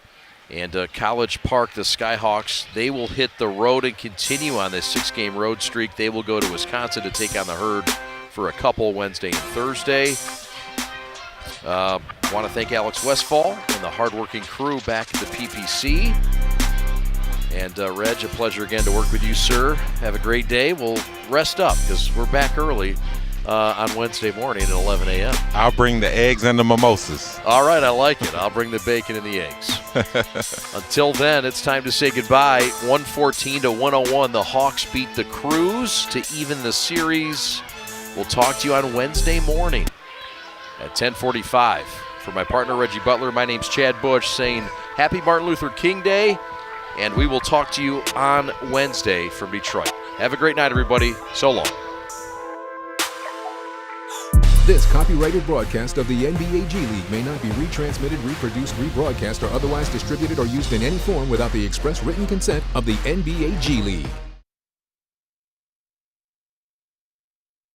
And College Park, the Skyhawks, they will hit the road and continue on this 6-game road streak. They will go to Wisconsin to take on the Herd for a couple Wednesday and Thursday. Want to thank Alex Westfall and the hardworking crew back at the PPC. And Reg, a pleasure again to work with you, sir. Have a great day. We'll rest up because we're back early on Wednesday morning at 11 a.m. I'll bring the eggs and the mimosas. All right, I like it. I'll bring the bacon and the eggs. Until then, it's time to say goodbye. 114-101. The Hawks beat the Crews to even the series. We'll talk to you on Wednesday morning at 10:45. For my partner, Reggie Butler, my name's Chad Bush saying Happy Martin Luther King Day, and we will talk to you on Wednesday from Detroit. Have a great night, everybody. So long. This copyrighted broadcast of the NBA G League may not be retransmitted, reproduced, rebroadcast, or otherwise distributed or used in any form without the express written consent of the NBA G League.